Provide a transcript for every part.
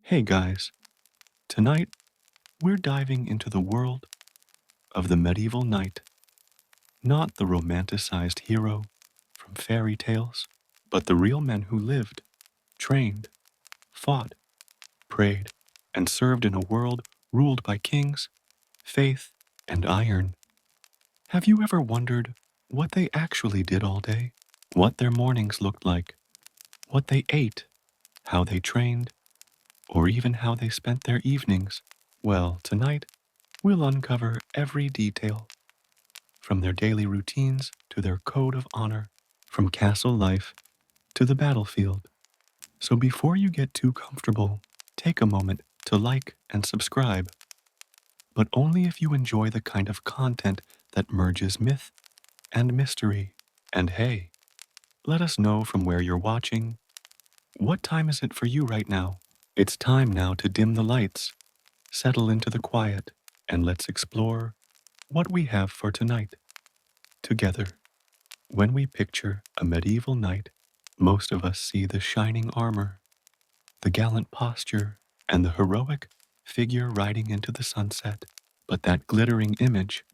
Hey guys, tonight we're diving into the world of the medieval knight, not the romanticized hero from fairy tales, but the real men who lived, trained, fought, prayed, and served in a world ruled by kings, faith, and iron. Have you ever wondered what they actually did all day? What their mornings looked like? What they ate? How they trained? Or even how they spent their evenings? Well, tonight we'll uncover every detail, from their daily routines to their code of honor, from castle life to the battlefield. So before you get too comfortable, take a moment to like and subscribe, but only if you enjoy the kind of content that merges myth and mystery. And hey, let us know from where you're watching. What time is it for you right now? It's time now to dim the lights, settle into the quiet, and let's explore what we have for tonight together. When we picture a medieval knight, most of us see the shining armor, the gallant posture, and the heroic figure riding into the sunset. But that glittering image,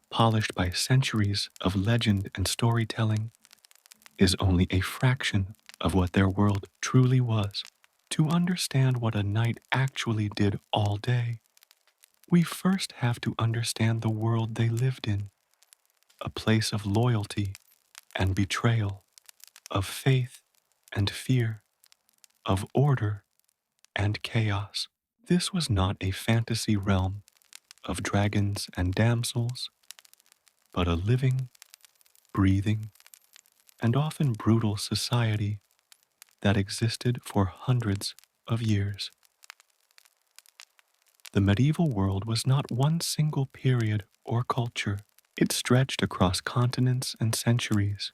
polished by centuries of legend and storytelling, is only a fraction of what their world truly was. To understand what a knight actually did all day, we first have to understand the world they lived in, a place of loyalty and betrayal, of faith and fear, of order and chaos. This was not a fantasy realm of dragons and damsels, but a living, breathing, and often brutal society that existed for hundreds of years. The medieval world was not one single period or culture. It stretched across continents and centuries,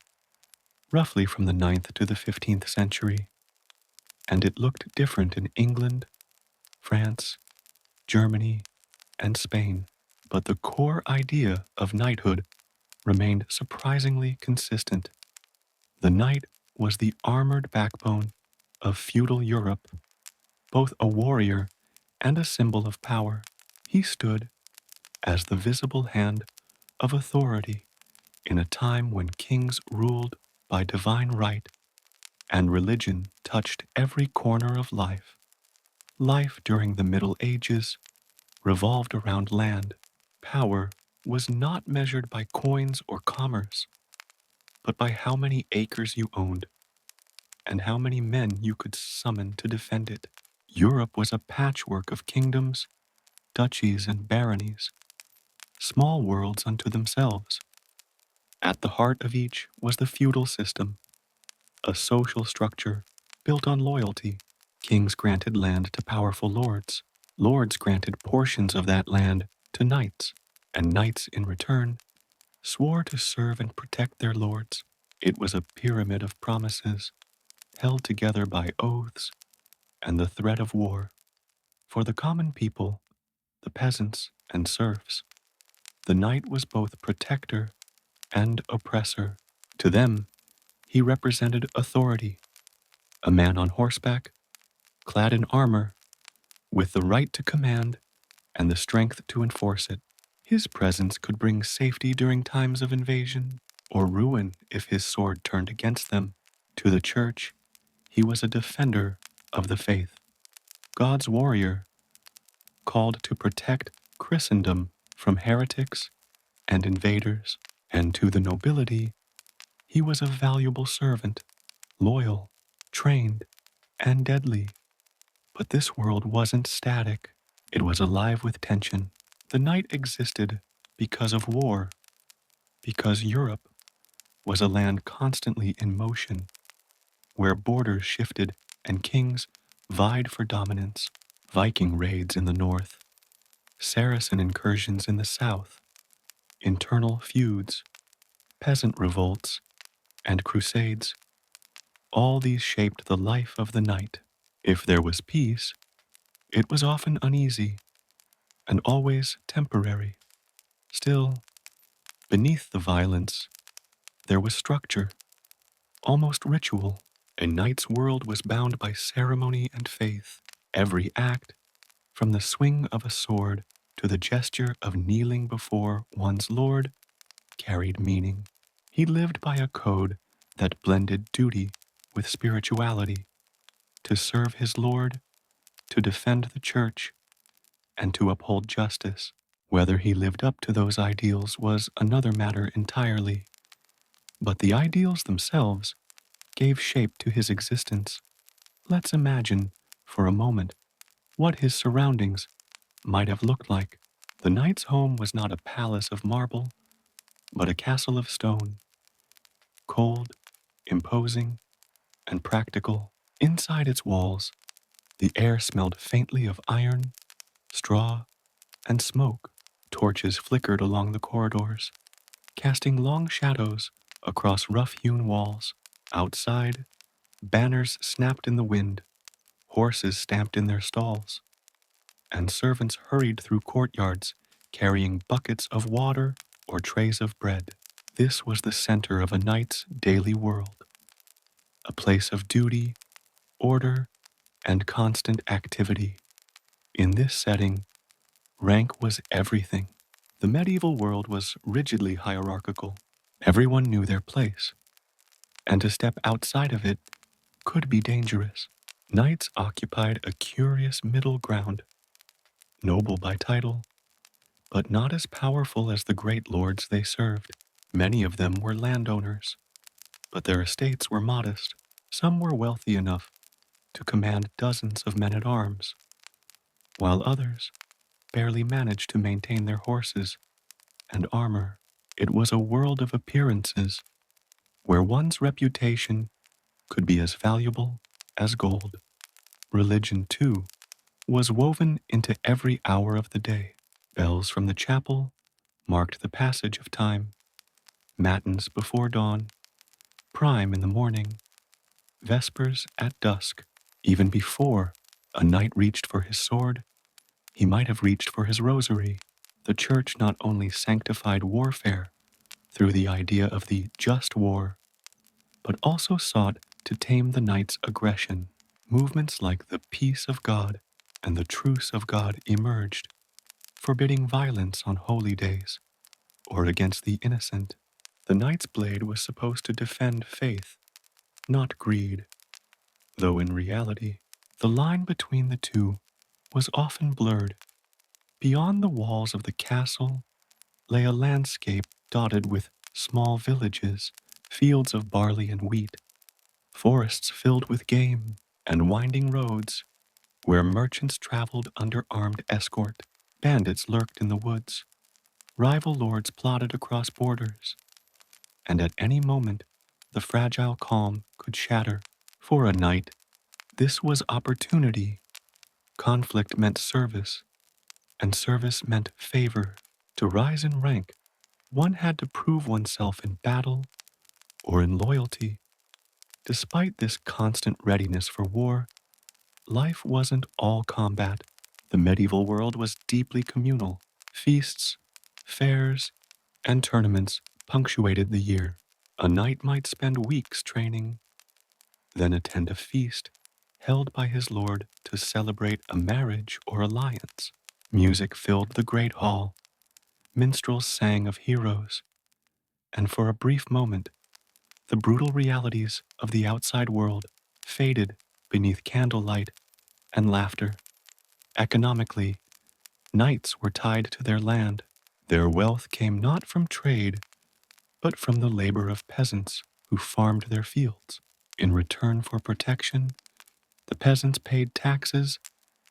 roughly from the 9th to the 15th century, and it looked different in England, France, Germany, and Spain. But the core idea of knighthood remained surprisingly consistent. The knight was the armored backbone of feudal Europe, both a warrior and a symbol of power. He stood as the visible hand of authority in a time when kings ruled by divine right and religion touched every corner of life. Life during the Middle Ages revolved around land. Power was not measured by coins or commerce, but by how many acres you owned and how many men you could summon to defend it. Europe was a patchwork of kingdoms, duchies, and baronies, small worlds unto themselves. At the heart of each was the feudal system, a social structure built on loyalty. Kings granted land to powerful lords. Lords granted portions of that land to knights, and knights in return swore to serve and protect their lords. It was a pyramid of promises, held together by oaths and the threat of war. For the common people, the peasants and serfs, the knight was both protector and oppressor. To them, he represented authority, a man on horseback, clad in armor, with the right to command and the strength to enforce it. His presence could bring safety during times of invasion, or ruin if his sword turned against them. To the church, he was a defender of the faith, God's warrior, called to protect Christendom from heretics and invaders. And to the nobility, he was a valuable servant, loyal, trained, and deadly. But this world wasn't static. It was alive with tension. The knight existed because of war, because Europe was a land constantly in motion, where borders shifted and kings vied for dominance. Viking raids in the north, Saracen incursions in the south, internal feuds, peasant revolts, and crusades. All these shaped the life of the knight. If there was peace, it was often uneasy and always temporary. Still, beneath the violence, there was structure, almost ritual. A knight's world was bound by ceremony and faith. Every act, from the swing of a sword to the gesture of kneeling before one's lord, carried meaning. He lived by a code that blended duty with spirituality, to serve his lord, to defend the church, and to uphold justice. Whether he lived up to those ideals was another matter entirely, but the ideals themselves gave shape to his existence. Let's imagine, for a moment, what his surroundings might have looked like. The knight's home was not a palace of marble, but a castle of stone, cold, imposing, and practical. Inside its walls, the air smelled faintly of iron, straw, and smoke. Torches flickered along the corridors, casting long shadows across rough-hewn walls. Outside, banners snapped in the wind, horses stamped in their stalls, and servants hurried through courtyards carrying buckets of water or trays of bread. This was the center of a knight's daily world, a place of duty, order, and constant activity. In this setting, rank was everything. The medieval world was rigidly hierarchical. Everyone knew their place, and to step outside of it could be dangerous. Knights occupied a curious middle ground, noble by title, but not as powerful as the great lords they served. Many of them were landowners, but their estates were modest. Some were wealthy enough to command dozens of men-at-arms, while others barely managed to maintain their horses and armor. It was a world of appearances, where one's reputation could be as valuable as gold. Religion, too, was woven into every hour of the day. Bells from the chapel marked the passage of time, matins before dawn, prime in the morning, vespers at dusk. Even before a knight reached for his sword, he might have reached for his rosary. The church not only sanctified warfare through the idea of the just war, but also sought to tame the knight's aggression. Movements like the peace of God and the truce of God emerged, forbidding violence on holy days or against the innocent. The knight's blade was supposed to defend faith, not greed, though in reality, the line between the two was often blurred. Beyond the walls of the castle lay a landscape dotted with small villages, fields of barley and wheat, forests filled with game, and winding roads where merchants traveled under armed escort. Bandits lurked in the woods, rival lords plotted across borders, and at any moment the fragile calm could shatter. For a knight, this was opportunity. Conflict meant service, and service meant favor. To rise in rank, one had to prove oneself in battle or in loyalty. Despite this constant readiness for war, life wasn't all combat. The medieval world was deeply communal. Feasts, fairs, and tournaments punctuated the year. A knight might spend weeks training, then attend a feast held by his lord to celebrate a marriage or alliance. Music filled the great hall, minstrels sang of heroes, and for a brief moment, the brutal realities of the outside world faded beneath candlelight and laughter. Economically, knights were tied to their land. Their wealth came not from trade, but from the labor of peasants who farmed their fields. In return for protection, the peasants paid taxes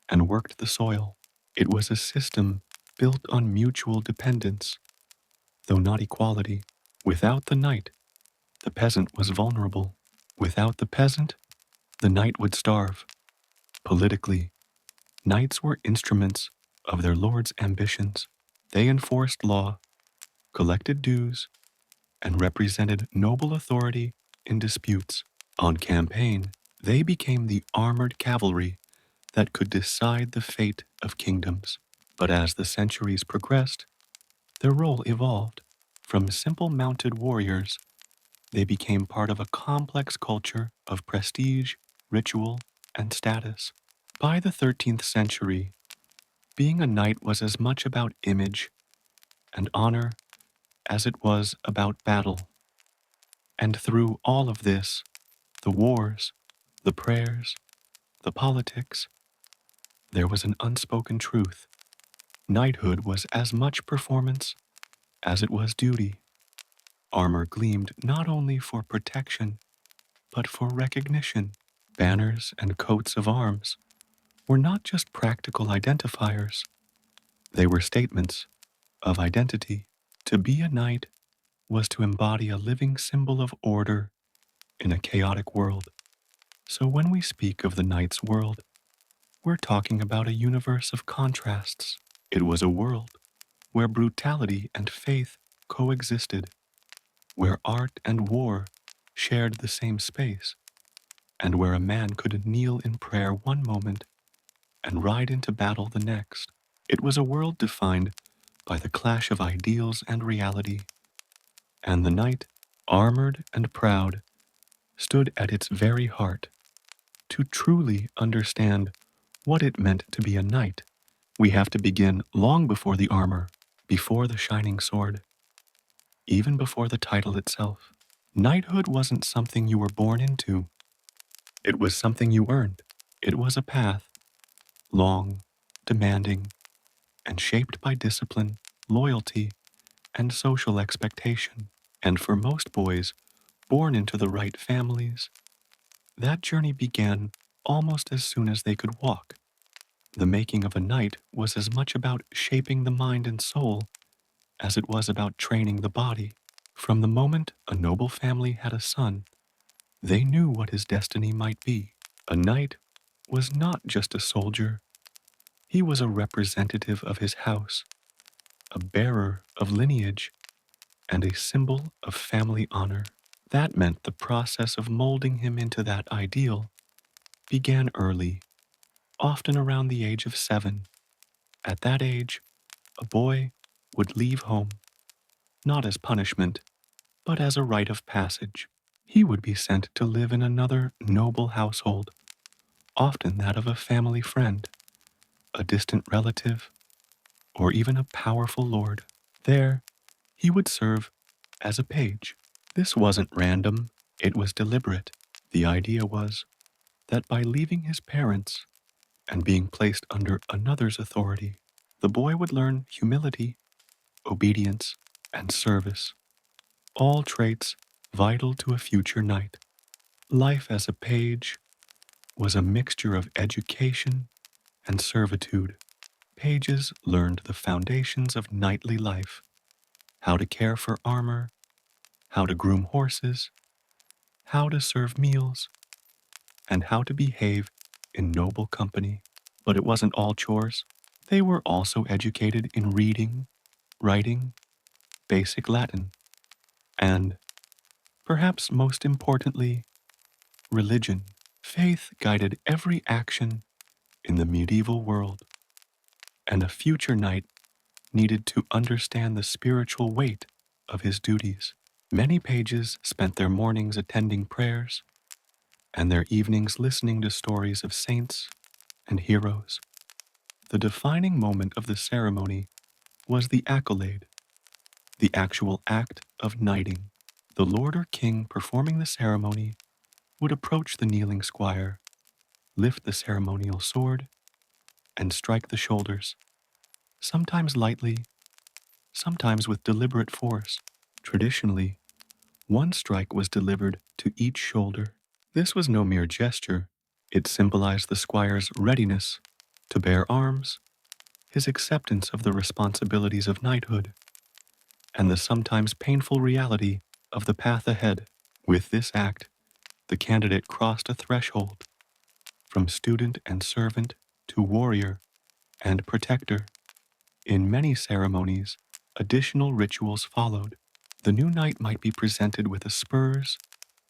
and worked the soil. It was a system built on mutual dependence, though not equality. Without the knight, the peasant was vulnerable. Without the peasant, the knight would starve. Politically, knights were instruments of their lord's ambitions. They enforced law, collected dues, and represented noble authority in disputes. On campaign, they became the armored cavalry that could decide the fate of kingdoms. But as the centuries progressed, their role evolved. From simple mounted warriors, they became part of a complex culture of prestige, ritual, and status. By the 13th century, being a knight was as much about image and honor as it was about battle. And through all of this, the wars, the prayers, the politics, there was an unspoken truth. Knighthood was as much performance as it was duty. Armor gleamed not only for protection, but for recognition. Banners and coats of arms were not just practical identifiers, they were statements of identity. To be a knight was to embody a living symbol of order in a chaotic world. So when we speak of the knight's world, we're talking about a universe of contrasts. It was a world where brutality and faith coexisted, where art and war shared the same space, and where a man could kneel in prayer one moment and ride into battle the next. It was a world defined by the clash of ideals and reality, and the knight, armored and proud, stood at its very heart. To truly understand what it meant to be a knight, we have to begin long before the armor, before the shining sword, even before the title itself. Knighthood wasn't something you were born into. It was something you earned. It was a path, long, demanding, and shaped by discipline, loyalty, and social expectation. And for most boys born into the right families, that journey began almost as soon as they could walk. The making of a knight was as much about shaping the mind and soul as it was about training the body. From the moment a noble family had a son, they knew what his destiny might be. A knight was not just a soldier, he was a representative of his house, a bearer of lineage, and a symbol of family honor. That meant the process of molding him into that ideal began early, often around the age of 7. At that age, a boy would leave home, not as punishment, but as a rite of passage. He would be sent to live in another noble household, often that of a family friend, a distant relative, or even a powerful lord. There, he would serve as a page. This wasn't random, it was deliberate. The idea was that by leaving his parents and being placed under another's authority, the boy would learn humility, obedience, and service, all traits vital to a future knight. Life as a page was a mixture of education and servitude. Pages learned the foundations of knightly life, how to care for armor, how to groom horses, how to serve meals, and how to behave in noble company. But it wasn't all chores. They were also educated in reading, writing, basic Latin, and, perhaps most importantly, religion. Faith guided every action in the medieval world, and a future knight needed to understand the spiritual weight of his duties. Many pages spent their mornings attending prayers and their evenings listening to stories of saints and heroes. The defining moment of the ceremony was the accolade, the actual act of knighting. The lord or king performing the ceremony would approach the kneeling squire, lift the ceremonial sword, and strike the shoulders, sometimes lightly, sometimes with deliberate force. Traditionally, one strike was delivered to each shoulder. This was no mere gesture. It symbolized the squire's readiness to bear arms, his acceptance of the responsibilities of knighthood, and the sometimes painful reality of the path ahead. With this act, the candidate crossed a threshold from student and servant to warrior and protector. In many ceremonies, additional rituals followed. The new knight might be presented with a spurs,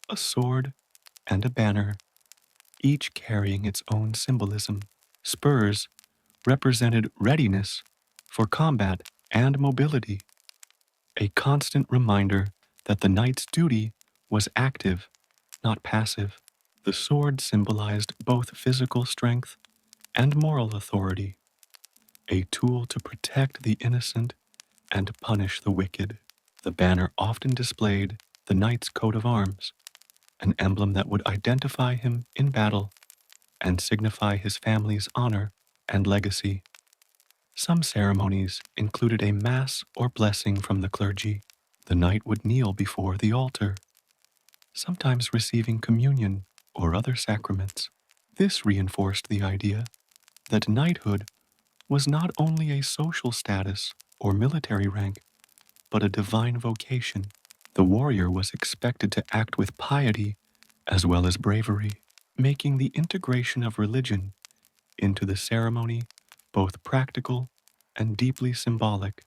a sword, and a banner, each carrying its own symbolism. Spurs represented readiness for combat and mobility, a constant reminder that the knight's duty was active, not passive. The sword symbolized both physical strength and moral authority, a tool to protect the innocent and punish the wicked. The banner often displayed the knight's coat of arms, an emblem that would identify him in battle and signify his family's honor and legacy. Some ceremonies included a mass or blessing from the clergy. The knight would kneel before the altar, sometimes receiving communion or other sacraments. This reinforced the idea that knighthood was not only a social status or military rank, but a divine vocation. The warrior was expected to act with piety as well as bravery, making the integration of religion into the ceremony both practical and deeply symbolic.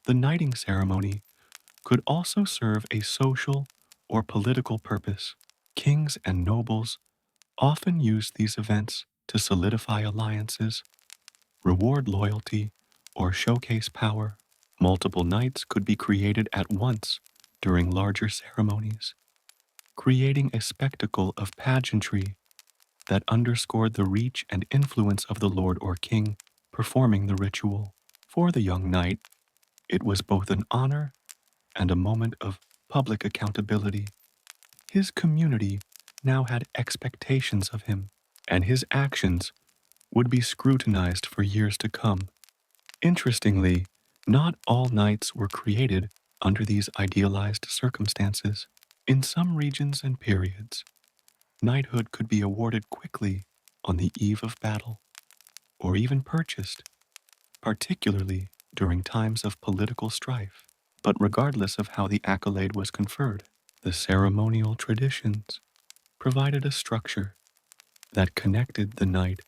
The knighting ceremony could also serve a social or political purpose. Kings and nobles often used these events to solidify alliances, reward loyalty, or showcase power. Multiple knights could be created at once during larger ceremonies, creating a spectacle of pageantry that underscored the reach and influence of the lord or king performing the ritual. For the young knight, it was both an honor and a moment of public accountability. His community now had expectations of him, and his actions would be scrutinized for years to come. Interestingly, not all knights were created under these idealized circumstances. In some regions and periods, knighthood could be awarded quickly on the eve of battle, or even purchased, particularly during times of political strife. But regardless of how the accolade was conferred, the ceremonial traditions provided a structure that connected the knight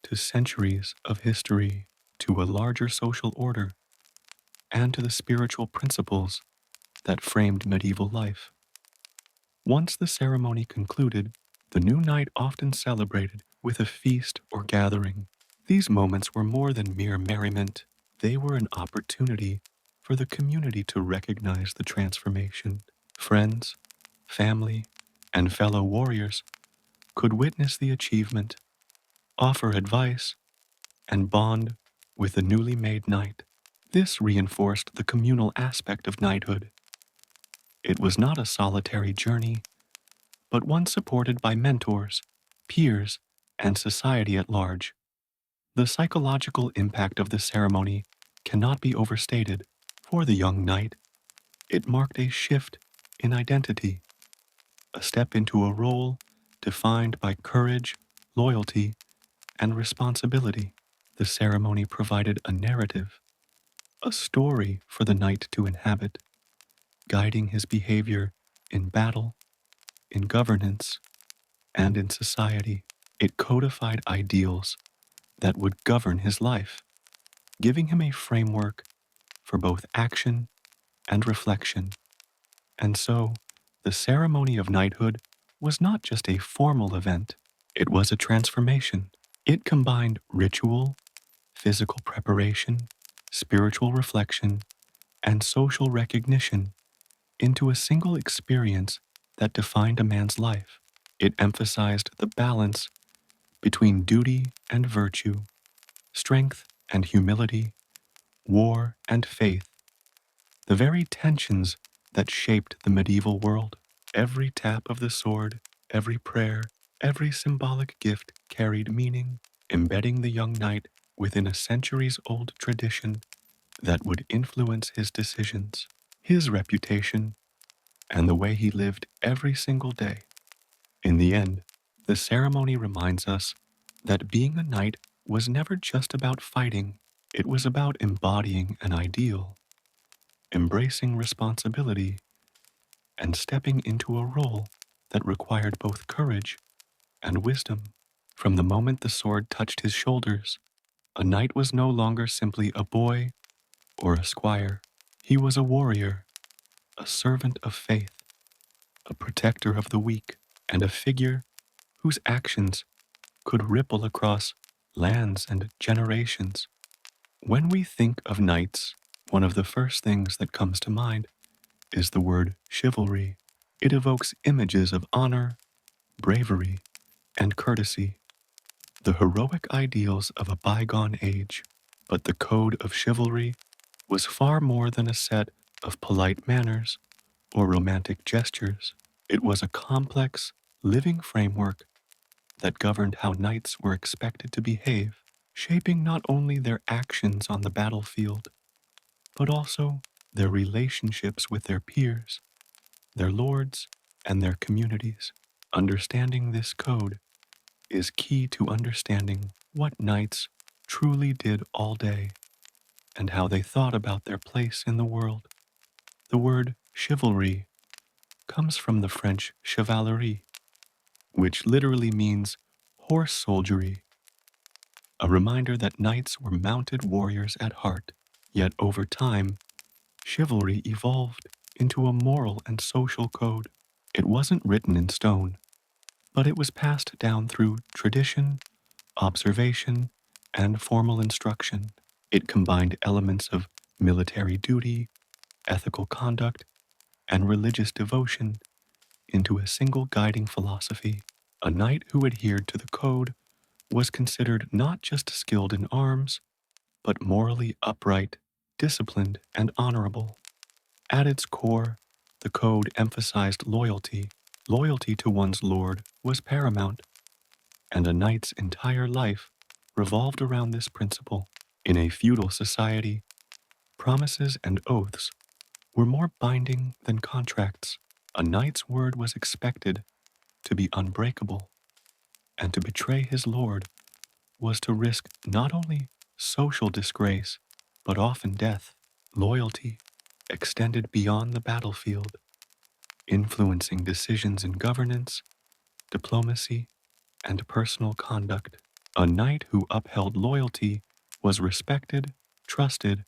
to centuries of history, to a larger social order, and to the spiritual principles that framed medieval life. Once the ceremony concluded, the new knight often celebrated with a feast or gathering. These moments were more than mere merriment. They were an opportunity for the community to recognize the transformation. Friends, family, and fellow warriors could witness the achievement, offer advice, and bond with the newly made knight. This reinforced the communal aspect of knighthood. It was not a solitary journey, but one supported by mentors, peers, and society at large. The psychological impact of the ceremony cannot be overstated. For the young knight, it marked a shift in identity, a step into a role defined by courage, loyalty, and responsibility. The ceremony provided a narrative, a story for the knight to inhabit, guiding his behavior in battle, in governance, and in society. It codified ideals that would govern his life, giving him a framework for both action and reflection. And so, the ceremony of knighthood was not just a formal event, it was a transformation. It combined ritual, physical preparation, spiritual reflection, and social recognition into a single experience that defined a man's life. It emphasized the balance between duty and virtue, strength and humility, war and faith, the very tensions that shaped the medieval world. Every tap of the sword, every prayer, every symbolic gift carried meaning, embedding the young knight within a centuries-old tradition that would influence his decisions, his reputation, and the way he lived every single day. In the end, the ceremony reminds us that being a knight was never just about fighting, it was about embodying an ideal, embracing responsibility, and stepping into a role that required both courage and wisdom. From the moment the sword touched his shoulders, a knight was no longer simply a boy or a squire. He was a warrior, a servant of faith, a protector of the weak, and a figure whose actions could ripple across lands and generations. When we think of knights, one of the first things that comes to mind is the word chivalry. It evokes images of honor, bravery, and courtesy. the heroic ideals of a bygone age. But the Code of Chivalry was far more than a set of polite manners or romantic gestures. It was a complex, living framework that governed how knights were expected to behave, shaping not only their actions on the battlefield, but also their relationships with their peers, their lords, and their communities. Understanding this code is key to understanding what knights truly did all day and how they thought about their place in the world. The word chivalry comes from the French chevalerie, which literally means horse soldiery, a reminder that knights were mounted warriors at heart. Yet over time, chivalry evolved into a moral and social code. It wasn't written in stone, but it was passed down through tradition, observation, and formal instruction. It combined elements of military duty, ethical conduct, and religious devotion into a single guiding philosophy. A knight who adhered to the code was considered not just skilled in arms, but morally upright, disciplined, and honorable. At its core, the code emphasized loyalty. Loyalty to one's lord was paramount, and a knight's entire life revolved around this principle. In a feudal society, promises and oaths were more binding than contracts. A knight's word was expected to be unbreakable, and to betray his lord was to risk not only social disgrace, but often death. Loyalty extended beyond the battlefield, influencing decisions in governance, diplomacy, and personal conduct. A knight who upheld loyalty was respected, trusted,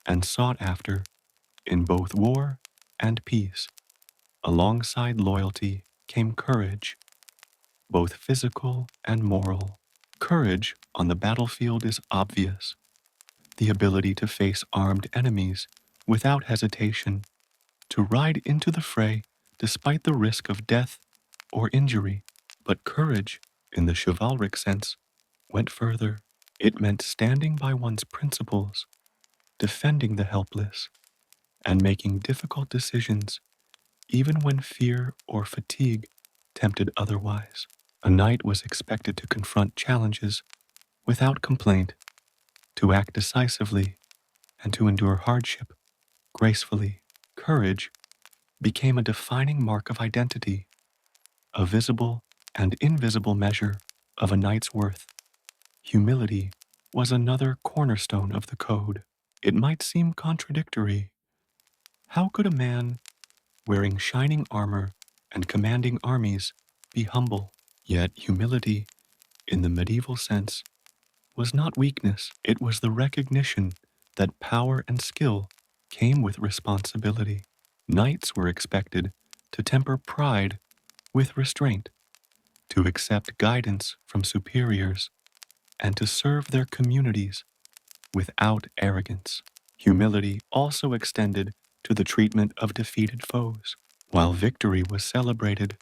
and sought after in both war and peace. Alongside loyalty came courage, both physical and moral. Courage on the battlefield is obvious. The ability to face armed enemies without hesitation, to ride into the fray despite the risk of death or injury. But courage, in the chivalric sense, went further. It meant standing by one's principles, defending the helpless, and making difficult decisions even when fear or fatigue tempted otherwise. A knight was expected to confront challenges without complaint, to act decisively, and to endure hardship gracefully. Courage became a defining mark of identity, a visible and invisible measure of a knight's worth. Humility was another cornerstone of the code. It might seem contradictory. How could a man wearing shining armor and commanding armies be humble? Yet humility, in the medieval sense, was not weakness. It was the recognition that power and skill came with responsibility. Knights were expected to temper pride with restraint, to accept guidance from superiors, and to serve their communities without arrogance. Humility also extended to the treatment of defeated foes. While victory was celebrated,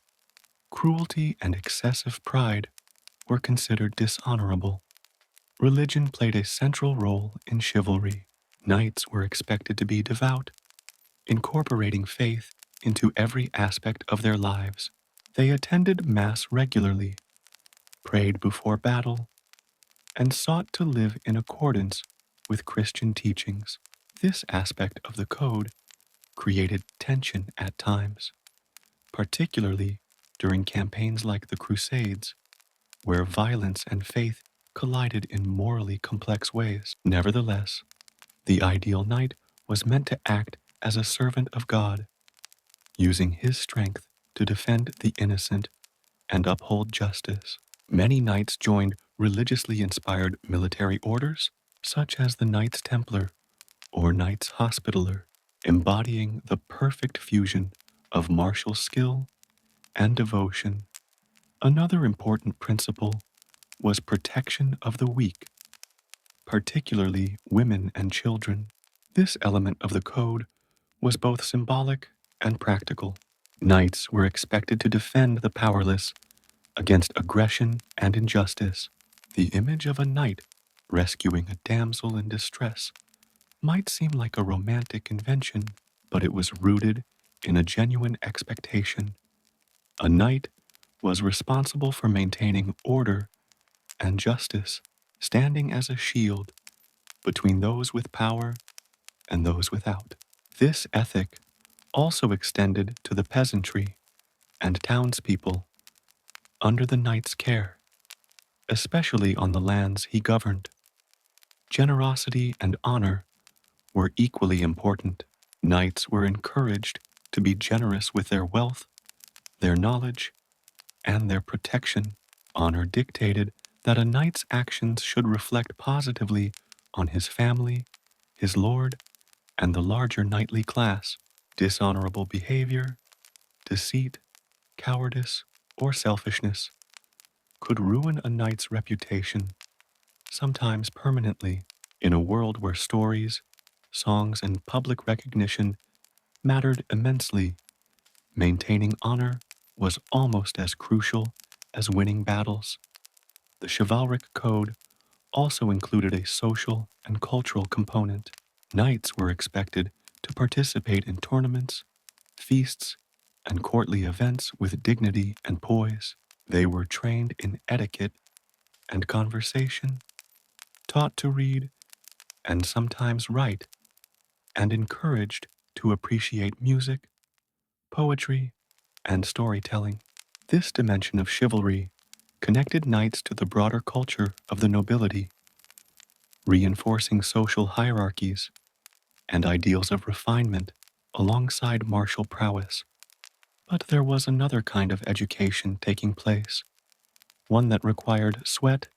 cruelty and excessive pride were considered dishonorable. Religion played a central role in chivalry. Knights were expected to be devout, incorporating faith into every aspect of their lives. They attended Mass regularly, prayed before battle, and sought to live in accordance with Christian teachings. This aspect of the code created tension at times, particularly during campaigns like the Crusades, where violence and faith collided in morally complex ways. Nevertheless, the ideal knight was meant to act as a servant of God, using his strength to defend the innocent and uphold justice. Many knights joined religiously inspired military orders, such as the Knights Templar or Knights Hospitaller, embodying the perfect fusion of martial skill and devotion. Another important principle was protection of the weak, particularly women and children. This element of the code was both symbolic and practical. Knights were expected to defend the powerless against aggression and injustice. The image of a knight rescuing a damsel in distress might seem like a romantic invention, but it was rooted in a genuine expectation. A knight was responsible for maintaining order and justice, standing as a shield between those with power and those without. This ethic also extended to the peasantry and townspeople under the knight's care, especially on the lands he governed. Generosity and honor were equally important. Knights were encouraged to be generous with their wealth, their knowledge, and their protection. Honor dictated that a knight's actions should reflect positively on his family, his lord, and the larger knightly class. Dishonorable behavior, deceit, cowardice, or selfishness could ruin a knight's reputation, sometimes permanently. In a world where stories, songs, and public recognition mattered immensely, maintaining honor was almost as crucial as winning battles. The chivalric code also included a social and cultural component. Knights were expected to participate in tournaments, feasts, and courtly events with dignity and poise. They were trained in etiquette and conversation, taught to read and sometimes write, and encouraged to appreciate music, poetry, and storytelling. This dimension of chivalry connected knights to the broader culture of the nobility, reinforcing social hierarchies and ideals of refinement alongside martial prowess. But there was another kind of education taking place, one that required sweat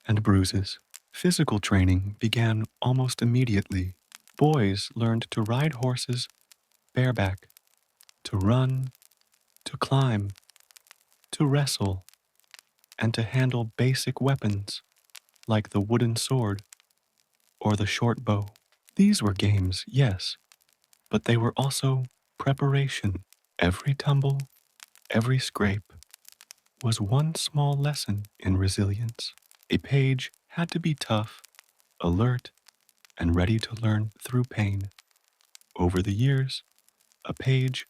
and bruises. Physical training began almost immediately. Boys learned to ride horses bareback, to run, to climb, to wrestle, and to handle basic weapons like the wooden sword or the short bow. These were games, yes, but they were also preparation. Every tumble, every scrape was one small lesson in resilience. A page had to be tough, alert, and ready to learn through pain. Over the years, a page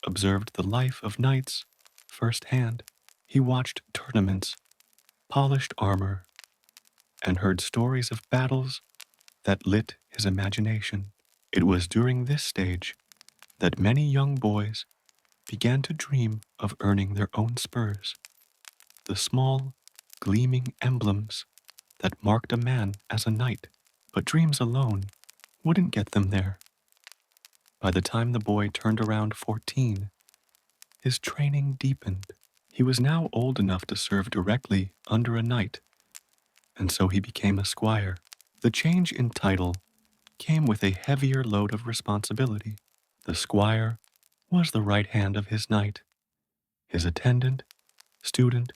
observed the life of knights firsthand. He watched tournaments, polished armor, and heard stories of battles that lit his imagination. It was during this stage that many young boys began to dream of earning their own spurs, the small, gleaming emblems that marked a man as a knight. But dreams alone wouldn't get them there. By the time the boy turned around 14, his training deepened. He was now old enough to serve directly under a knight, and so he became a squire. The change in title came with a heavier load of responsibility. The squire was the right hand of his knight, his attendant, student,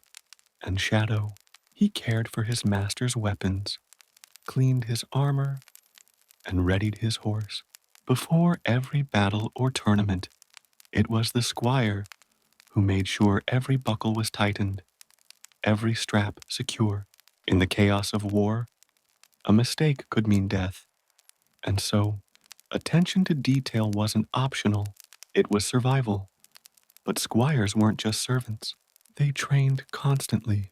and shadow. He cared for his master's weapons, cleaned his armor, and readied his horse. Before every battle or tournament, it was the squire who made sure every buckle was tightened, every strap secure. In the chaos of war, a mistake could mean death, and so attention to detail wasn't optional, it was survival. But squires weren't just servants. They trained constantly,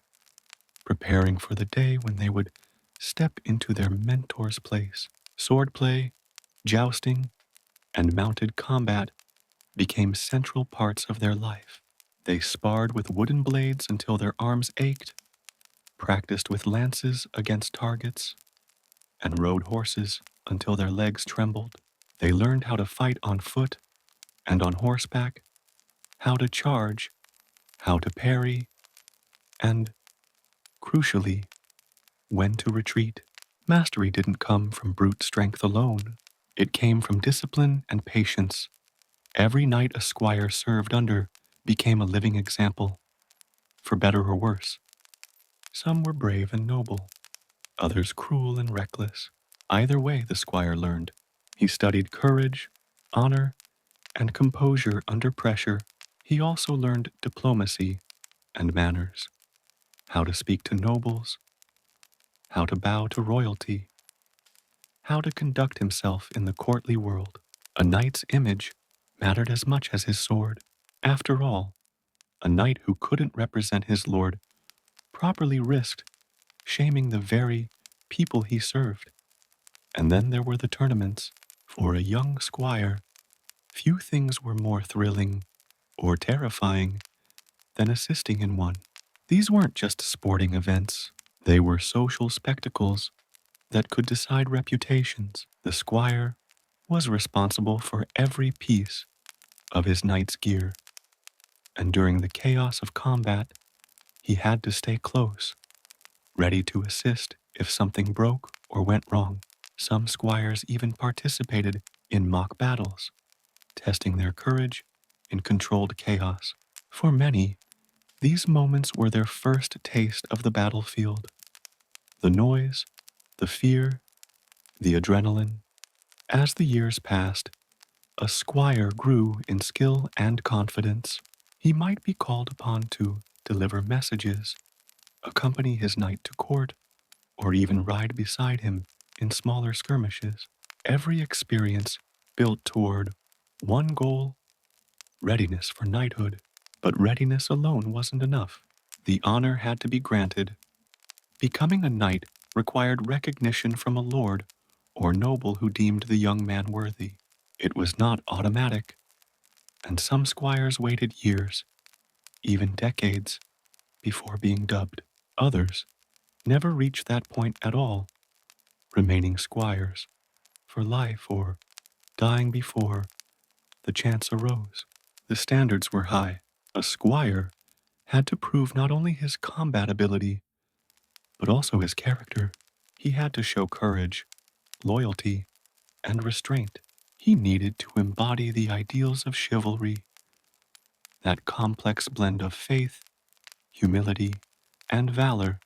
preparing for the day when they would step into their mentor's place. Swordplay, jousting, and mounted combat became central parts of their life. They sparred with wooden blades until their arms ached, practiced with lances against targets, and rode horses until their legs trembled. They learned how to fight on foot and on horseback, how to charge, how to parry, and, crucially, when to retreat. Mastery didn't come from brute strength alone. It came from discipline and patience. Every knight a squire served under became a living example, for better or worse. Some were brave and noble, others cruel and reckless. Either way, the squire learned. He studied courage, honor, and composure under pressure. He also learned diplomacy and manners, how to speak to nobles, how to bow to royalty, how to conduct himself in the courtly world. A knight's image mattered as much as his sword. After all, a knight who couldn't represent his lord properly risked shaming the very people he served. And then there were the tournaments. For a young squire, few things were more thrilling or terrifying than assisting in one. These weren't just sporting events, they were social spectacles that could decide reputations. The squire was responsible for every piece of his knight's gear, and during the chaos of combat, he had to stay close, ready to assist if something broke or went wrong. Some squires even participated in mock battles, testing their courage in controlled chaos. For many, these moments were their first taste of the battlefield. The noise, the fear, the adrenaline. As the years passed, a squire grew in skill and confidence. He might be called upon to deliver messages, accompany his knight to court, or even ride beside him in smaller skirmishes. Every experience built toward one goal: readiness for knighthood. But readiness alone wasn't enough. The honor had to be granted. Becoming a knight required recognition from a lord or noble who deemed the young man worthy. It was not automatic, and some squires waited years, even decades, before being dubbed. Others never reached that point at all, remaining squires for life or dying before the chance arose. The standards were high. A squire had to prove not only his combat ability, but also his character. He had to show courage, loyalty, and restraint. He needed to embody the ideals of chivalry, that complex blend of faith, humility, and valor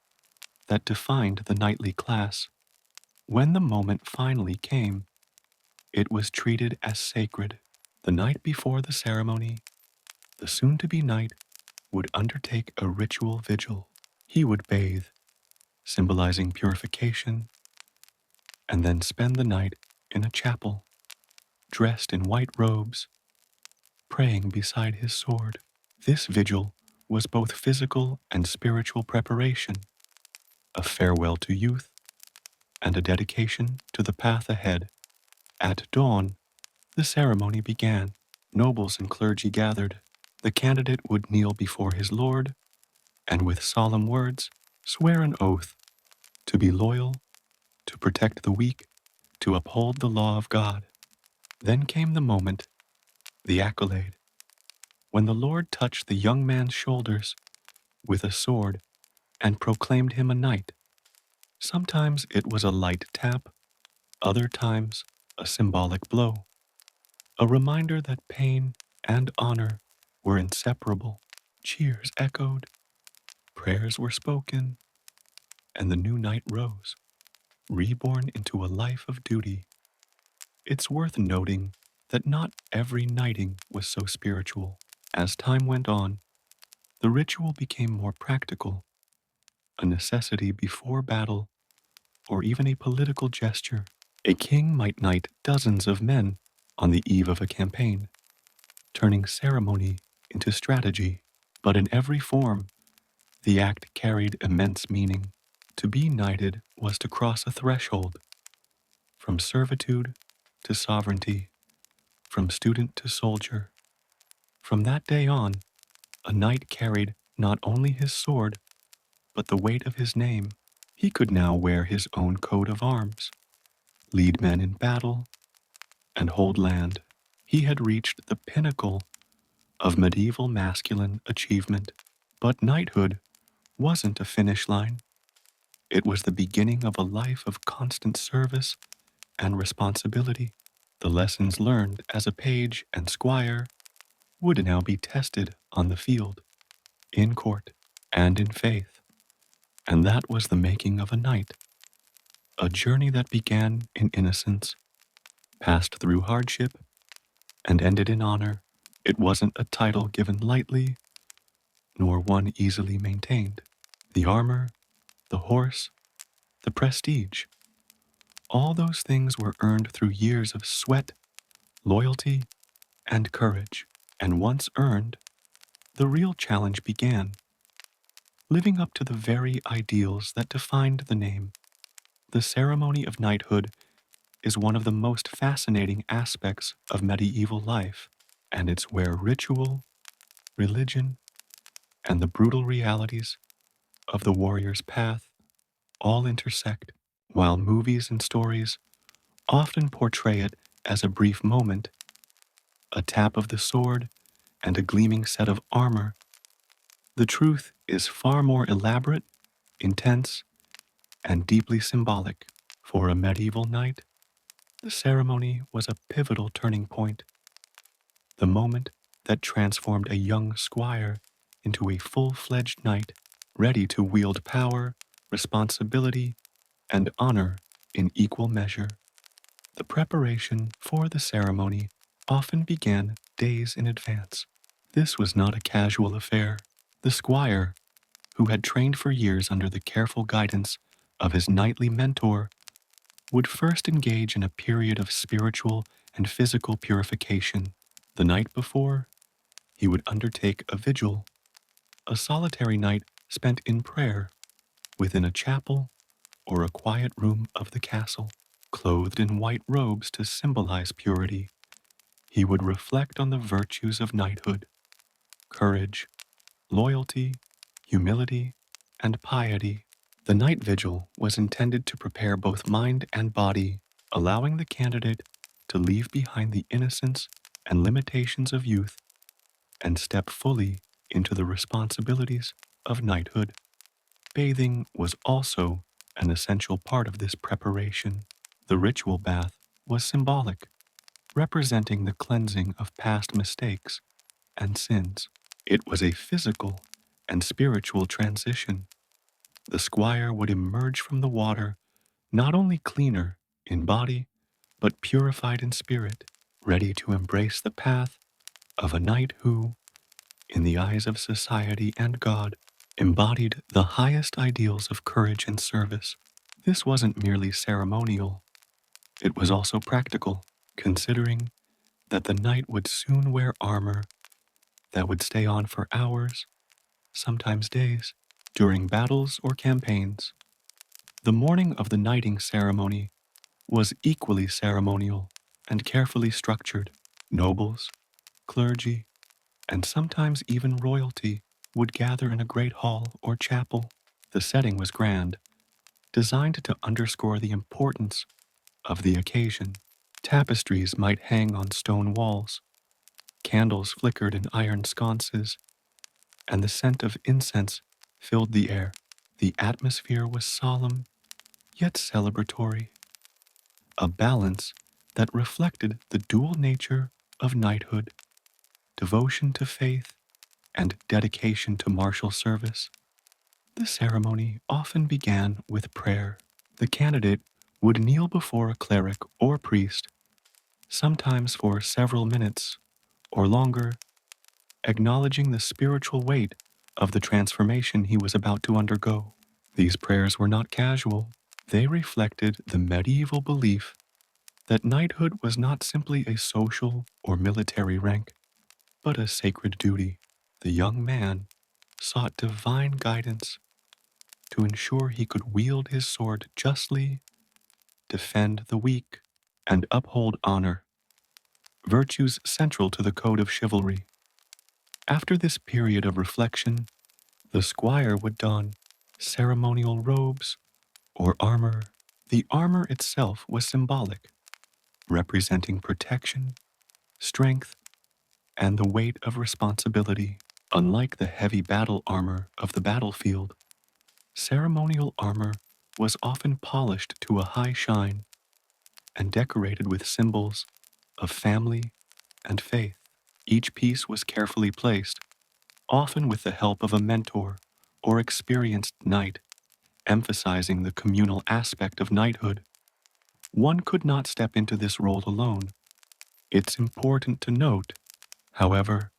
that defined the knightly class. When the moment finally came, it was treated as sacred. The night before the ceremony, the soon-to-be knight would undertake a ritual vigil. He would bathe, symbolizing purification, and then spend the night in a chapel, dressed in white robes, praying beside his sword. This vigil was both physical and spiritual preparation, a farewell to youth, and a dedication to the path ahead. At dawn, the ceremony began. Nobles and clergy gathered. The candidate would kneel before his lord, and with solemn words, swear an oath to be loyal, to protect the weak, to uphold the law of God. Then came the moment, the accolade, when the Lord touched the young man's shoulders with a sword and proclaimed him a knight. Sometimes it was a light tap, other times a symbolic blow, a reminder that pain and honor were inseparable. Cheers echoed, prayers were spoken, and the new knight rose, reborn into a life of duty. It's worth noting that not every knighting was so spiritual. As time went on, the ritual became more practical, a necessity before battle, or even a political gesture. A king might knight dozens of men on the eve of a campaign, turning ceremony into strategy. But in every form, the act carried immense meaning. To be knighted was to cross a threshold, from servitude to sovereignty, from student to soldier. From that day on, a knight carried not only his sword, but the weight of his name. He could now wear his own coat of arms, lead men in battle, and hold land. He had reached the pinnacle of medieval masculine achievement. But knighthood wasn't a finish line. It was the beginning of a life of constant service and responsibility. The lessons learned as a page and squire would now be tested on the field, in court, and in faith. And that was the making of a knight, a journey that began in innocence, passed through hardship, and ended in honor. It wasn't a title given lightly, nor one easily maintained. The armor, the horse, the prestige. All those things were earned through years of sweat, loyalty, and courage. And once earned, the real challenge began, living up to the very ideals that defined the name. The ceremony of knighthood is one of the most fascinating aspects of medieval life, and it's where ritual, religion, and the brutal realities of the warrior's path all intersect. While movies and stories often portray it as a brief moment, a tap of the sword, and a gleaming set of armor, the truth is far more elaborate, intense, and deeply symbolic. For a medieval knight, the ceremony was a pivotal turning point, the moment that transformed a young squire into a full-fledged knight, ready to wield power, responsibility, and honor in equal measure. The preparation for the ceremony often began days in advance. This was not a casual affair. The squire, who had trained for years under the careful guidance of his knightly mentor, would first engage in a period of spiritual and physical purification. The night before, he would undertake a vigil, a solitary night spent in prayer within a chapel or a quiet room of the castle. Clothed in white robes to symbolize purity, he would reflect on the virtues of knighthood: courage, loyalty, humility, and piety. The night vigil was intended to prepare both mind and body, allowing the candidate to leave behind the innocence and limitations of youth and step fully into the responsibilities of knighthood. Bathing was also an essential part of this preparation. The ritual bath was symbolic, representing the cleansing of past mistakes and sins. It was a physical and spiritual transition. The squire would emerge from the water not only cleaner in body, but purified in spirit, ready to embrace the path of a knight who, in the eyes of society and God, embodied the highest ideals of courage and service. This wasn't merely ceremonial, it was also practical, considering that the knight would soon wear armor that would stay on for hours, sometimes days, during battles or campaigns. The morning of the knighting ceremony was equally ceremonial and carefully structured. Nobles, clergy, and sometimes even royalty would gather in a great hall or chapel. The setting was grand, designed to underscore the importance of the occasion. Tapestries might hang on stone walls, candles flickered in iron sconces, and the scent of incense filled the air. The atmosphere was solemn, yet celebratory, a balance that reflected the dual nature of knighthood: devotion to faith and dedication to martial service. The ceremony often began with prayer. The candidate would kneel before a cleric or priest, sometimes for several minutes or longer, acknowledging the spiritual weight of the transformation he was about to undergo. These prayers were not casual. They reflected the medieval belief that knighthood was not simply a social or military rank, but a sacred duty. The young man sought divine guidance to ensure he could wield his sword justly, defend the weak, and uphold honor, virtues central to the Code of Chivalry. After this period of reflection, the squire would don ceremonial robes or armor. The armor itself was symbolic, representing protection, strength, and the weight of responsibility. Unlike the heavy battle armor of the battlefield, ceremonial armor was often polished to a high shine and decorated with symbols of family and faith. Each piece was carefully placed, often with the help of a mentor or experienced knight, emphasizing the communal aspect of knighthood. One could not step into this role alone. It's important to note, however,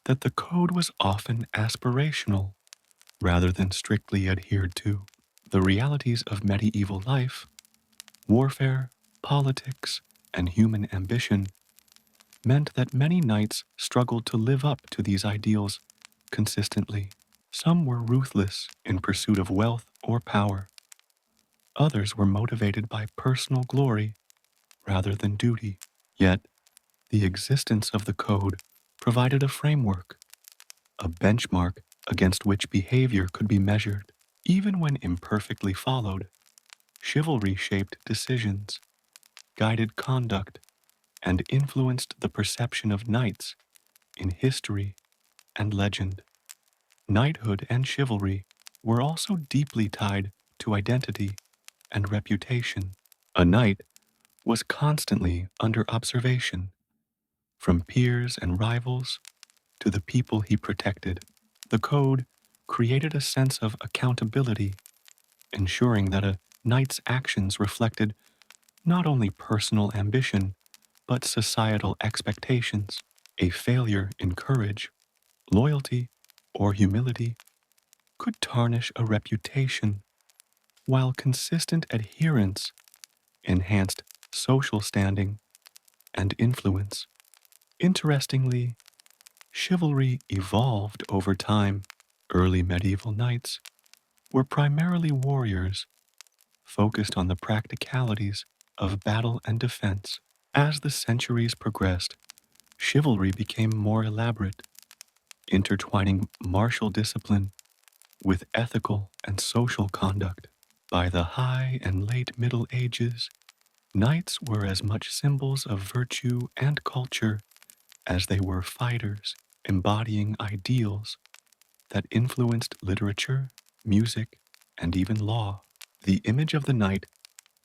that the code was often aspirational rather than strictly adhered to. The realities of medieval life, warfare, politics, and human ambition meant that many knights struggled to live up to these ideals consistently. Some were ruthless in pursuit of wealth or power. Others were motivated by personal glory rather than duty. Yet, the existence of the code provided a framework, a benchmark against which behavior could be measured. Even when imperfectly followed, chivalry shaped decisions, guided conduct, and influenced the perception of knights in history and legend. Knighthood and chivalry were also deeply tied to identity and reputation. A knight was constantly under observation, from peers and rivals to the people he protected. The code created a sense of accountability, ensuring that a knight's actions reflected not only personal ambition, but societal expectations. A failure in courage, loyalty, or humility could tarnish a reputation, while consistent adherence enhanced social standing and influence. Interestingly, chivalry evolved over time. Early medieval knights were primarily warriors, focused on the practicalities of battle and defense. As the centuries progressed, chivalry became more elaborate, intertwining martial discipline with ethical and social conduct. By the High and Late Middle Ages, knights were as much symbols of virtue and culture as they were fighters, embodying ideals that influenced literature, music, and even law. The image of the knight,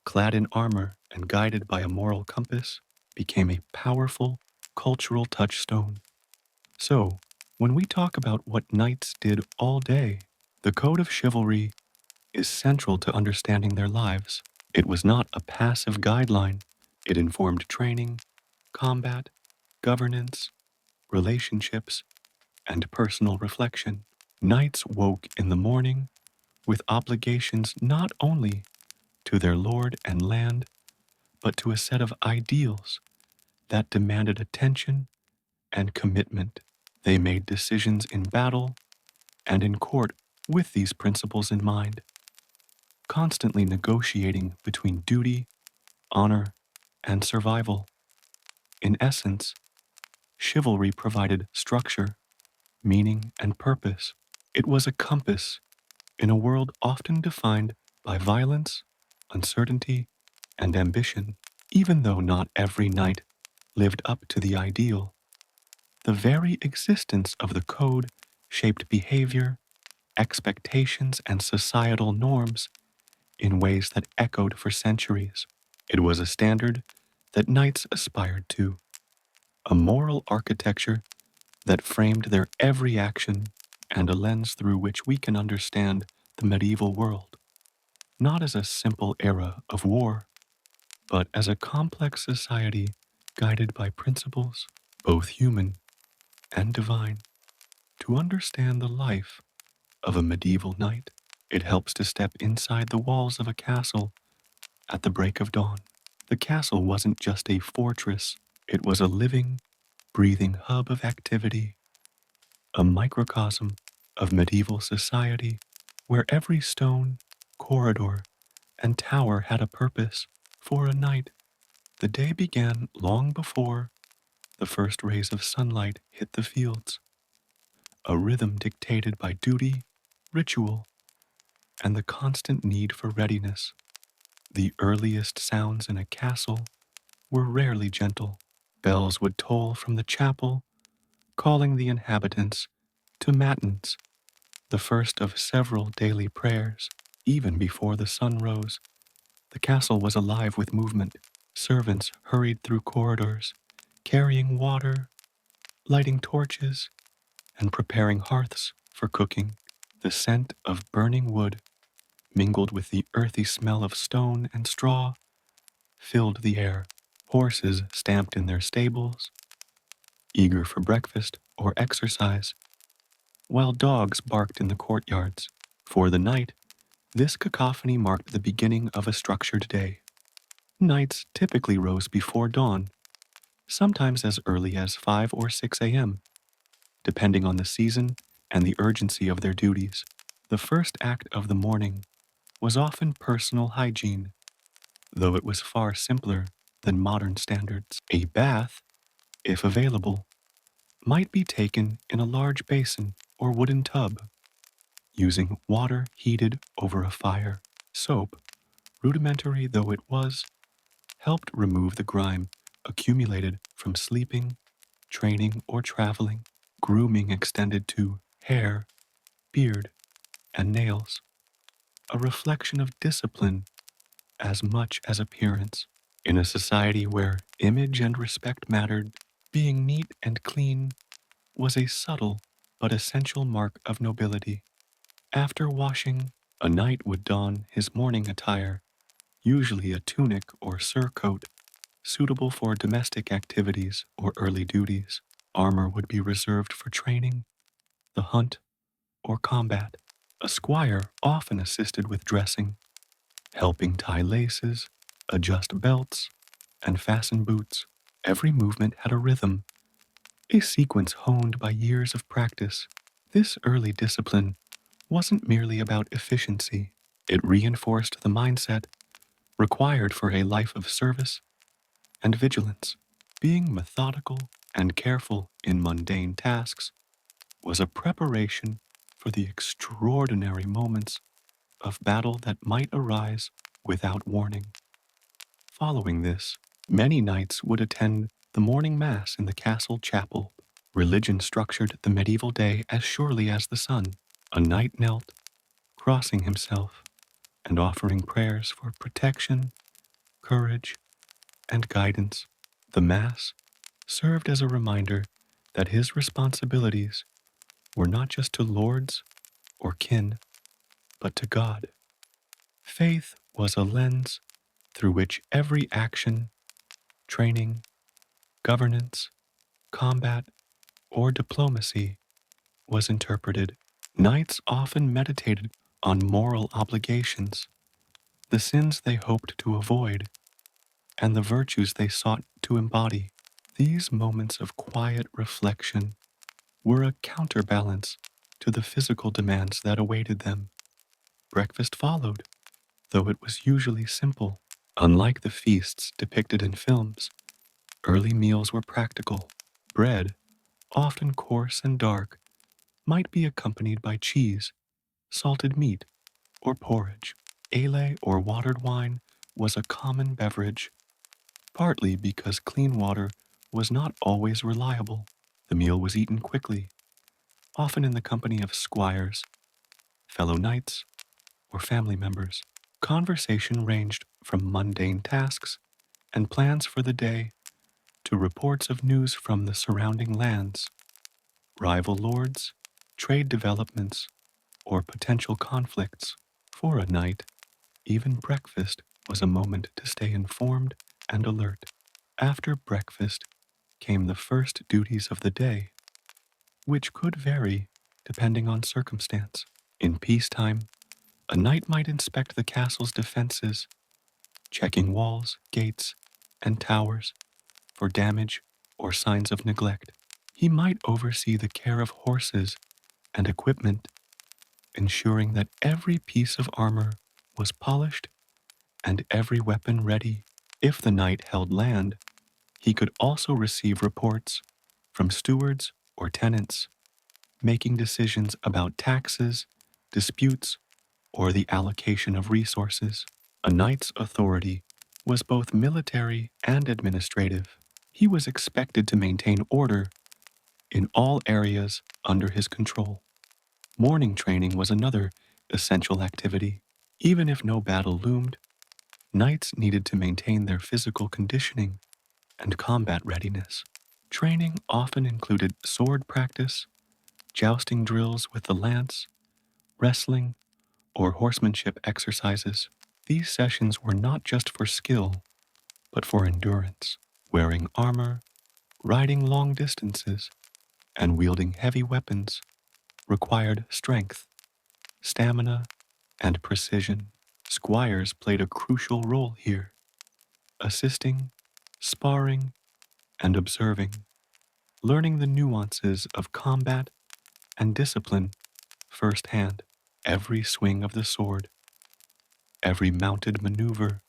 clad in armor and guided by a moral compass, became a powerful cultural touchstone. So, when we talk about what knights did all day, the Code of Chivalry is central to understanding their lives. It was not a passive guideline. It informed training, combat, governance, relationships, and personal reflection. Knights woke in the morning with obligations not only to their lord and land, but to a set of ideals that demanded attention and commitment. They made decisions in battle and in court with these principles in mind, constantly negotiating between duty, honor, and survival. In essence, chivalry provided structure, meaning, and purpose. It was a compass in a world often defined by violence, uncertainty, and ambition. Even though not every knight lived up to the ideal, the very existence of the code shaped behavior, expectations, and societal norms in ways that echoed for centuries. It was a standard that knights aspired to, a moral architecture that framed their every action and a lens through which we can understand the medieval world, not as a simple era of war, but as a complex society guided by principles, both human and divine. To understand the life of a medieval knight, it helps to step inside the walls of a castle at the break of dawn. The castle wasn't just a fortress, it was a living, breathing hub of activity, a microcosm of medieval society where every stone, corridor, and tower had a purpose. For a knight, the day began long before the first rays of sunlight hit the fields, a rhythm dictated by duty, ritual, and the constant need for readiness. The earliest sounds in a castle were rarely gentle. Bells would toll from the chapel, calling the inhabitants to matins, the first of several daily prayers. Even before the sun rose, the castle was alive with movement. Servants hurried through corridors, carrying water, lighting torches, and preparing hearths for cooking. The scent of burning wood, mingled with the earthy smell of stone and straw, filled the air. Horses stamped in their stables, eager for breakfast or exercise, while dogs barked in the courtyards. For the night, This cacophony marked the beginning of a structured day. Knights typically rose before dawn, sometimes as early as 5 or 6 a.m., depending on the season and the urgency of their duties. The first act of the morning was often personal hygiene, though it was far simpler than modern standards. A bath, if available, might be taken in a large basin or wooden tub, using water heated over a fire. Soap, rudimentary though it was, helped remove the grime accumulated from sleeping, training, or traveling. Grooming extended to hair, beard, and nails, a reflection of discipline as much as appearance. In a society where image and respect mattered, being neat and clean was a subtle but essential mark of nobility. After washing, a knight would don his morning attire, usually a tunic or surcoat, suitable for domestic activities or early duties. Armor would be reserved for training, the hunt, or combat. A squire often assisted with dressing, helping tie laces, adjust belts, and fasten boots. Every movement had a rhythm, a sequence honed by years of practice. This early discipline wasn't merely about efficiency, it reinforced the mindset required for a life of service and vigilance. Being methodical and careful in mundane tasks was a preparation for the extraordinary moments of battle that might arise without warning. Following this, many knights would attend the morning mass in the castle chapel. Religion structured the medieval day as surely as the sun. A knight knelt, crossing himself, and offering prayers for protection, courage, and guidance. The Mass served as a reminder that his responsibilities were not just to lords or kin, but to God. Faith was a lens through which every action, training, governance, combat, or diplomacy was interpreted. Knights often meditated on moral obligations, the sins they hoped to avoid, and the virtues they sought to embody. These moments of quiet reflection were a counterbalance to the physical demands that awaited them. Breakfast followed, though it was usually simple. Unlike the feasts depicted in films, early meals were practical. Bread, often coarse and dark, might be accompanied by cheese, salted meat, or porridge. Ale or watered wine was a common beverage, partly because clean water was not always reliable. The meal was eaten quickly, often in the company of squires, fellow knights, or family members. Conversation ranged from mundane tasks and plans for the day to reports of news from the surrounding lands, rival lords, trade developments, or potential conflicts. For a knight, even breakfast was a moment to stay informed and alert. After breakfast came the first duties of the day, which could vary depending on circumstance. In peacetime, a knight might inspect the castle's defenses, checking walls, gates, and towers for damage or signs of neglect. He might oversee the care of horses and equipment, ensuring that every piece of armor was polished and every weapon ready. If the knight held land, he could also receive reports from stewards or tenants, making decisions about taxes, disputes, or the allocation of resources. A knight's authority was both military and administrative. He was expected to maintain order in all areas under his control. Morning training was another essential activity. Even if no battle loomed, knights needed to maintain their physical conditioning and combat readiness. Training often included sword practice, jousting drills with the lance, wrestling, or horsemanship exercises. These sessions were not just for skill, but for endurance. Wearing armor, riding long distances, and wielding heavy weapons required strength, stamina, and precision. Squires played a crucial role here, assisting, sparring, and observing, learning the nuances of combat and discipline firsthand. Every swing of the sword, every mounted maneuver,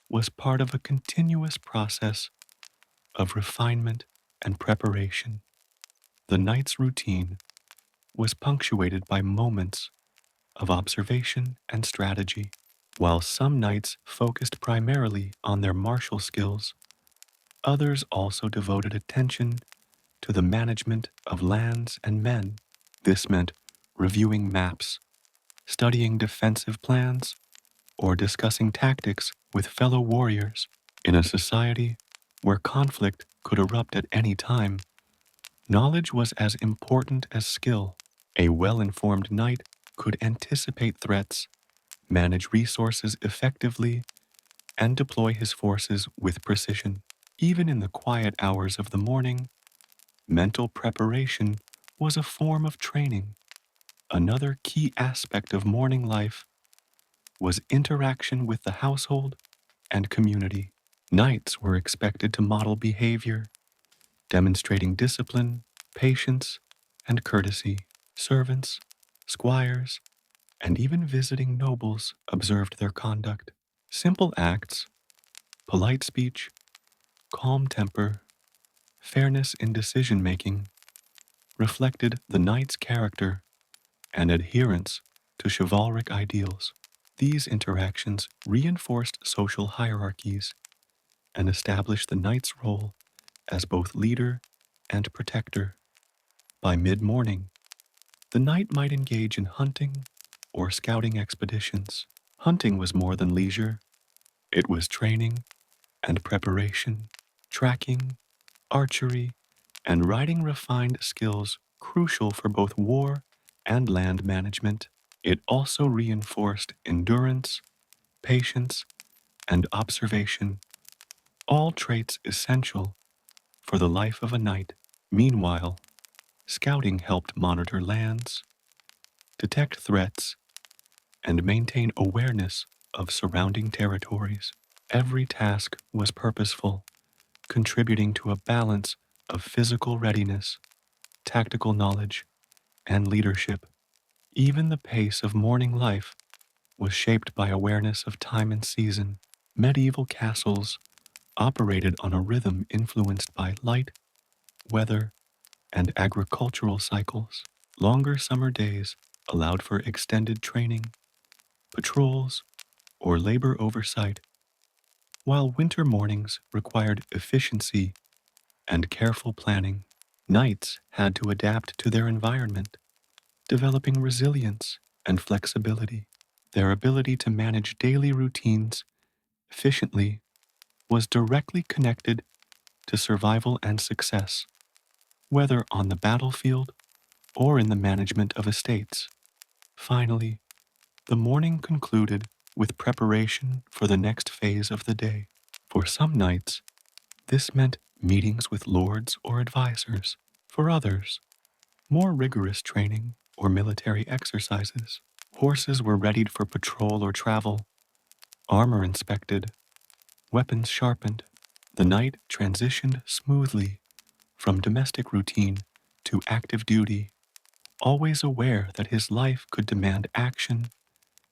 was part of a continuous process of refinement and preparation. The knight's routine was punctuated by moments of observation and strategy. While some knights focused primarily on their martial skills, others also devoted attention to the management of lands and men. This meant reviewing maps, studying defensive plans, or discussing tactics with fellow warriors. In a society where conflict could erupt at any time, knowledge was as important as skill. A well-informed knight could anticipate threats, manage resources effectively, and deploy his forces with precision. Even in the quiet hours of the morning, mental preparation was a form of training. Another key aspect of morning life was interaction with the household and community. Knights were expected to model behavior, demonstrating discipline, patience, and courtesy. Servants, squires, and even visiting nobles observed their conduct. Simple acts, polite speech, calm temper, fairness in decision-making reflected the knight's character and adherence to chivalric ideals. These interactions reinforced social hierarchies and established the knight's role as both leader and protector. By mid-morning, the knight might engage in hunting or scouting expeditions. Hunting was more than leisure. It was training and preparation, tracking, archery, and riding refined skills crucial for both war and land management. It also reinforced endurance, patience, and observation, all traits essential for the life of a knight. Meanwhile, scouting helped monitor lands, detect threats, and maintain awareness of surrounding territories. Every task was purposeful, contributing to a balance of physical readiness, tactical knowledge, and leadership. Even the pace of morning life was shaped by awareness of time and season. Medieval castles operated on a rhythm influenced by light, weather, and agricultural cycles. Longer summer days allowed for extended training, patrols, or labor oversight, while winter mornings required efficiency and careful planning. Knights had to adapt to their environment, developing resilience and flexibility. Their ability to manage daily routines efficiently was directly connected to survival and success, whether on the battlefield or in the management of estates. Finally, the morning concluded with preparation for the next phase of the day. For some knights, this meant meetings with lords or advisors. For others, more rigorous training or military exercises. Horses were readied for patrol or travel, armor inspected, weapons sharpened. The knight transitioned smoothly from domestic routine to active duty, always aware that his life could demand action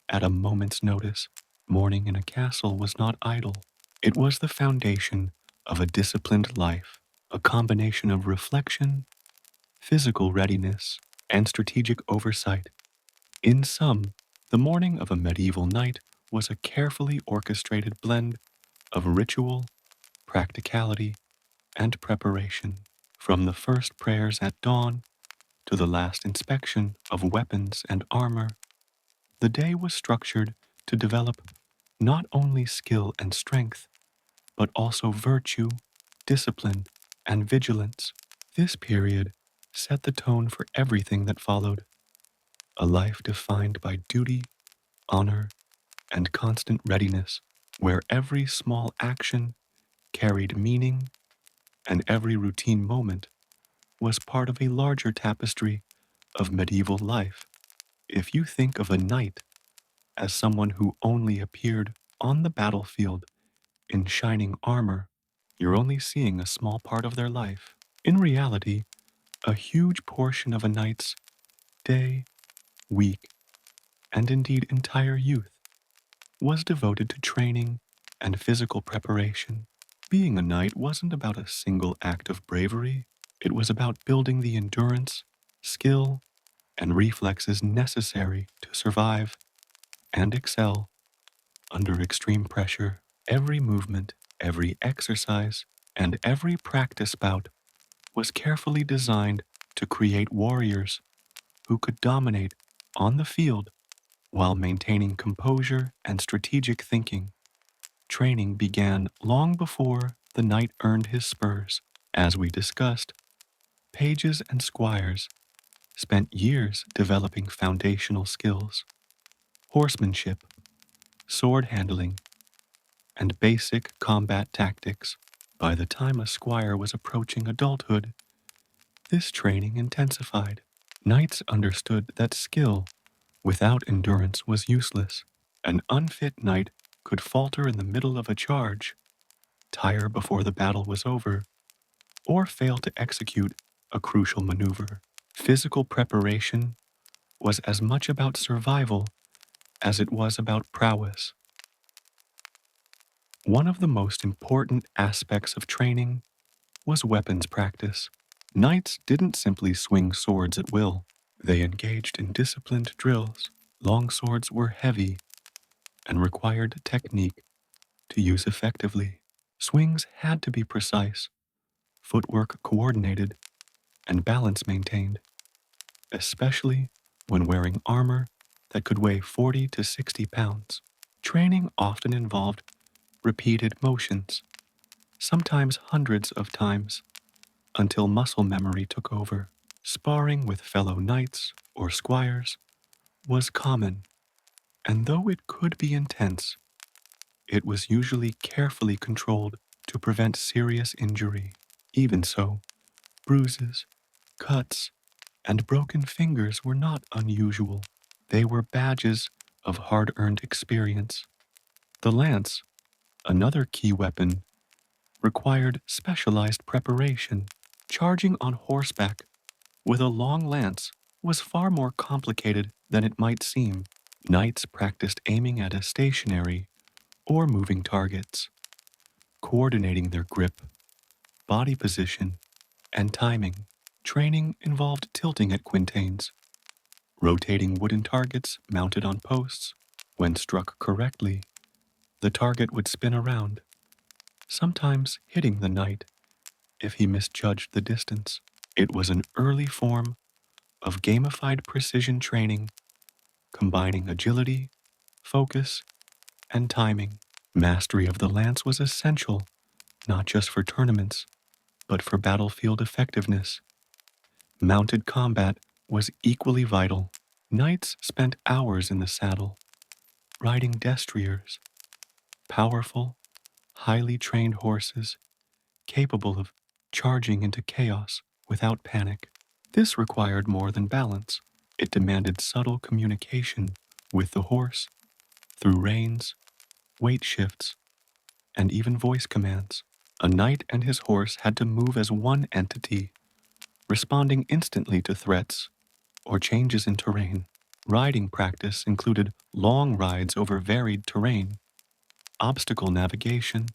at a moment's notice. Mourning in a castle was not idle. It was the foundation of a disciplined life, a combination of reflection, physical readiness, and strategic oversight. In sum, the morning of a medieval knight was a carefully orchestrated blend of ritual, practicality, and preparation. From the first prayers at dawn to the last inspection of weapons and armor, the day was structured to develop not only skill and strength, but also virtue, discipline, and vigilance. This period set the tone for everything that followed, a life defined by duty, honor, and constant readiness, where every small action carried meaning and every routine moment was part of a larger tapestry of medieval life. If you think of a knight as someone who only appeared on the battlefield in shining armor, you're only seeing a small part of their life. In reality, a huge portion of a knight's day, week, and indeed entire youth was devoted to training and physical preparation. Being a knight wasn't about a single act of bravery, it was about building the endurance, skill, and reflexes necessary to survive and excel under extreme pressure. Every movement, every exercise, and every practice bout was carefully designed to create warriors who could dominate on the field while maintaining composure and strategic thinking. Training began long before the knight earned his spurs. As we discussed, pages and squires spent years developing foundational skills, horsemanship, sword handling, and basic combat tactics. By the time a squire was approaching adulthood, this training intensified. Knights understood that skill without endurance was useless. An unfit knight could falter in the middle of a charge, tire before the battle was over, or fail to execute a crucial maneuver. Physical preparation was as much about survival as it was about prowess. One of the most important aspects of training was weapons practice. Knights didn't simply swing swords at will. They engaged in disciplined drills. Long swords were heavy and required technique to use effectively. Swings had to be precise, footwork coordinated, and balance maintained, especially when wearing armor that could weigh 40 to 60 pounds. Training often involved repeated motions, sometimes hundreds of times, until muscle memory took over. Sparring with fellow knights or squires was common, and though it could be intense, it was usually carefully controlled to prevent serious injury. Even so, bruises, cuts, and broken fingers were not unusual. They were badges of hard-earned experience. The lance, another key weapon, required specialized preparation. Charging on horseback with a long lance was far more complicated than it might seem. Knights practiced aiming at a stationary or moving targets, coordinating their grip, body position, and timing. Training involved tilting at quintains, rotating wooden targets mounted on posts. When struck correctly, the target would spin around, sometimes hitting the knight if he misjudged the distance. It was an early form of gamified precision training, combining agility, focus, and timing. Mastery of the lance was essential, not just for tournaments, but for battlefield effectiveness. Mounted combat was equally vital. Knights spent hours in the saddle, riding destriers, powerful, highly trained horses capable of charging into chaos without panic. This required more than balance. It demanded subtle communication with the horse through reins, weight shifts, and even voice commands. A knight and his horse had to move as one entity, responding instantly to threats or changes in terrain. Riding practice included long rides over varied terrain, obstacle navigation,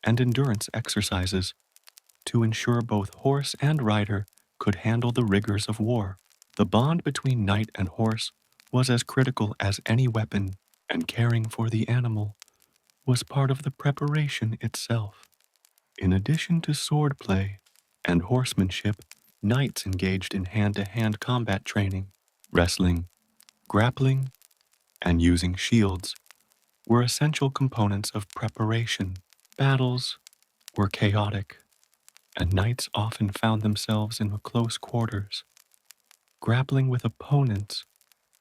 and endurance exercises to ensure both horse and rider could handle the rigors of war. The bond between knight and horse was as critical as any weapon, and caring for the animal was part of the preparation itself. In addition to swordplay and horsemanship, knights engaged in hand-to-hand combat training. Wrestling, grappling, and using shields were essential components of preparation. Battles were chaotic, and knights often found themselves in close quarters, grappling with opponents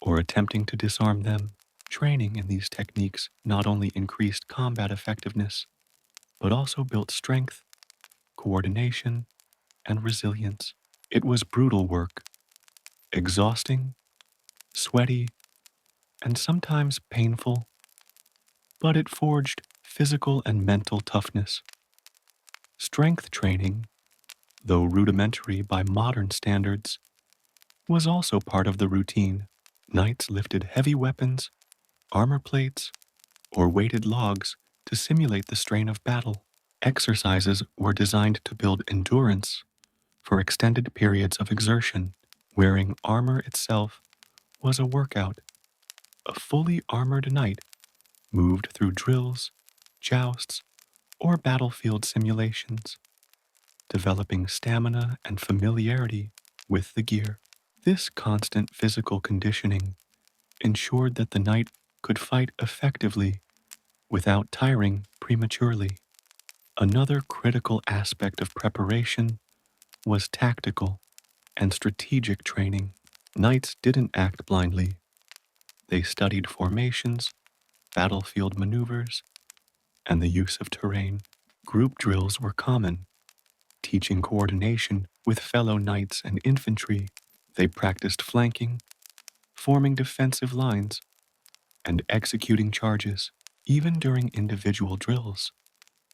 or attempting to disarm them. Training in these techniques not only increased combat effectiveness, but also built strength, coordination, and resilience. It was brutal work, exhausting, sweaty, and sometimes painful, but it forged physical and mental toughness. Strength training, though rudimentary by modern standards, was also part of the routine. Knights lifted heavy weapons, armor plates, or weighted logs to simulate the strain of battle. Exercises were designed to build endurance for extended periods of exertion. Wearing armor itself was a workout. A fully armored knight moved through drills, jousts, or battlefield simulations, developing stamina and familiarity with the gear. This constant physical conditioning ensured that the knight could fight effectively without tiring prematurely. Another critical aspect of preparation was tactical and strategic training. Knights didn't act blindly. They studied formations, battlefield maneuvers, and the use of terrain. Group drills were common, teaching coordination with fellow knights and infantry. They practiced flanking, forming defensive lines, and executing charges. Even during individual drills,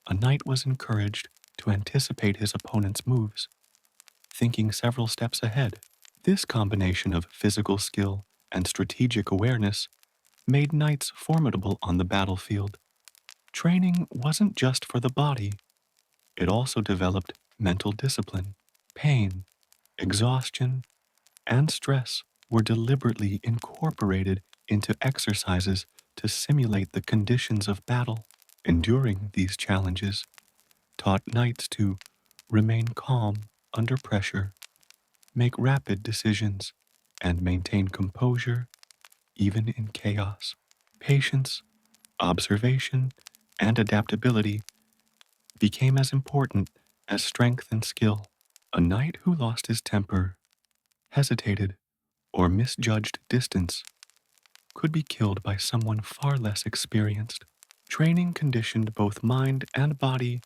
a knight was encouraged to anticipate his opponent's moves, thinking several steps ahead. This combination of physical skill and strategic awareness made knights formidable on the battlefield. Training wasn't just for the body, it also developed mental discipline. Pain, exhaustion, and stress were deliberately incorporated into exercises to simulate the conditions of battle. Enduring these challenges taught knights to remain calm under pressure, make rapid decisions, and maintain composure even in chaos. Patience, observation, and adaptability became as important as strength and skill. A knight who lost his temper, hesitated, or misjudged distance could be killed by someone far less experienced. Training conditioned both mind and body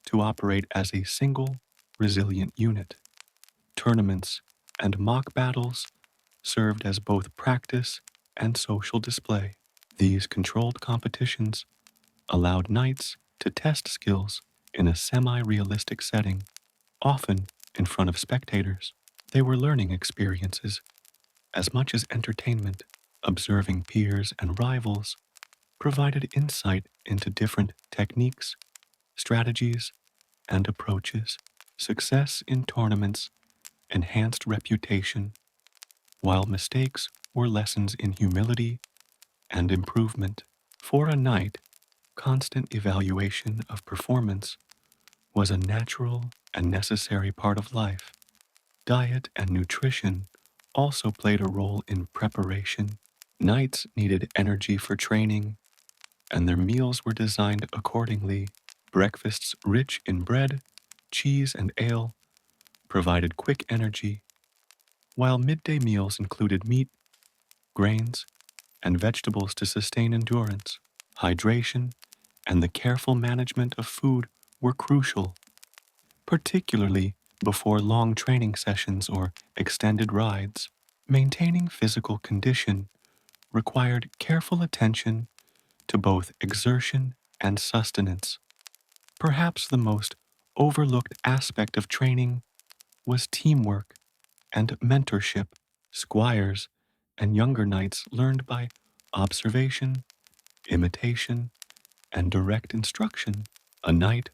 to operate as a single, resilient unit. Tournaments and mock battles served as both practice and social display. These controlled competitions allowed knights to test skills in a semi-realistic setting, often in front of spectators. They were learning experiences as much as entertainment. Observing peers and rivals provided insight into different techniques, strategies, and approaches. Success in tournaments enhanced reputation, while mistakes were lessons in humility and improvement. For a knight, constant evaluation of performance was a natural and necessary part of life. Diet and nutrition also played a role in preparation. Knights needed energy for training, and their meals were designed accordingly. Breakfasts rich in bread, cheese, and ale provided quick energy, while midday meals included meat, grains, and vegetables to sustain endurance. Hydration and the careful management of food were crucial, particularly before long training sessions or extended rides. Maintaining physical condition required careful attention to both exertion and sustenance. Perhaps the most overlooked aspect of training was teamwork and mentorship. Squires and younger knights learned by observation, imitation, and direct instruction. A knight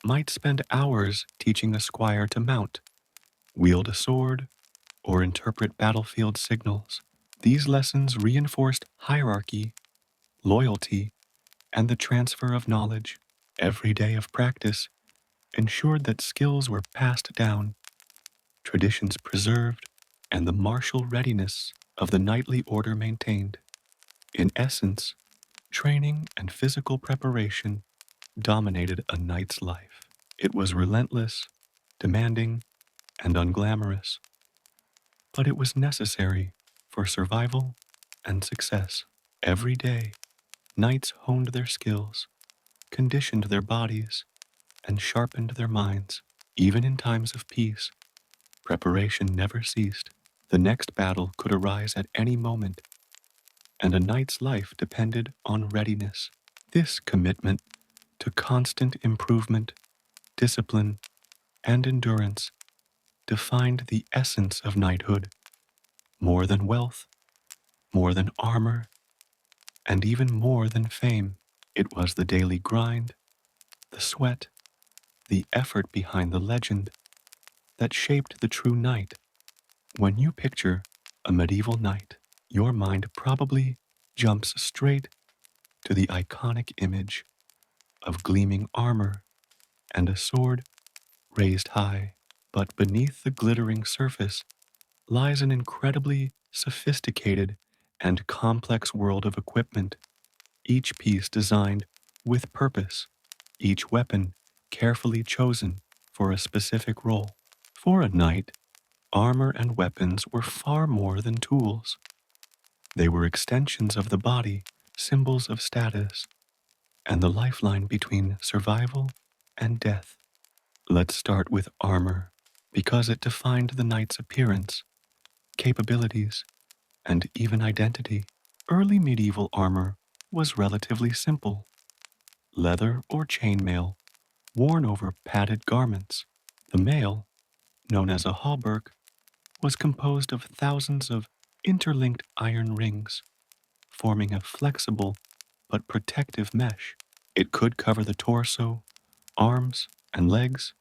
might spend hours teaching a squire to mount, wield a sword, or interpret battlefield signals. These lessons reinforced hierarchy, loyalty, and the transfer of knowledge. Every day of practice ensured that skills were passed down, traditions preserved, and the martial readiness of the knightly order maintained. In essence, training and physical preparation dominated a knight's life. It was relentless, demanding, and unglamorous, but it was necessary for survival and success. Every day, knights honed their skills, conditioned their bodies, and sharpened their minds. Even in times of peace, preparation never ceased. The next battle could arise at any moment, and a knight's life depended on readiness. This commitment to constant improvement, discipline, and endurance defined the essence of knighthood, more than wealth, more than armor, and even more than fame. It was the daily grind, the sweat, the effort behind the legend that shaped the true knight. When you picture a medieval knight, your mind probably jumps straight to the iconic image of gleaming armor and a sword raised high. But beneath the glittering surface lies an incredibly sophisticated and complex world of equipment, each piece designed with purpose, each weapon carefully chosen for a specific role. For a knight, armor and weapons were far more than tools. They were extensions of the body, symbols of status, and the lifeline between survival and death. Let's start with armor, because it defined the knight's appearance, capabilities, and even identity. Early medieval armor was relatively simple: leather or chainmail, worn over padded garments. The mail, known as a hauberk, was composed of thousands of interlinked iron rings, forming a flexible but protective mesh. It could cover the torso, arms, and legs,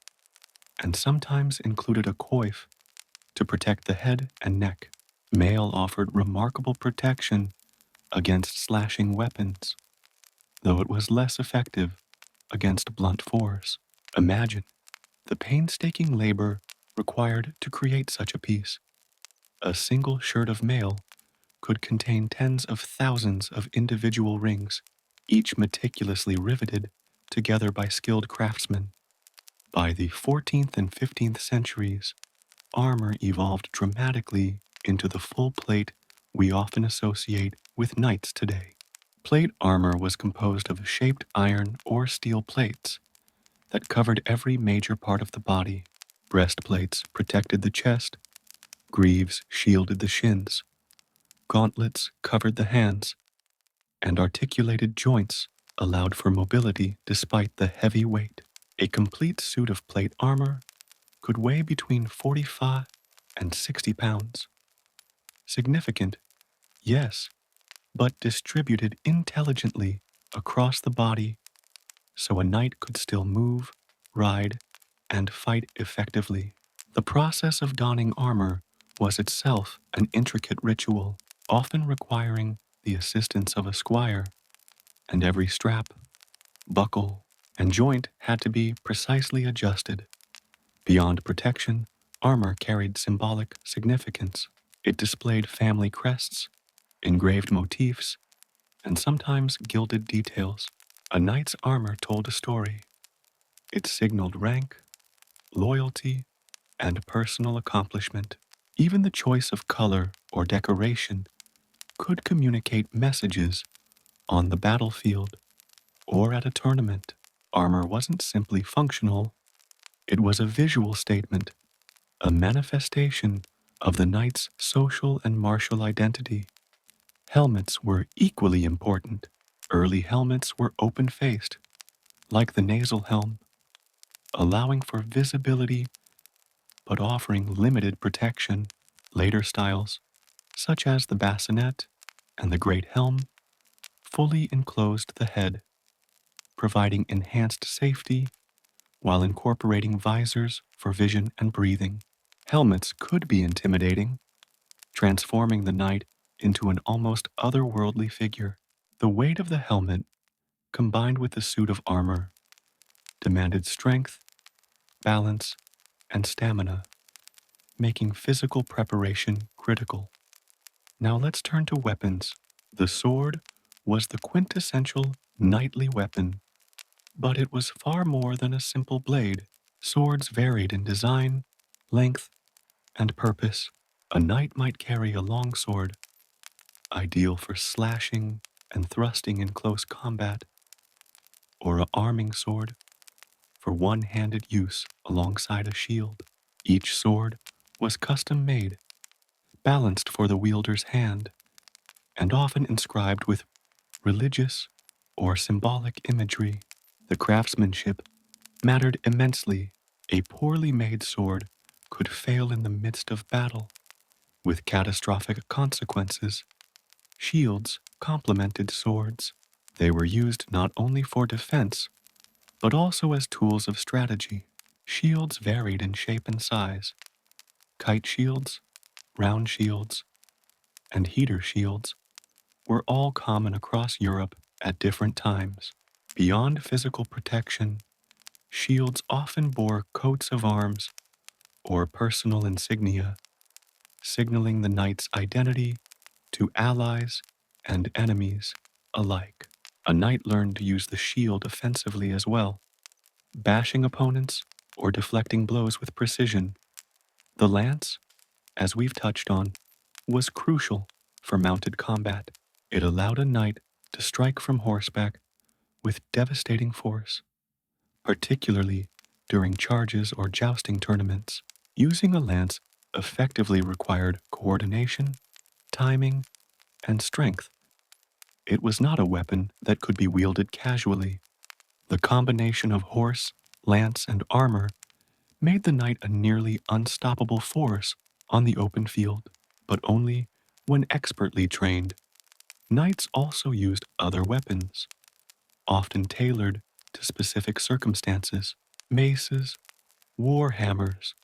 and sometimes included a coif to protect the head and neck. Mail offered remarkable protection against slashing weapons, though it was less effective against blunt force. Imagine the painstaking labor required to create such a piece. A single shirt of mail could contain tens of thousands of individual rings, each meticulously riveted together by skilled craftsmen. By the 14th and 15th centuries, armor evolved dramatically into the full plate we often associate with knights today. Plate armor was composed of shaped iron or steel plates that covered every major part of the body. Breastplates protected the chest, greaves shielded the shins, gauntlets covered the hands, and articulated joints allowed for mobility despite the heavy weight. A complete suit of plate armor could weigh between 45 and 60 pounds. Significant, yes, but distributed intelligently across the body so a knight could still move, ride, and fight effectively. The process of donning armor was itself an intricate ritual, often requiring the assistance of a squire, and every strap, buckle, and joint had to be precisely adjusted. Beyond protection, armor carried symbolic significance. It displayed family crests, engraved motifs, and sometimes gilded details. A knight's armor told a story. It signaled rank, loyalty, and personal accomplishment. Even the choice of color or decoration could communicate messages on the battlefield or at a tournament. Armor wasn't simply functional, it was a visual statement, a manifestation of the knight's social and martial identity. Helmets were equally important. Early helmets were open-faced, like the nasal helm, allowing for visibility but offering limited protection. Later styles, such as the bassinet and the great helm, fully enclosed the head, providing enhanced safety while incorporating visors for vision and breathing. Helmets could be intimidating, transforming the knight into an almost otherworldly figure. The weight of the helmet, combined with the suit of armor, demanded strength, balance, and stamina, making physical preparation critical. Now let's turn to weapons. The sword was the quintessential knightly weapon, but it was far more than a simple blade. Swords varied in design, length, and purpose. A knight might carry a long sword, ideal for slashing and thrusting in close combat, or a arming sword for one-handed use alongside a shield. Each sword was custom-made, balanced for the wielder's hand, and often inscribed with religious or symbolic imagery. The craftsmanship mattered immensely. A poorly made sword could fail in the midst of battle, with catastrophic consequences. Shields complemented swords. They were used not only for defense, but also as tools of strategy. Shields varied in shape and size. Kite shields, round shields, and heater shields were all common across Europe at different times. Beyond physical protection, shields often bore coats of arms or personal insignia, signaling the knight's identity to allies and enemies alike. A knight learned to use the shield offensively as well, bashing opponents or deflecting blows with precision. The lance, as we've touched on, was crucial for mounted combat. It allowed a knight to strike from horseback with devastating force, particularly during charges or jousting tournaments. Using a lance effectively required coordination, timing, and strength. It was not a weapon that could be wielded casually. The combination of horse, lance, and armor made the knight a nearly unstoppable force on the open field, but only when expertly trained. Knights also used other weapons, often tailored to specific circumstances. Maces, war hammers,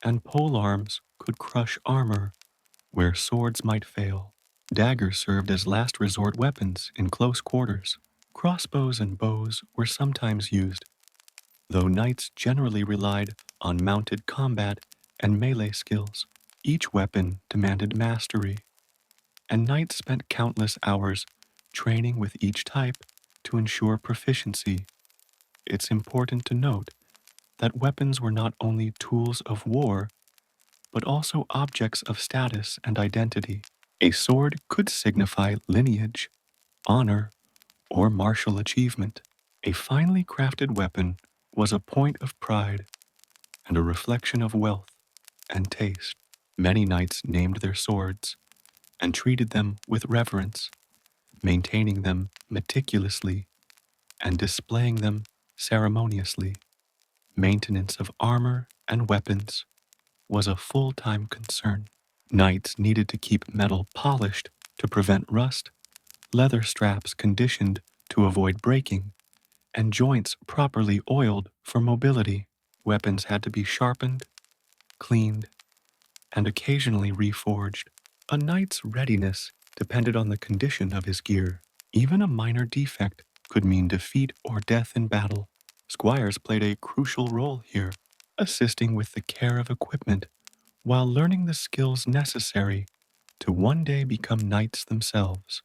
and polearms could crush armor where swords might fail. Daggers served as last resort weapons in close quarters. Crossbows and bows were sometimes used, though knights generally relied on mounted combat and melee skills. Each weapon demanded mastery, and knights spent countless hours training with each type to ensure proficiency. It's important to note that weapons were not only tools of war, but also objects of status and identity. A sword could signify lineage, honor, or martial achievement. A finely crafted weapon was a point of pride and a reflection of wealth and taste. Many knights named their swords and treated them with reverence, maintaining them meticulously and displaying them ceremoniously. Maintenance of armor and weapons was a full-time concern. Knights needed to keep metal polished to prevent rust, leather straps conditioned to avoid breaking, and joints properly oiled for mobility. Weapons had to be sharpened, cleaned, and occasionally reforged. A knight's readiness depended on the condition of his gear. Even a minor defect could mean defeat or death in battle. Squires played a crucial role here, assisting with the care of equipment while learning the skills necessary to one day become knights themselves.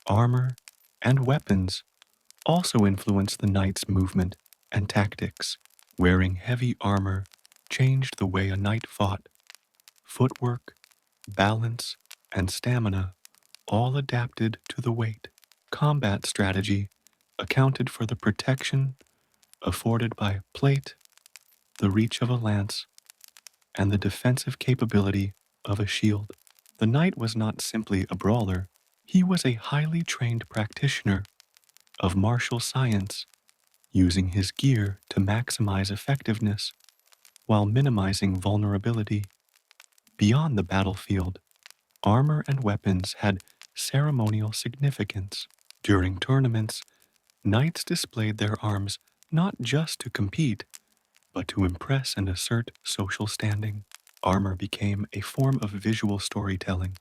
Armor and weapons also influenced the knight's movement and tactics. Wearing heavy armor changed the way a knight fought. Footwork, balance, and stamina all adapted to the weight. Combat strategy accounted for the protection afforded by plate, the reach of a lance, and the defensive capability of a shield. The knight was not simply a brawler, he was a highly trained practitioner of martial science, using his gear to maximize effectiveness while minimizing vulnerability. Beyond the battlefield, armor and weapons had ceremonial significance. During tournaments, knights displayed their arms not just to compete, but to impress and assert social standing. Armor became a form of visual storytelling,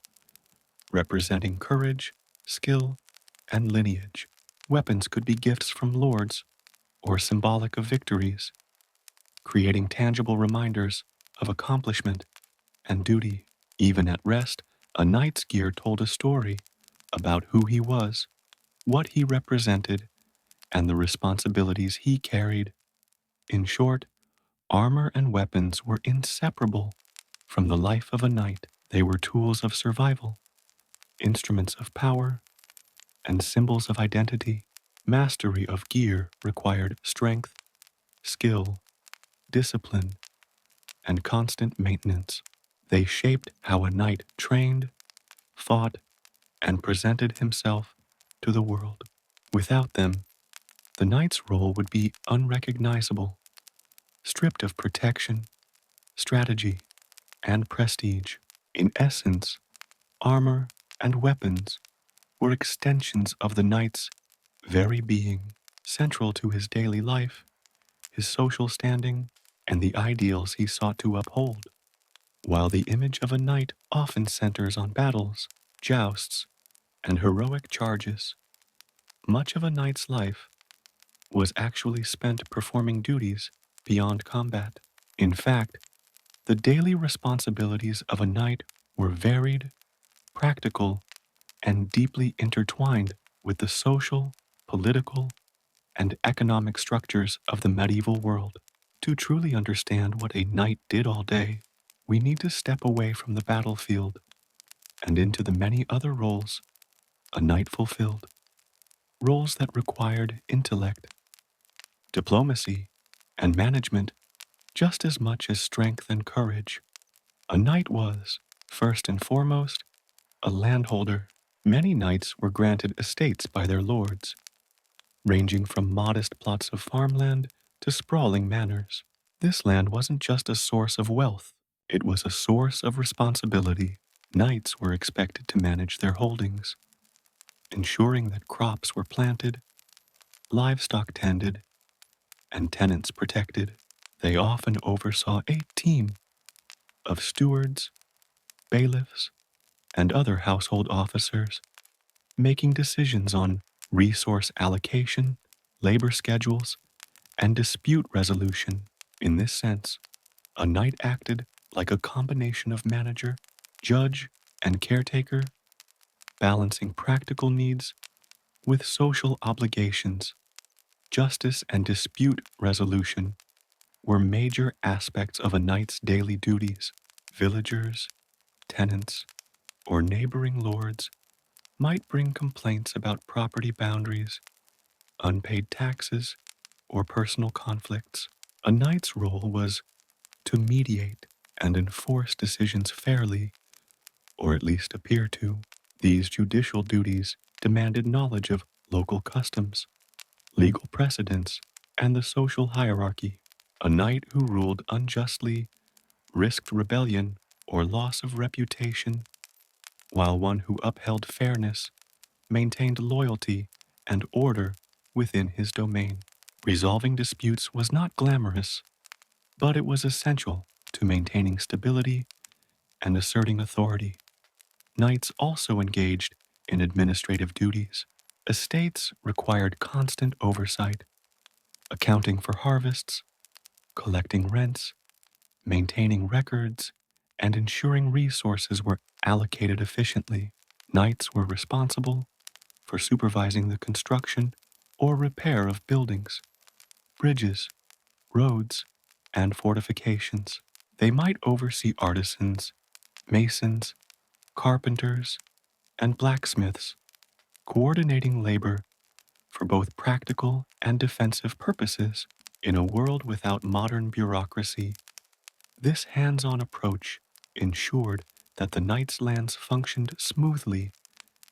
representing courage, skill, and lineage. Weapons could be gifts from lords or symbolic of victories, creating tangible reminders of accomplishment and duty. Even at rest, a knight's gear told a story about who he was, what he represented, and the responsibilities he carried. In short, armor and weapons were inseparable from the life of a knight. They were tools of survival, instruments of power, and symbols of identity. Mastery of gear required strength, skill, discipline, and constant maintenance. They shaped how a knight trained, fought, and presented himself to the world. Without them, the knight's role would be unrecognizable, stripped of protection, strategy, and prestige. In essence, armor and weapons were extensions of the knight's very being, central to his daily life, his social standing, and the ideals he sought to uphold. While the image of a knight often centers on battles, jousts, and heroic charges, much of a knight's life was actually spent performing duties beyond combat. In fact, the daily responsibilities of a knight were varied, practical, and deeply intertwined with the social, political, and economic structures of the medieval world. To truly understand what a knight did all day, we need to step away from the battlefield and into the many other roles a knight fulfilled, roles that required intellect, diplomacy, and management just as much as strength and courage. A knight was, first and foremost, a landholder. Many knights were granted estates by their lords, ranging from modest plots of farmland to sprawling manors. This land wasn't just a source of wealth, it was a source of responsibility. Knights were expected to manage their holdings, ensuring that crops were planted, livestock tended, and tenants protected. They often oversaw a team of stewards, bailiffs, and other household officers, making decisions on resource allocation, labor schedules, and dispute resolution. In this sense, a knight acted like a combination of manager, judge, and caretaker, balancing practical needs with social obligations. Justice and dispute resolution were major aspects of a knight's daily duties. Villagers, tenants, or neighboring lords might bring complaints about property boundaries, unpaid taxes, or personal conflicts. A knight's role was to mediate and enforce decisions fairly, or at least appear to. These judicial duties demanded knowledge of local customs, legal precedents, and the social hierarchy. A knight who ruled unjustly risked rebellion or loss of reputation, while one who upheld fairness maintained loyalty and order within his domain. Resolving disputes was not glamorous, but it was essential to maintaining stability and asserting authority. Knights also engaged in administrative duties. Estates required constant oversight, accounting for harvests, collecting rents, maintaining records, and ensuring resources were allocated efficiently. Knights were responsible for supervising the construction or repair of buildings, bridges, roads, and fortifications. They might oversee artisans, masons, carpenters, and blacksmiths, coordinating labor for both practical and defensive purposes. In a world without modern bureaucracy, this hands-on approach ensured that the knight's lands functioned smoothly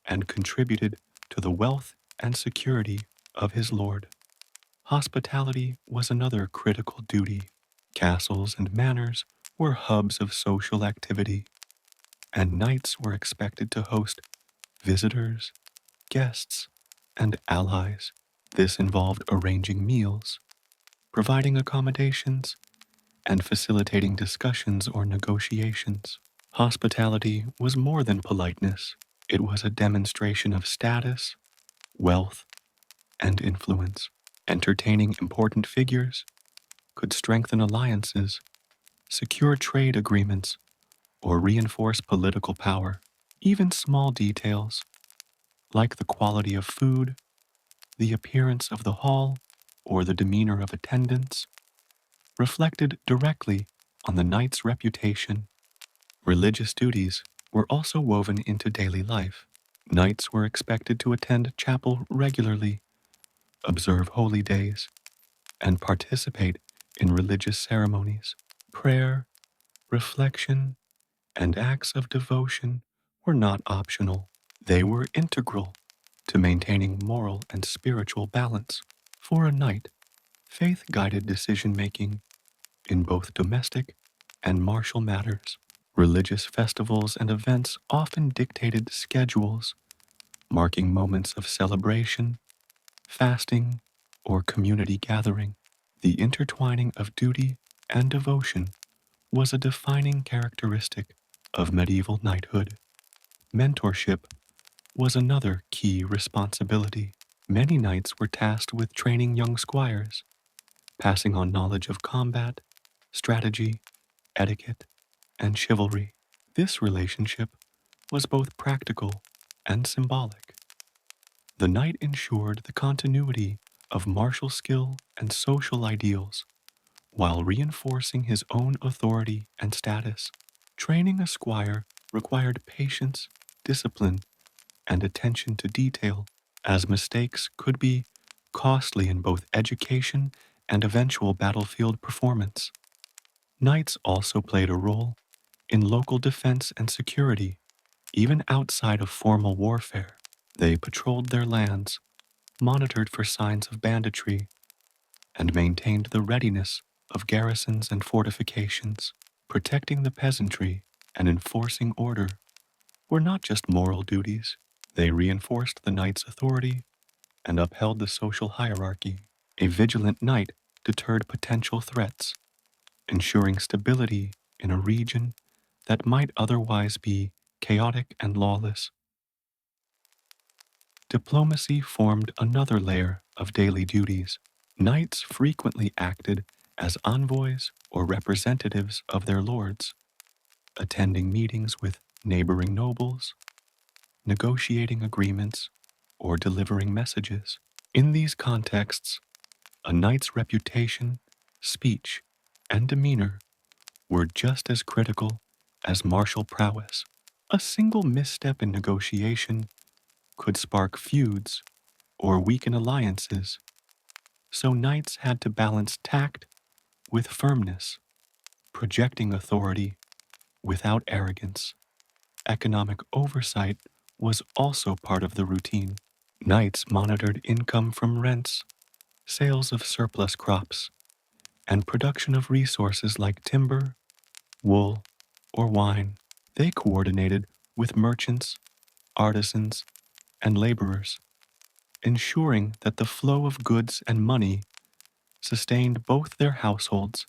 and contributed to the wealth and security of his lord. Hospitality was another critical duty. Castles and manors were hubs of social activity, and knights were expected to host visitors, guests, and allies. This involved arranging meals, providing accommodations, and facilitating discussions or negotiations. Hospitality was more than politeness. It was a demonstration of status, wealth, and influence. Entertaining important figures could strengthen alliances, secure trade agreements, or reinforce political power. Even small details, like the quality of food, the appearance of the hall, or the demeanor of attendants, reflected directly on the knight's reputation. Religious duties were also woven into daily life. Knights were expected to attend chapel regularly, observe holy days, and participate in religious ceremonies. Prayer, reflection, and acts of devotion were not optional. They were integral to maintaining moral and spiritual balance. For a knight, faith guided decision making in both domestic and martial matters. Religious festivals and events often dictated schedules, marking moments of celebration, fasting, or community gathering. The intertwining of duty and devotion was a defining characteristic of medieval knighthood. Mentorship was another key responsibility. Many knights were tasked with training young squires, passing on knowledge of combat, strategy, etiquette, and chivalry. This relationship was both practical and symbolic. The knight ensured the continuity of martial skill and social ideals while reinforcing his own authority and status. Training a squire required patience, discipline, and attention to detail, as mistakes could be costly in both education and eventual battlefield performance. Knights also played a role in local defense and security, even outside of formal warfare. They patrolled their lands, monitored for signs of banditry, and maintained the readiness of garrisons and fortifications. Protecting the peasantry and enforcing order were not just moral duties, they reinforced the knight's authority and upheld the social hierarchy. A vigilant knight deterred potential threats, ensuring stability in a region that might otherwise be chaotic and lawless. Diplomacy formed another layer of daily duties. Knights frequently acted as envoys or representatives of their lords, attending meetings with neighboring nobles, negotiating agreements, or delivering messages. In these contexts, a knight's reputation, speech, and demeanor were just as critical as martial prowess. A single misstep in negotiation could spark feuds or weaken alliances, so knights had to balance tact with firmness, projecting authority without arrogance. Economic oversight was also part of the routine. Knights monitored income from rents, sales of surplus crops, and production of resources like timber, wool, or wine. They coordinated with merchants, artisans, and laborers, ensuring that the flow of goods and money sustained both their households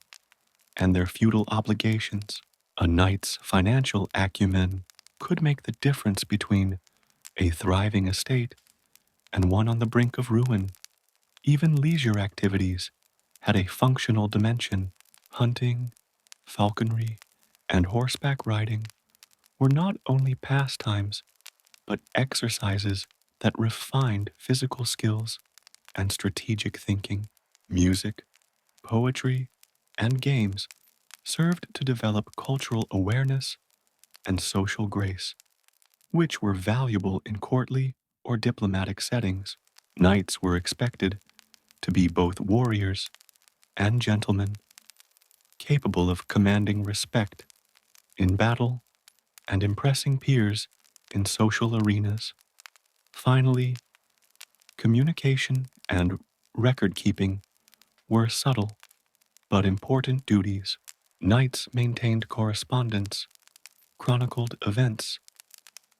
and their feudal obligations. A knight's financial acumen could make the difference between a thriving estate and one on the brink of ruin. Even leisure activities had a functional dimension. Hunting, falconry, and horseback riding were not only pastimes, but exercises that refined physical skills and strategic thinking. Music, poetry, and games served to develop cultural awareness and social grace, which were valuable in courtly or diplomatic settings. Knights were expected to be both warriors and gentlemen, capable of commanding respect in battle and impressing peers in social arenas. Finally, communication and record keeping were subtle but important duties. Knights maintained correspondence, chronicled events,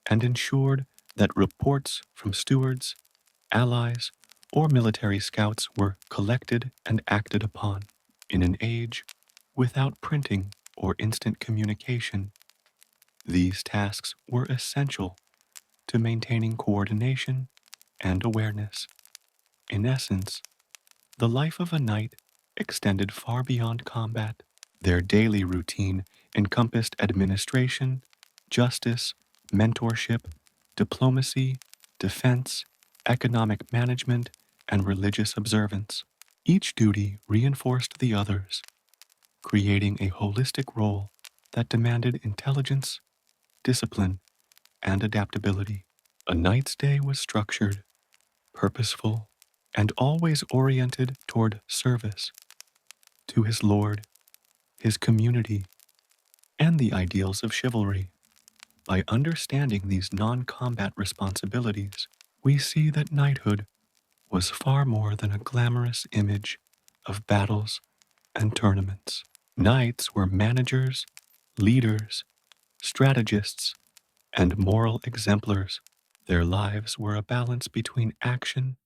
and ensured that reports from stewards, allies, or military scouts were collected and acted upon. In an age without printing or instant communication, these tasks were essential to maintaining coordination and awareness. In essence, the life of a knight extended far beyond combat. Their daily routine encompassed administration, justice, mentorship, diplomacy, defense, economic management, and religious observance. Each duty reinforced the others, creating a holistic role that demanded intelligence, discipline, and adaptability. A knight's day was structured, purposeful, and always oriented toward service to his lord, his community, and the ideals of chivalry. By understanding these non-combat responsibilities, we see that knighthood was far more than a glamorous image of battles and tournaments. Knights were managers, leaders, strategists, and moral exemplars. Their lives were a balance between action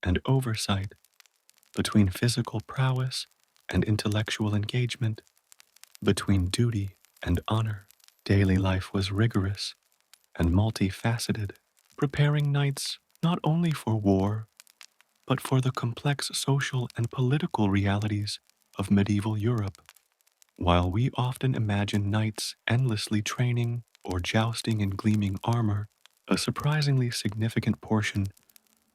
and oversight, between physical prowess and intellectual engagement, between duty and honor. Daily life was rigorous and multifaceted, preparing knights not only for war, but for the complex social and political realities of medieval Europe. While we often imagine knights endlessly training or jousting in gleaming armor, a surprisingly significant portion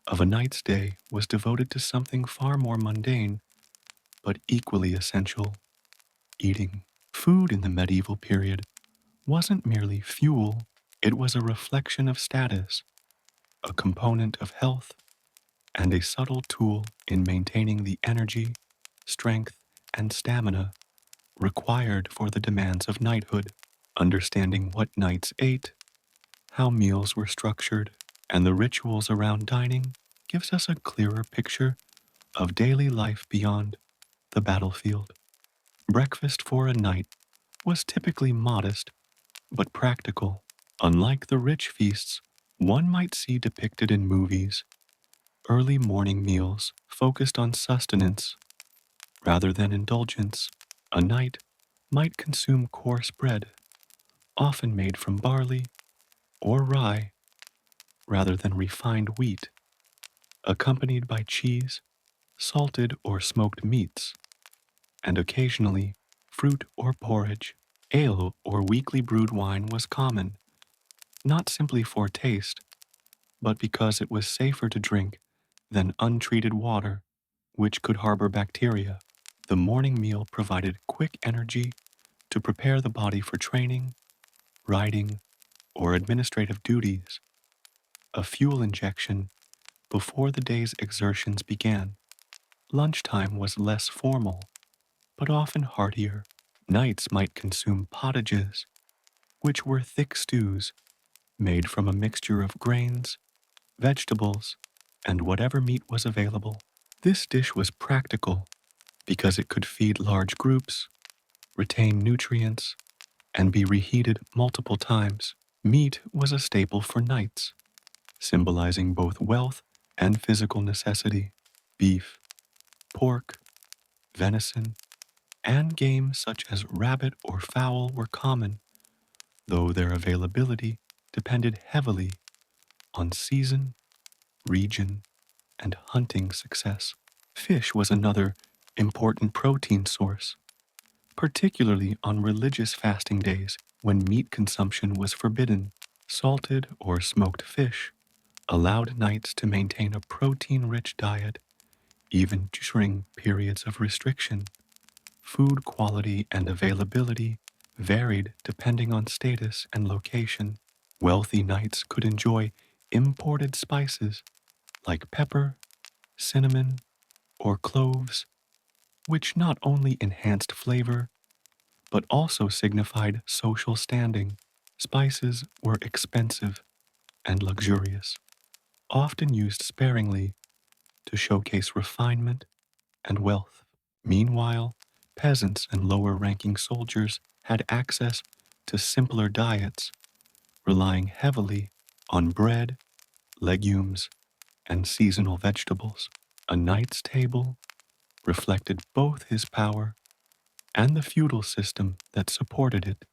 of a knight's day was devoted to something far more mundane but equally essential: eating. Food in the medieval period wasn't merely fuel, it was a reflection of status, a component of health, and a subtle tool in maintaining the energy, strength, and stamina required for the demands of knighthood. Understanding what knights ate, how meals were structured, and the rituals around dining gives us a clearer picture of daily life beyond the battlefield. Breakfast for a knight was typically modest but practical. Unlike the rich feasts one might see depicted in movies, early morning meals focused on sustenance rather than indulgence. A knight might consume coarse bread, often made from barley or rye rather than refined wheat, accompanied by cheese, salted or smoked meats, and occasionally fruit or porridge. Ale or weakly brewed wine was common, not simply for taste, but because it was safer to drink than untreated water, which could harbor bacteria. The morning meal provided quick energy to prepare the body for training, riding, or administrative duties, a fuel injection before the day's exertions began. Lunchtime was less formal, but often heartier. Knights might consume pottages, which were thick stews made from a mixture of grains, vegetables, and whatever meat was available. This dish was practical because it could feed large groups, retain nutrients, and be reheated multiple times. Meat was a staple for knights, symbolizing both wealth and physical necessity. Beef, pork, venison, and game such as rabbit or fowl were common, though their availability depended heavily on season, region, and hunting success. Fish was another important protein source, particularly on religious fasting days when meat consumption was forbidden. Salted or smoked fish allowed knights to maintain a protein-rich diet even during periods of restriction. Food quality and availability varied depending on status and location. Wealthy knights could enjoy imported spices like pepper, cinnamon, or cloves, which not only enhanced flavor but also signified social standing. Spices were expensive and luxurious, often used sparingly to showcase refinement and wealth. Meanwhile, peasants and lower-ranking soldiers had access to simpler diets, relying heavily on bread, legumes, and seasonal vegetables. A knight's table reflected both his power and the feudal system that supported it: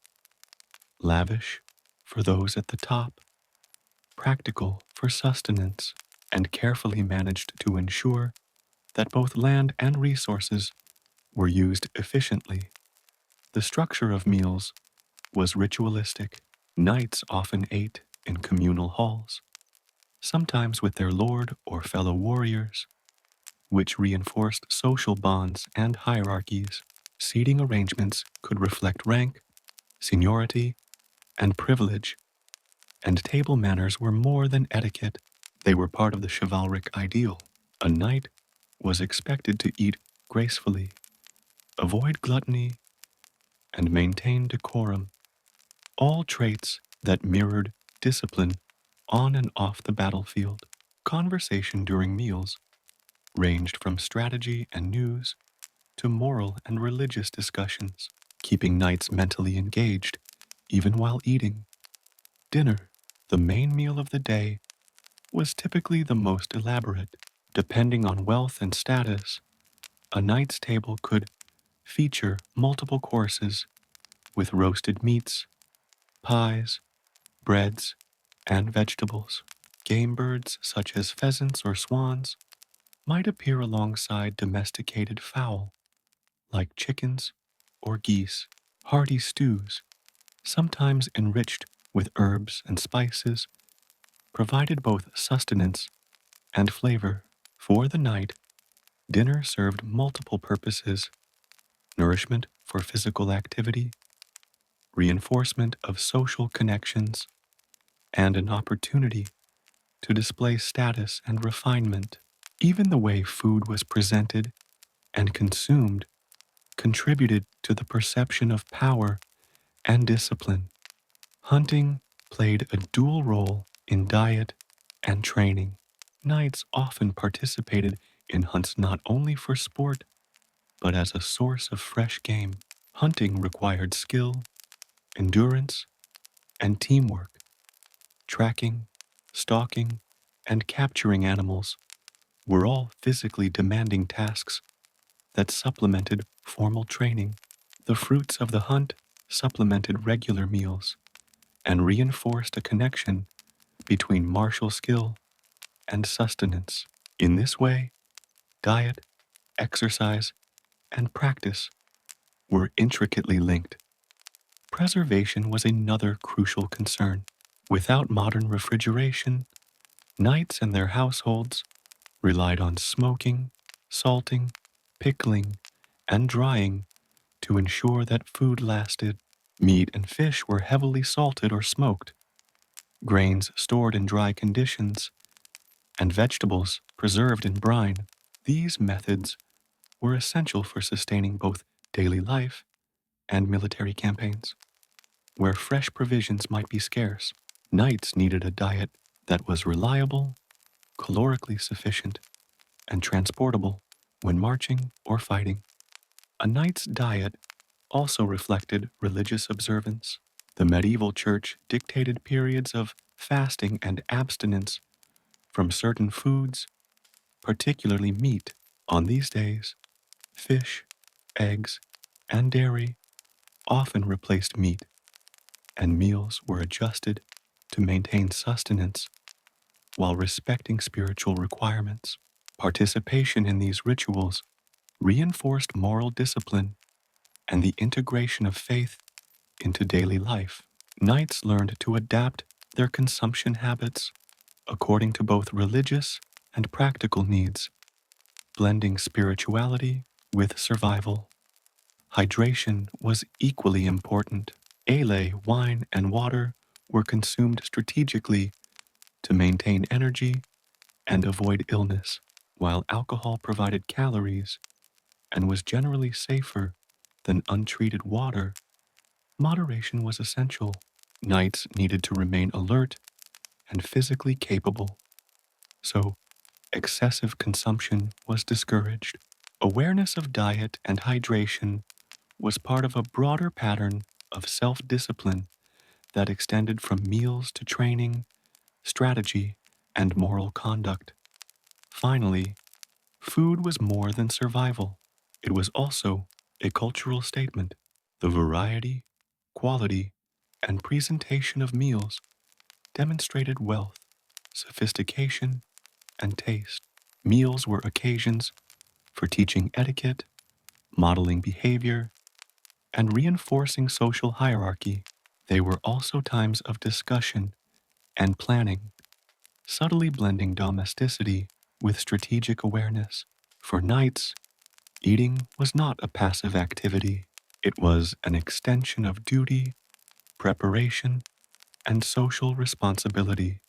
lavish for those at the top, practical for sustenance, and carefully managed to ensure that both land and resources were used efficiently. The structure of meals was ritualistic. Knights often ate in communal halls, sometimes with their lord or fellow warriors, which reinforced social bonds and hierarchies. Seating arrangements could reflect rank, seniority, and privilege, and table manners were more than etiquette. They were part of the chivalric ideal. A knight was expected to eat gracefully, avoid gluttony, and maintain decorum, all traits that mirrored discipline on and off the battlefield. Conversation during meals ranged from strategy and news to moral and religious discussions, keeping knights mentally engaged even while eating. Dinner, the main meal of the day, was typically the most elaborate. Depending on wealth and status, a knight's table could feature multiple courses with roasted meats, pies, breads, and vegetables. Game birds such as pheasants or swans might appear alongside domesticated fowl like chickens or geese. Hearty stews, sometimes enriched with herbs and spices, provided both sustenance and flavor. For the night, dinner served multiple purposes: nourishment for physical activity, reinforcement of social connections, and an opportunity to display status and refinement. Even the way food was presented and consumed contributed to the perception of power and discipline. Hunting played a dual role in diet and training. Knights often participated in hunts not only for sport, but as a source of fresh game. Hunting required skill, endurance, and teamwork. Tracking, stalking, and capturing animals were all physically demanding tasks that supplemented formal training. The fruits of the hunt supplemented regular meals and reinforced a connection between martial skill and sustenance. In this way, diet, exercise, and practice were intricately linked. Preservation was another crucial concern. Without modern refrigeration, knights and their households relied on smoking, salting, pickling, and drying to ensure that food lasted. Meat and fish were heavily salted or smoked, grains stored in dry conditions, and vegetables preserved in brine. These methods were essential for sustaining both daily life and military campaigns. Where fresh provisions might be scarce, knights needed a diet that was reliable, calorically sufficient, and transportable when marching or fighting. A knight's diet also reflected religious observance. The medieval church dictated periods of fasting and abstinence from certain foods, particularly meat. On these days, fish, eggs, and dairy often replaced meat, and meals were adjusted to maintain sustenance while respecting spiritual requirements. Participation in these rituals reinforced moral discipline and the integration of faith into daily life. Knights learned to adapt their consumption habits according to both religious and practical needs, blending spirituality with survival. Hydration was equally important. Ale, wine, and water were consumed strategically to maintain energy and avoid illness, while alcohol provided calories and was generally safer than untreated water. Moderation was essential. Knights needed to remain alert and physically capable, so excessive consumption was discouraged. Awareness of diet and hydration was part of a broader pattern of self-discipline that extended from meals to training, strategy, and moral conduct. Finally, food was more than survival. It was also a cultural statement. The variety, quality, and presentation of meals demonstrated wealth, sophistication, and taste. Meals were occasions for teaching etiquette, modeling behavior, and reinforcing social hierarchy. They were also times of discussion and planning, subtly blending domesticity with strategic awareness. For knights, eating was not a passive activity. It was an extension of duty, preparation, and social responsibility.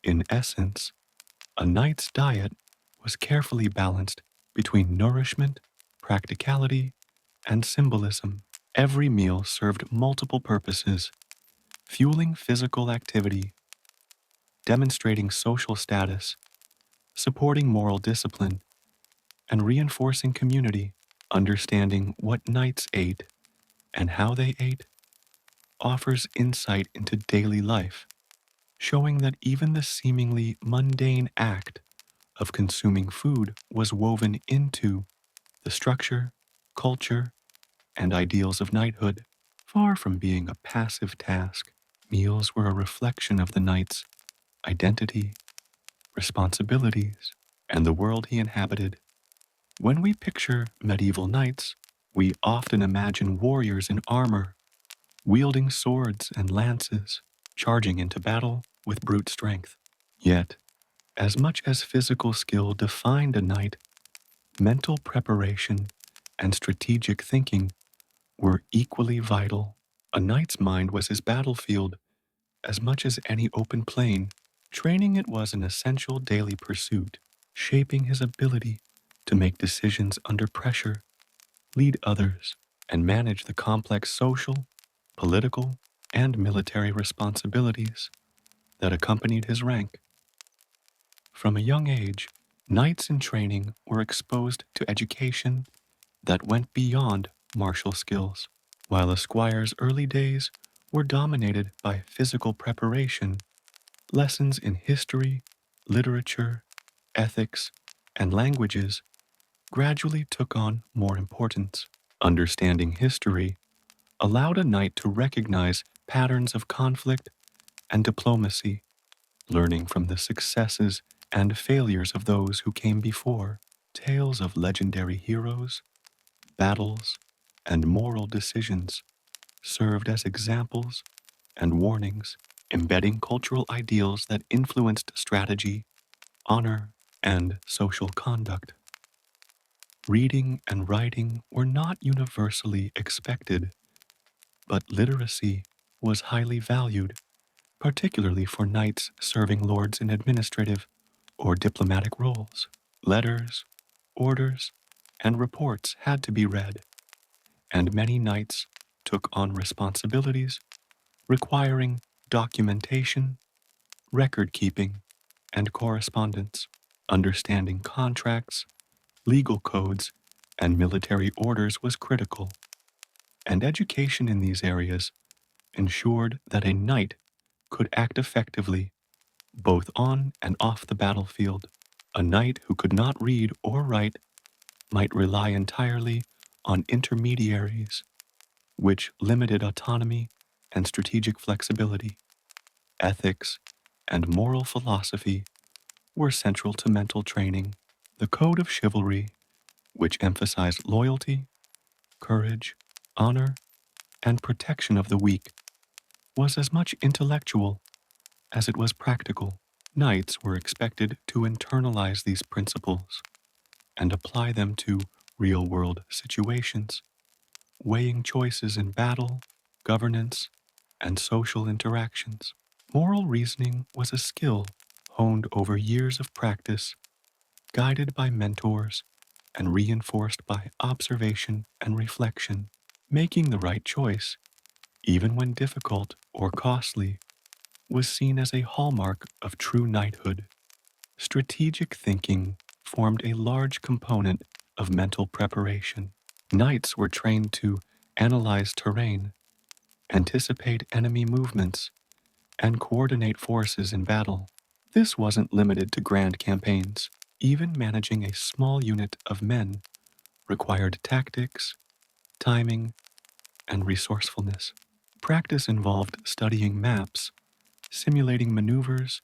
In essence, a knight's diet was carefully balanced between nourishment, practicality, and symbolism. Every meal served multiple purposes, fueling physical activity, demonstrating social status, supporting moral discipline, and reinforcing community. Understanding what knights ate and how they ate offers insight into daily life, showing that even the seemingly mundane act of consuming food was woven into the structure, culture, and ideals of knighthood. Far from being a passive task, meals were a reflection of the knight's identity, responsibilities, and the world he inhabited. When we picture medieval knights, we often imagine warriors in armor, wielding swords and lances, charging into battle with brute strength. Yet, as much as physical skill defined a knight, mental preparation and strategic thinking were equally vital. A knight's mind was his battlefield as much as any open plain. Training it was an essential daily pursuit, shaping his ability to make decisions under pressure, lead others, and manage the complex social, political, and military responsibilities that accompanied his rank. From a young age, knights in training were exposed to education that went beyond martial skills. While a squire's early days were dominated by physical preparation, lessons in history, literature, ethics, and languages gradually took on more importance. Understanding history allowed a knight to recognize patterns of conflict and diplomacy, learning from the successes and failures of those who came before. Tales of legendary heroes, battles, and moral decisions served as examples and warnings, embedding cultural ideals that influenced strategy, honor, and social conduct. Reading and writing were not universally expected, but literacy was highly valued, particularly for knights serving lords in administrative or diplomatic roles. Letters, orders, and reports had to be read, and many knights took on responsibilities requiring documentation, record keeping, and correspondence. Understanding contracts, legal codes, and military orders was critical, and education in these areas ensured that a knight could act effectively both on and off the battlefield. A knight who could not read or write might rely entirely on intermediaries, which limited autonomy and strategic flexibility. Ethics and moral philosophy were central to mental training. The Code of Chivalry, which emphasized loyalty, courage, honor, and protection of the weak, was as much intellectual as it was practical. Knights were expected to internalize these principles and apply them to real-world situations, weighing choices in battle, governance, and social interactions. Moral reasoning was a skill honed over years of practice, guided by mentors and reinforced by observation and reflection. Making the right choice, even when difficult or costly, was seen as a hallmark of true knighthood. Strategic thinking formed a large component of mental preparation. Knights were trained to analyze terrain, anticipate enemy movements, and coordinate forces in battle. This wasn't limited to grand campaigns. Even managing a small unit of men required tactics, timing, and resourcefulness. Practice involved studying maps, simulating maneuvers,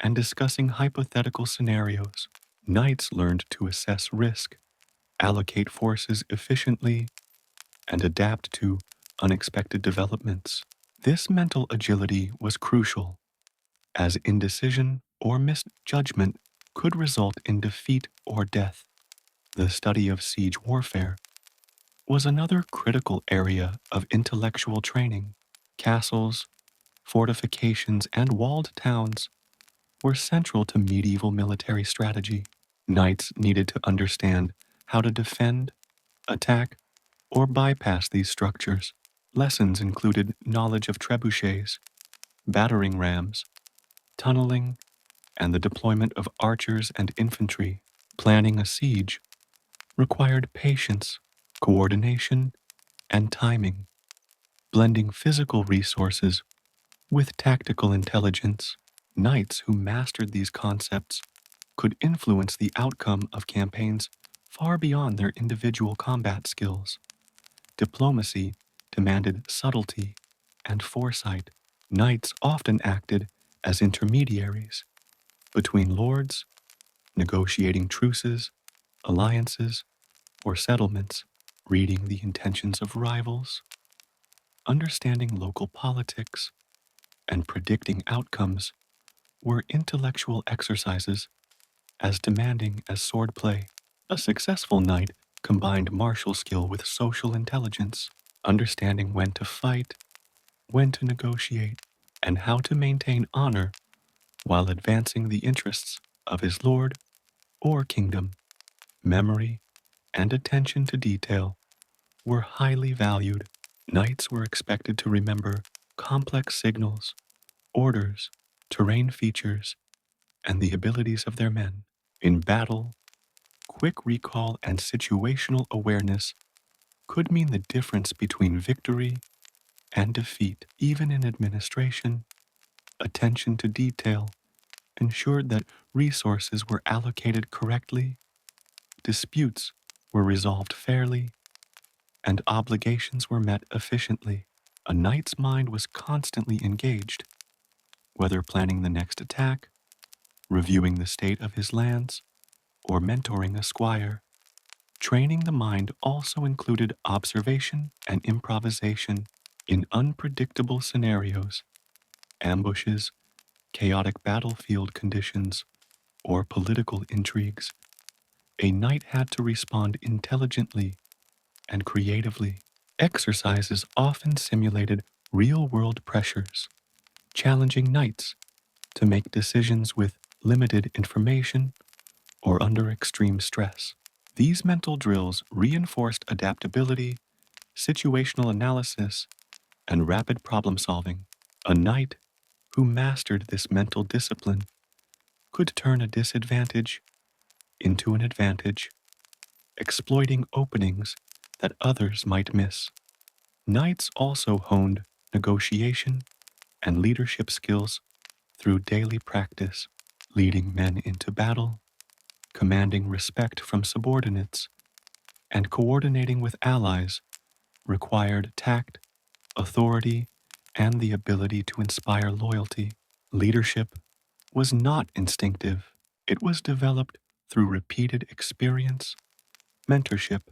and discussing hypothetical scenarios. Knights learned to assess risk, allocate forces efficiently, and adapt to unexpected developments. This mental agility was crucial, as indecision or misjudgment could result in defeat or death. The study of siege warfare was another critical area of intellectual training. Castles, fortifications, and walled towns were central to medieval military strategy. Knights needed to understand how to defend, attack, or bypass these structures. Lessons included knowledge of trebuchets, battering rams, tunneling, and the deployment of archers and infantry. Planning a siege required patience, coordination, and timing, blending physical resources with tactical intelligence. Knights who mastered these concepts could influence the outcome of campaigns far beyond their individual combat skills. Diplomacy demanded subtlety and foresight. Knights often acted as intermediaries between lords, negotiating truces, alliances, or settlements, reading the intentions of rivals, understanding local politics, and predicting outcomes were intellectual exercises as demanding as swordplay. A successful knight combined martial skill with social intelligence, understanding when to fight, when to negotiate, and how to maintain honor while advancing the interests of his lord or kingdom. Memory and attention to detail were highly valued. Knights were expected to remember complex signals, orders, terrain features, and the abilities of their men. In battle, quick recall and situational awareness could mean the difference between victory and defeat. Even in administration, attention to detail ensured that resources were allocated correctly, disputes were resolved fairly, and obligations were met efficiently. A knight's mind was constantly engaged, whether planning the next attack, reviewing the state of his lands, or mentoring a squire. Training the mind also included observation and improvisation in unpredictable scenarios, ambushes, chaotic battlefield conditions, or political intrigues. A knight had to respond intelligently and creatively. Exercises often simulated real-world pressures, challenging knights to make decisions with limited information or under extreme stress. These mental drills reinforced adaptability, situational analysis, and rapid problem solving. A knight who mastered this mental discipline could turn a disadvantage into an advantage, exploiting openings that others might miss. Knights also honed negotiation and leadership skills through daily practice, leading men into battle, commanding respect from subordinates, and coordinating with allies required tact, authority, and the ability to inspire loyalty. Leadership was not instinctive. It was developed through repeated experience, mentorship,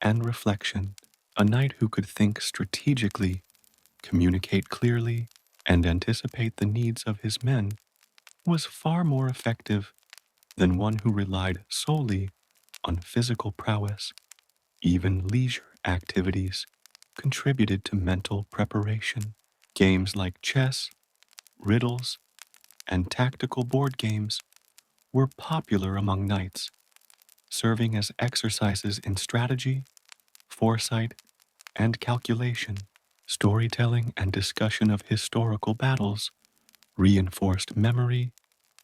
and reflection. A knight who could think strategically, communicate clearly, and anticipate the needs of his men was far more effective than one who relied solely on physical prowess. Even leisure activities contributed to mental preparation. Games like chess, riddles, and tactical board games were popular among knights, serving as exercises in strategy, foresight, and calculation. Storytelling and discussion of historical battles reinforced memory,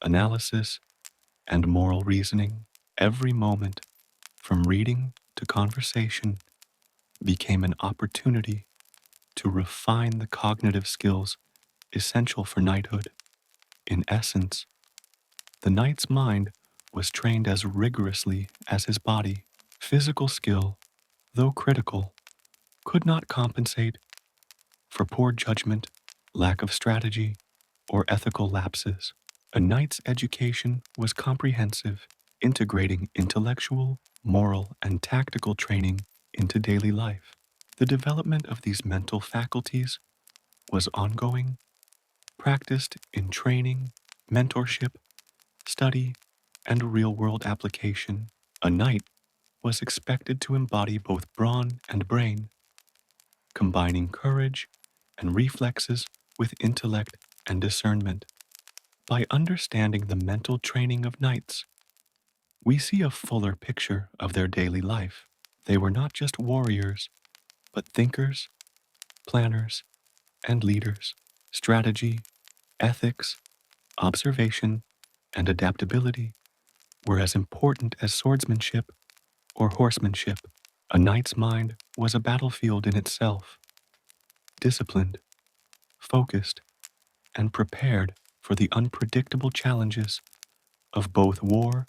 analysis, and moral reasoning. Every moment, from reading to conversation, became an opportunity to refine the cognitive skills essential for knighthood. In essence, the knight's mind was trained as rigorously as his body. Physical skill, though critical, could not compensate for poor judgment, lack of strategy, or ethical lapses. A knight's education was comprehensive, integrating intellectual, moral, and tactical training into daily life. The development of these mental faculties was ongoing, practiced in training, mentorship, study, and real-world application. A knight was expected to embody both brawn and brain, combining courage and reflexes with intellect and discernment. By understanding the mental training of knights, we see a fuller picture of their daily life. They were not just warriors, but thinkers, planners, and leaders. Strategy, ethics, observation, and adaptability were as important as swordsmanship or horsemanship. A knight's mind was a battlefield in itself, disciplined, focused, and prepared for the unpredictable challenges of both war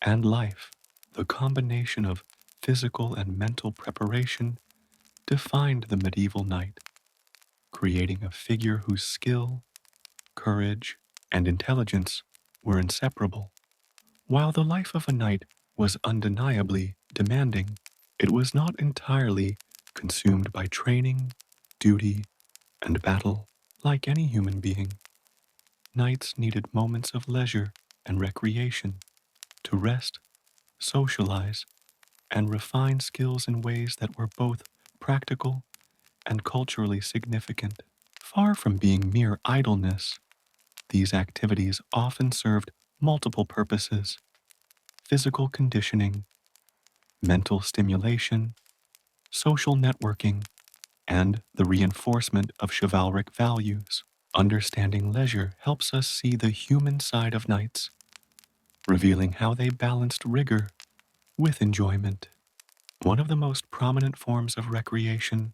and life. The combination of physical and mental preparation defined the medieval knight, creating a figure whose skill, courage, and intelligence were inseparable. While the life of a knight was undeniably demanding, it was not entirely consumed by training, duty, and battle. Like any human being, knights needed moments of leisure and recreation to rest, socialize, and refine skills in ways that were both practical and culturally significant. Far from being mere idleness, these activities often served multiple purposes: physical conditioning, mental stimulation, social networking, and the reinforcement of chivalric values. Understanding leisure helps us see the human side of knights, revealing how they balanced rigor with enjoyment. One of the most prominent forms of recreation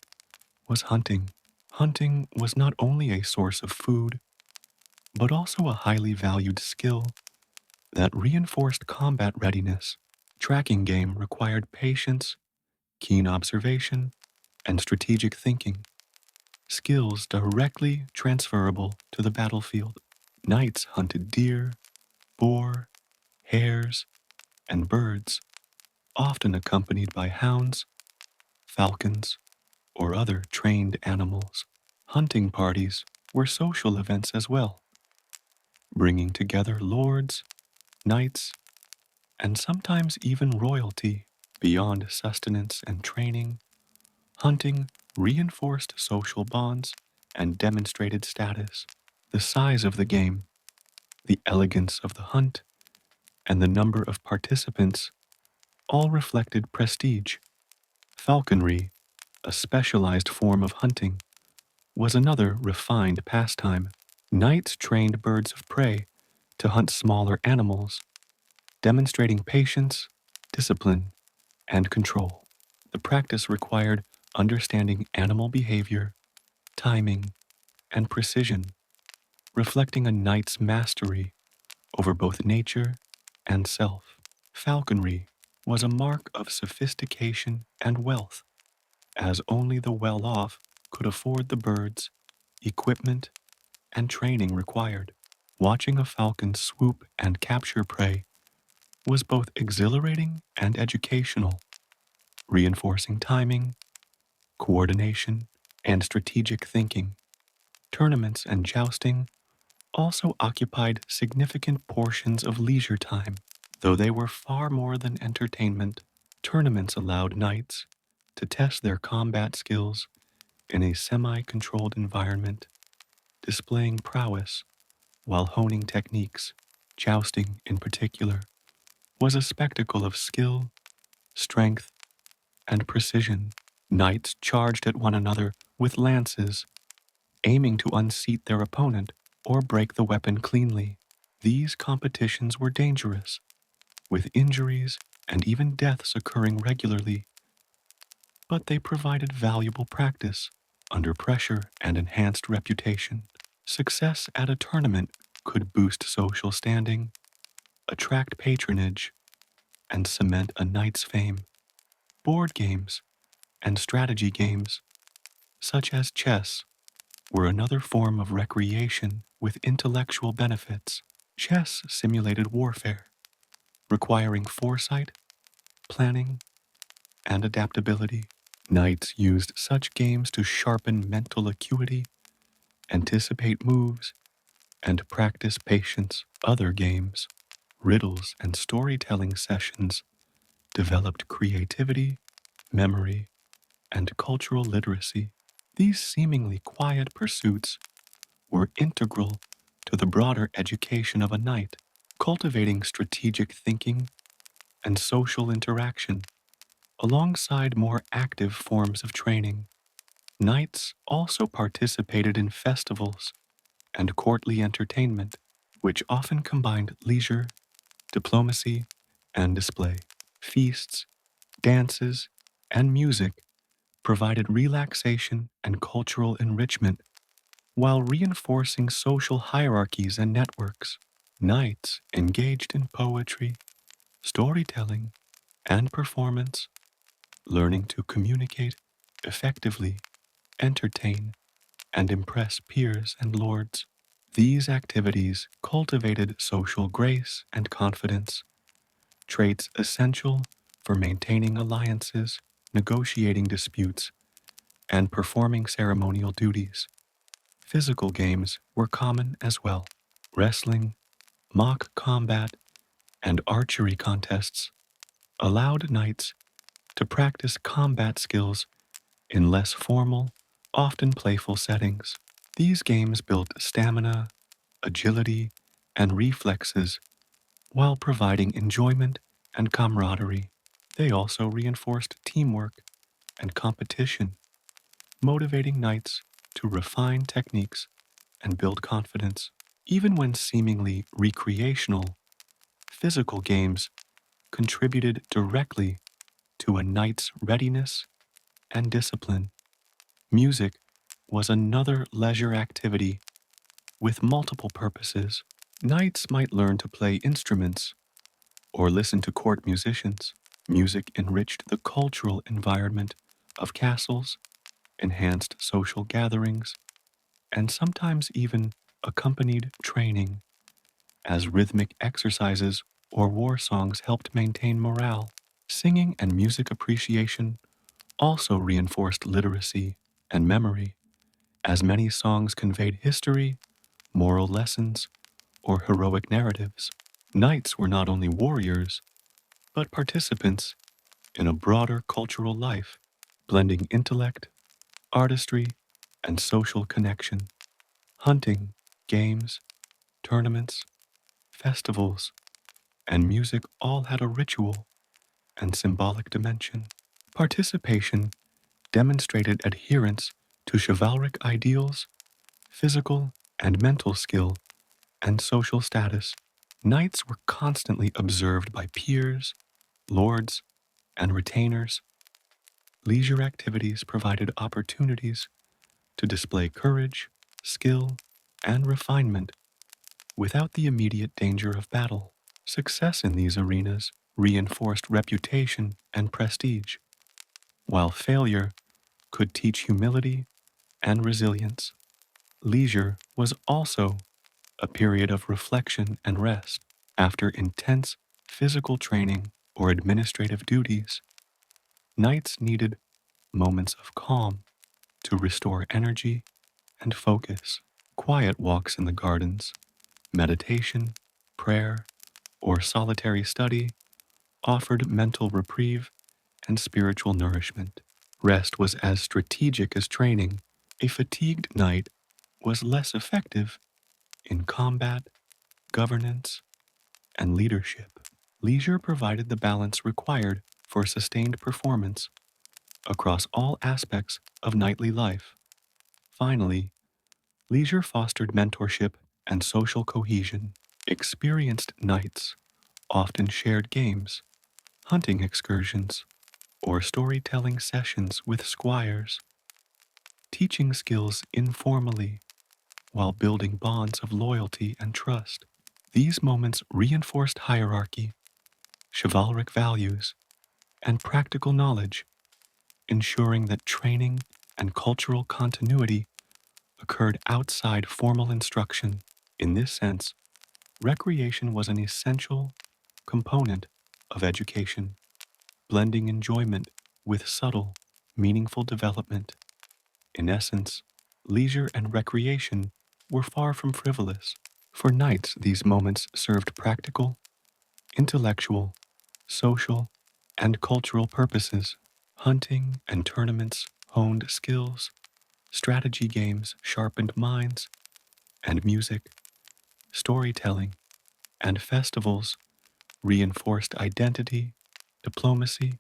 was hunting. Hunting was not only a source of food, but also a highly valued skill that reinforced combat readiness. Tracking game required patience, keen observation, and strategic thinking, skills directly transferable to the battlefield. Knights hunted deer, boar, hares, and birds, often accompanied by hounds, falcons, or other trained animals. Hunting parties were social events as well, bringing together lords, knights, and sometimes even royalty. Beyond sustenance and training, hunting reinforced social bonds and demonstrated status. The size of the game, the elegance of the hunt, and the number of participants all reflected prestige. Falconry, a specialized form of hunting, was another refined pastime. Knights trained birds of prey to hunt smaller animals, demonstrating patience, discipline, and control. The practice required understanding animal behavior, timing, and precision, reflecting a knight's mastery over both nature and self. Falconry was a mark of sophistication and wealth, as only the well-off could afford the birds, equipment, and training required. Watching a falcon swoop and capture prey was both exhilarating and educational, reinforcing timing, coordination, and strategic thinking. Tournaments and jousting also occupied significant portions of leisure time. Though they were far more than entertainment, tournaments allowed knights to test their combat skills in a semi-controlled environment, displaying prowess while honing techniques. Jousting, in particular, was a spectacle of skill, strength, and precision. Knights charged at one another with lances, aiming to unseat their opponent or break the weapon cleanly. These competitions were dangerous, with injuries and even deaths occurring regularly, but they provided valuable practice under pressure and enhanced reputation. Success at a tournament could boost social standing, attract patronage, and cement a knight's fame. Board games and strategy games, such as chess, were another form of recreation with intellectual benefits. Chess simulated warfare, requiring foresight, planning, and adaptability. Knights used such games to sharpen mental acuity, anticipate moves, and practice patience. Other games, riddles, and storytelling sessions developed creativity, memory, and cultural literacy. These seemingly quiet pursuits were integral to the broader education of a knight, cultivating strategic thinking and social interaction alongside more active forms of training. Knights also participated in festivals and courtly entertainment, which often combined leisure, diplomacy, and display. Feasts, dances, and music provided relaxation and cultural enrichment while reinforcing social hierarchies and networks. Knights engaged in poetry, storytelling, and performance, learning to communicate effectively, entertain, and impress peers and lords. These activities cultivated social grace and confidence, traits essential for maintaining alliances, negotiating disputes, and performing ceremonial duties. Physical games were common as well. Wrestling, mock combat, and archery contests allowed knights to practice combat skills in less formal, often playful settings. These games built stamina, agility, and reflexes while providing enjoyment and camaraderie. They also reinforced teamwork and competition, motivating knights to refine techniques and build confidence. Even when seemingly recreational, physical games contributed directly to a knight's readiness and discipline. Music was another leisure activity with multiple purposes. Knights might learn to play instruments or listen to court musicians. Music enriched the cultural environment of castles, enhanced social gatherings, and sometimes even accompanied training, as rhythmic exercises or war songs helped maintain morale. Singing and music appreciation also reinforced literacy and memory, as many songs conveyed history, moral lessons, or heroic narratives. Knights were not only warriors, but participants in a broader cultural life, blending intellect, artistry, and social connection. Hunting, games, tournaments, festivals, and music all had a ritual and symbolic dimension. Participation demonstrated adherence to chivalric ideals, physical and mental skill, and social status. Knights were constantly observed by peers, lords, and retainers. Leisure activities provided opportunities to display courage, skill, and refinement without the immediate danger of battle. Success in these arenas reinforced reputation and prestige, while failure could teach humility and resilience. Leisure was also a period of reflection and rest. After intense physical training or administrative duties, knights needed moments of calm to restore energy and focus. Quiet walks in the gardens, meditation, prayer, or solitary study offered mental reprieve and spiritual nourishment. Rest was as strategic as training. A fatigued knight was less effective in combat, governance, and leadership. Leisure provided the balance required for sustained performance across all aspects of knightly life. Finally, leisure fostered mentorship and social cohesion. Experienced knights often shared games, hunting excursions, or storytelling sessions with squires, teaching skills informally while building bonds of loyalty and trust. These moments reinforced hierarchy, chivalric values, and practical knowledge, ensuring that training and cultural continuity occurred outside formal instruction. In this sense, recreation was an essential component of education, blending enjoyment with subtle, meaningful development. In essence, leisure and recreation were far from frivolous. For knights, these moments served practical, intellectual, social, and cultural purposes. Hunting and tournaments honed skills, strategy games sharpened minds, and music, storytelling, and festivals reinforced identity, diplomacy,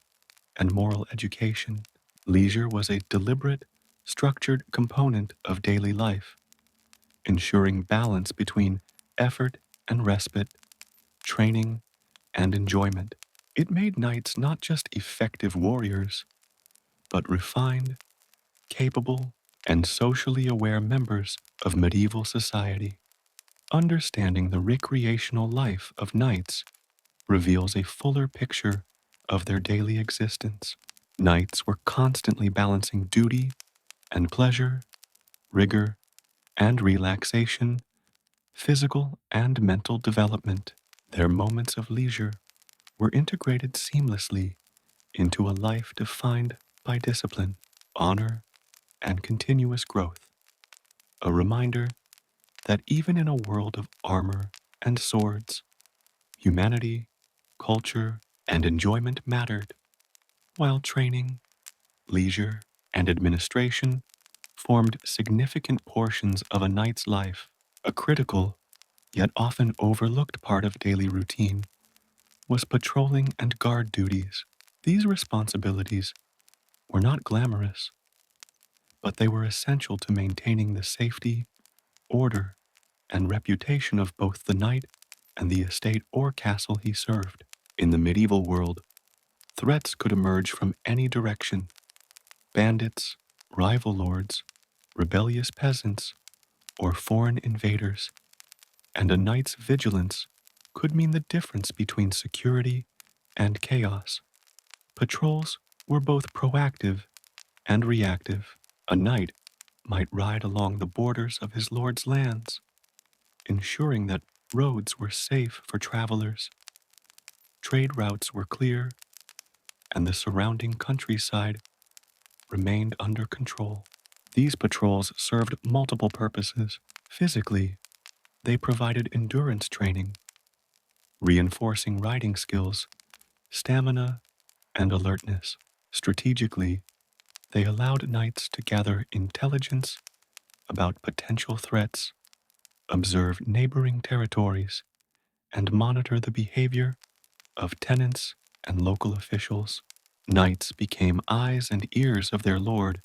and moral education. Leisure was a deliberate structured component of daily life, ensuring balance between effort and respite, training and enjoyment. It made knights not just effective warriors, but refined, capable, and socially aware members of medieval society. Understanding the recreational life of knights reveals a fuller picture of their daily existence. Knights were constantly balancing duty and pleasure, rigor and relaxation, physical and mental development. Their moments of leisure were integrated seamlessly into a life defined by discipline, honor, and continuous growth. A reminder that even in a world of armor and swords, humanity, culture, and enjoyment mattered, while training, leisure, and administration formed significant portions of a knight's life. A critical, yet often overlooked part of daily routine was patrolling and guard duties. These responsibilities were not glamorous, but they were essential to maintaining the safety, order, and reputation of both the knight and the estate or castle he served. In the medieval world, threats could emerge from any direction: bandits, rival lords, rebellious peasants, or foreign invaders, and a knight's vigilance could mean the difference between security and chaos. Patrols were both proactive and reactive. A knight might ride along the borders of his lord's lands, ensuring that roads were safe for travelers, trade routes were clear, and the surrounding countryside remained under control. These patrols served multiple purposes. Physically, they provided endurance training, reinforcing riding skills, stamina, and alertness. Strategically, they allowed knights to gather intelligence about potential threats, observe neighboring territories, and monitor the behavior of tenants and local officials. Knights became eyes and ears of their lord,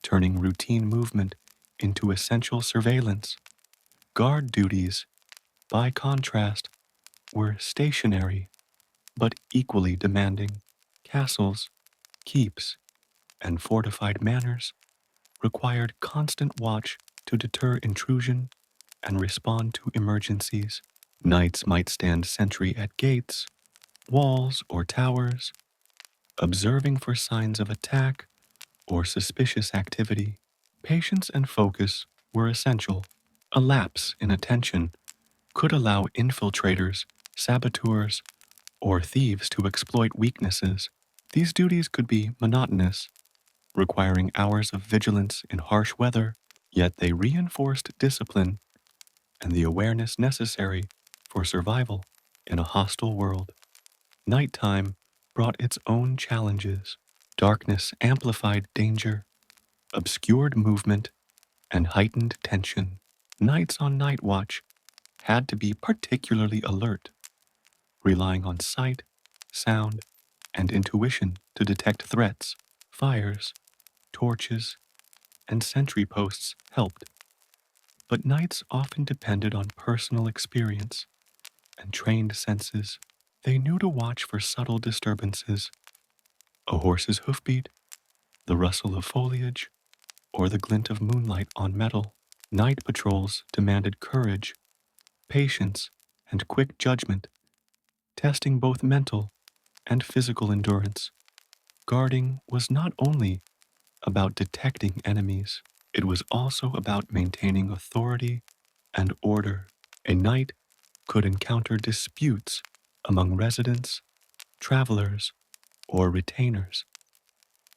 turning routine movement into essential surveillance. Guard duties, by contrast, were stationary but equally demanding. Castles, keeps, and fortified manors required constant watch to deter intrusion and respond to emergencies. Knights might stand sentry at gates, walls, or towers, observing for signs of attack or suspicious activity. Patience and focus were essential. A lapse in attention could allow infiltrators, saboteurs, or thieves to exploit weaknesses. These duties could be monotonous, requiring hours of vigilance in harsh weather, yet they reinforced discipline and the awareness necessary for survival in a hostile world. Nighttime brought its own challenges. Darkness amplified danger, obscured movement, and heightened tension. Knights on night watch had to be particularly alert, relying on sight, sound, and intuition to detect threats. Fires, torches, and sentry posts helped, but knights often depended on personal experience and trained senses. They knew to watch for subtle disturbances: a horse's hoofbeat, the rustle of foliage, or the glint of moonlight on metal. Night patrols demanded courage, patience, and quick judgment, testing both mental and physical endurance. Guarding was not only about detecting enemies, it was also about maintaining authority and order. A knight could encounter disputes among residents, travelers, or retainers,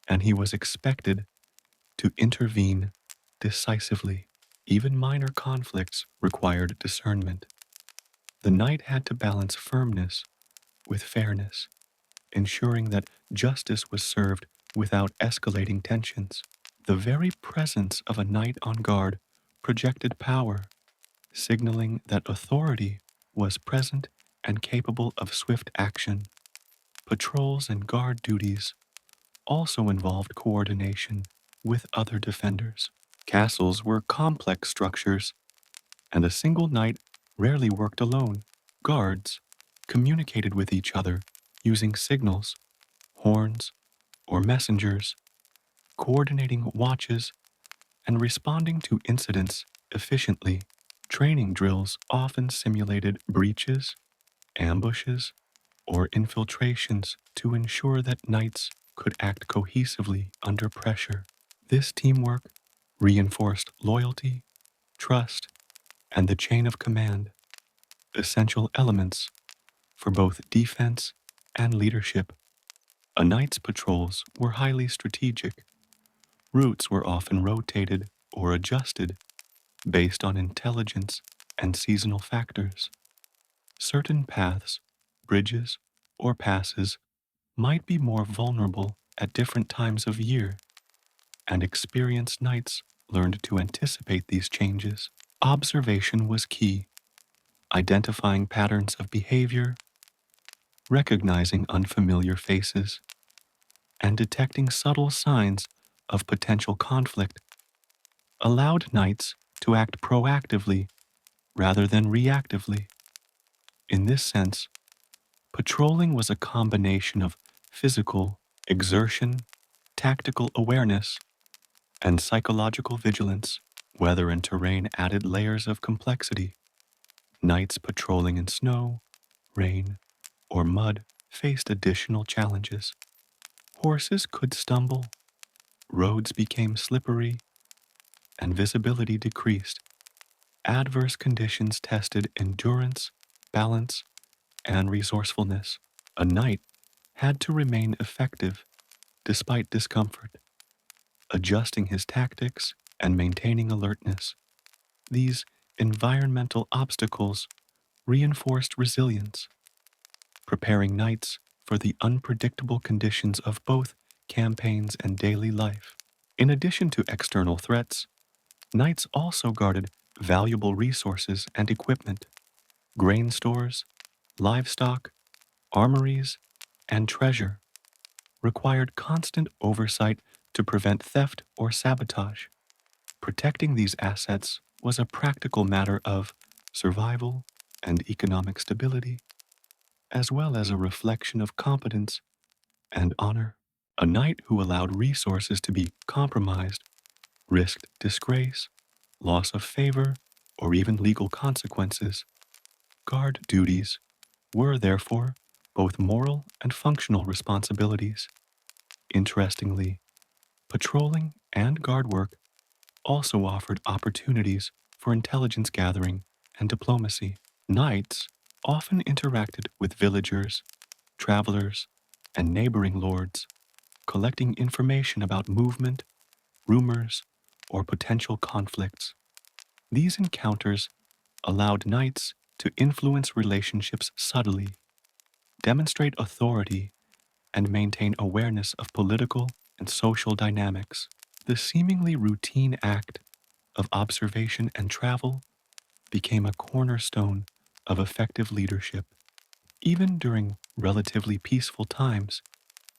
and he was expected to intervene decisively. Even minor conflicts required discernment. The knight had to balance firmness with fairness, ensuring that justice was served without escalating tensions. The very presence of a knight on guard projected power, signaling that authority was present and capable of swift action. Patrols and guard duties also involved coordination. with other defenders. Castles were complex structures, and a single knight rarely worked alone. Guards communicated with each other using signals, horns, or messengers, coordinating watches and responding to incidents efficiently. Training drills often simulated breaches, ambushes, or infiltrations to ensure that knights could act cohesively under pressure. This teamwork reinforced loyalty, trust, and the chain of command, essential elements for both defense and leadership. A knight's patrols were highly strategic. Routes were often rotated or adjusted based on intelligence and seasonal factors. Certain paths, bridges, or passes might be more vulnerable at different times of year, and experienced knights learned to anticipate these changes. Observation was key, identifying patterns of behavior, recognizing unfamiliar faces, and detecting subtle signs of potential conflict allowed knights to act proactively rather than reactively. In this sense, patrolling was a combination of physical exertion, tactical awareness, and psychological vigilance. Weather and terrain added layers of complexity. Knights patrolling in snow, rain, or mud faced additional challenges. Horses could stumble, roads became slippery, and visibility decreased. Adverse conditions tested endurance, balance, and resourcefulness. A knight had to remain effective despite discomfort, adjusting his tactics and maintaining alertness. These environmental obstacles reinforced resilience, preparing knights for the unpredictable conditions of both campaigns and daily life. In addition to external threats, knights also guarded valuable resources and equipment. Grain stores, livestock, armories, and treasure required constant oversight to prevent theft or sabotage. Protecting these assets was a practical matter of survival and economic stability, as well as a reflection of competence and honor. A knight who allowed resources to be compromised risked disgrace, loss of favor, or even legal consequences. Guard duties were, therefore, both moral and functional responsibilities. Interestingly, patrolling and guard work also offered opportunities for intelligence gathering and diplomacy. Knights often interacted with villagers, travelers, and neighboring lords, collecting information about movement, rumors, or potential conflicts. These encounters allowed knights to influence relationships subtly, demonstrate authority, and maintain awareness of political and social dynamics. The seemingly routine act of observation and travel became a cornerstone of effective leadership. Even during relatively peaceful times,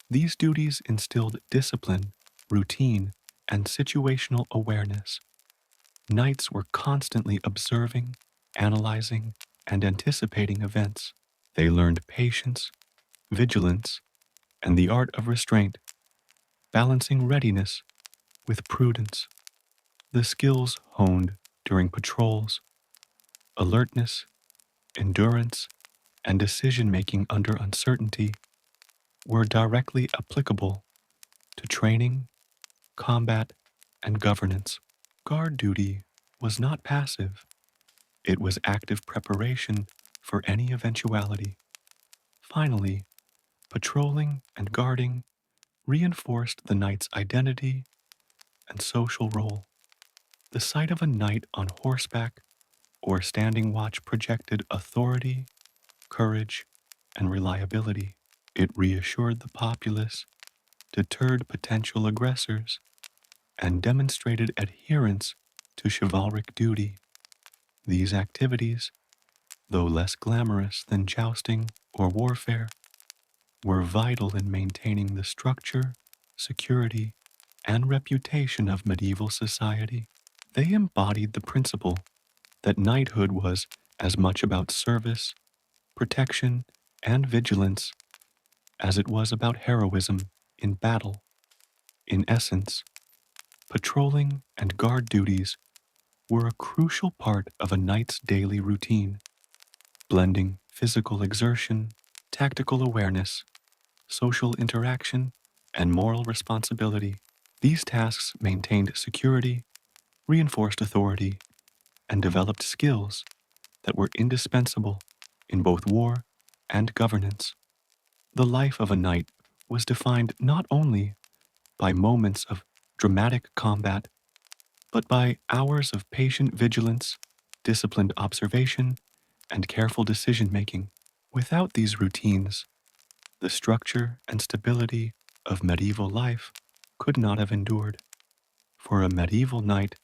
these duties instilled discipline, routine, and situational awareness. Knights were constantly observing, analyzing, and anticipating events. They learned patience, vigilance, and the art of restraint, balancing readiness with prudence. The skills honed during patrols, alertness, endurance, and decision-making under uncertainty were directly applicable to training, combat, and governance. Guard duty was not passive. It was active preparation for any eventuality. Finally, patrolling and guarding reinforced the knight's identity and social role. The sight of a knight on horseback or standing watch projected authority, courage, and reliability. It reassured the populace, deterred potential aggressors, and demonstrated adherence to chivalric duty. These activities, though less glamorous than jousting or warfare, were vital in maintaining the structure, security, and reputation of medieval society. They embodied the principle that knighthood was as much about service, protection, and vigilance as it was about heroism in battle. In essence, patrolling and guard duties were a crucial part of a knight's daily routine, blending physical exertion, tactical awareness, social interaction, and moral responsibility. These tasks maintained security, reinforced authority, and developed skills that were indispensable in both war and governance. The life of a knight was defined not only by moments of dramatic combat, but by hours of patient vigilance, disciplined observation, and careful decision making. Without these routines, the structure and stability of medieval life could not have endured. For a medieval knight,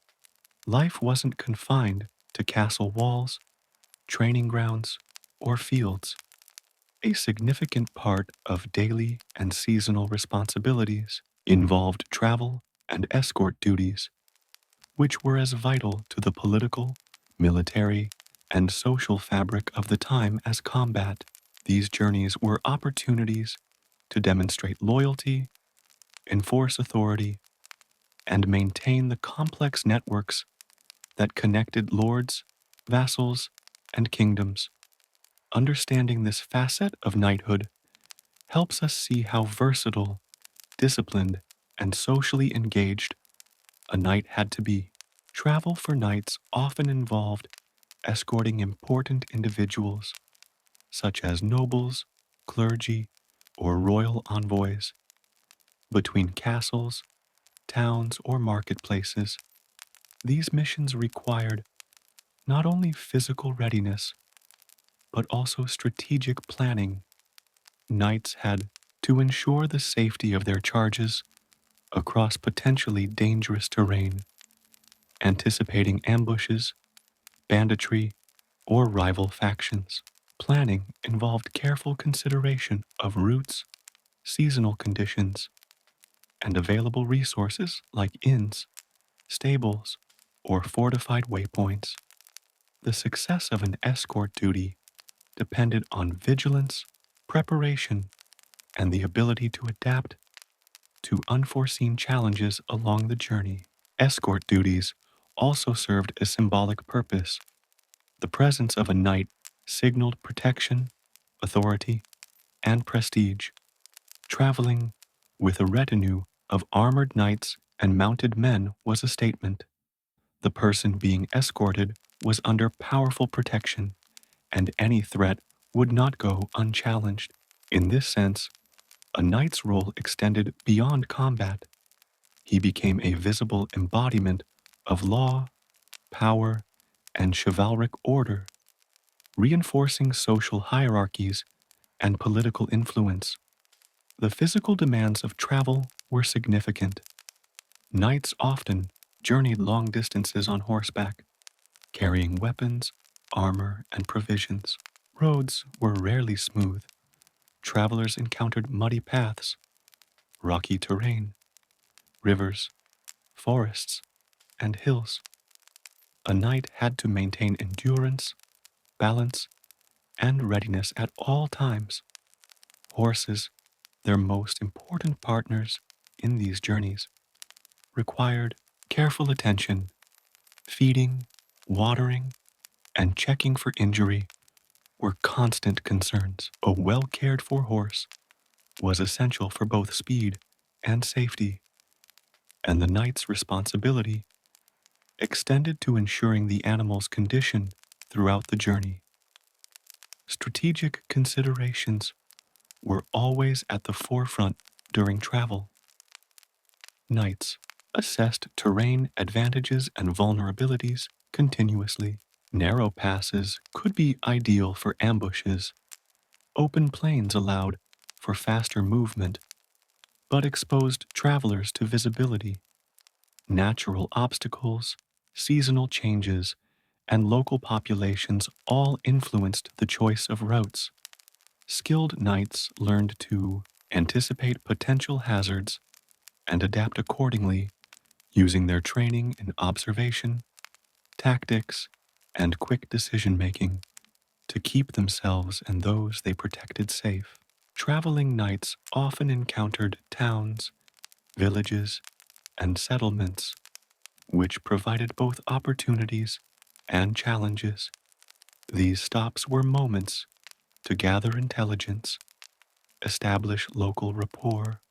life wasn't confined to castle walls, training grounds, or fields. A significant part of daily and seasonal responsibilities involved travel and escort duties, which were as vital to the political, military, and social fabric of the time as combat. These journeys were opportunities to demonstrate loyalty, enforce authority, and maintain the complex networks that connected lords, vassals, and kingdoms. Understanding this facet of knighthood helps us see how versatile, disciplined, and socially engaged a knight had to be. Travel for knights often involved escorting important individuals, such as nobles, clergy, or royal envoys, between castles, towns, or marketplaces. These missions required not only physical readiness, but also strategic planning. Knights had to ensure the safety of their charges across potentially dangerous terrain, anticipating ambushes, banditry, or rival factions. Planning involved careful consideration of routes, seasonal conditions, and available resources like inns, stables, or fortified waypoints. The success of an escort duty depended on vigilance, preparation, and the ability to adapt to unforeseen challenges along the journey. Escort duties also served a symbolic purpose. The presence of a knight signaled protection, authority, and prestige. Traveling with a retinue of armored knights and mounted men was a statement. The person being escorted was under powerful protection, and any threat would not go unchallenged. In this sense, a knight's role extended beyond combat. He became a visible embodiment of law, power, and chivalric order, reinforcing social hierarchies and political influence. The physical demands of travel were significant. Knights often journeyed long distances on horseback, carrying weapons, armor, and provisions. Roads were rarely smooth. Travelers encountered muddy paths, rocky terrain, rivers, forests, and hills. A knight had to maintain endurance, balance, and readiness at all times. Horses, their most important partners in these journeys, required careful attention. Feeding, watering, and checking for injury were constant concerns. A well cared for horse was essential for both speed and safety, and the knight's responsibility extended to ensuring the animal's condition throughout the journey. Strategic considerations were always at the forefront during travel. Knights assessed terrain advantages and vulnerabilities continuously. Narrow passes could be ideal for ambushes. Open plains allowed for faster movement, but exposed travelers to visibility. Natural obstacles, seasonal changes, and local populations all influenced the choice of routes. Skilled knights learned to anticipate potential hazards, and adapt accordingly, using their training in observation, tactics, and quick decision-making to keep themselves and those they protected safe. Traveling knights often encountered towns, villages, and settlements, which provided both opportunities and challenges. These stops were moments to gather intelligence, establish local rapport,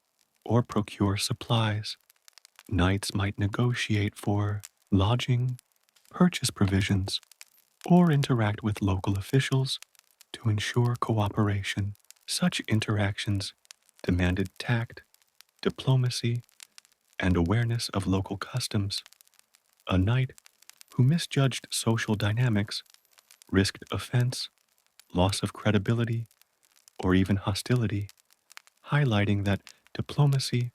or procure supplies. Knights might negotiate for lodging, purchase provisions, or interact with local officials to ensure cooperation. Such interactions demanded tact, diplomacy, and awareness of local customs. A knight who misjudged social dynamics risked offense, loss of credibility, or even hostility, highlighting that diplomacy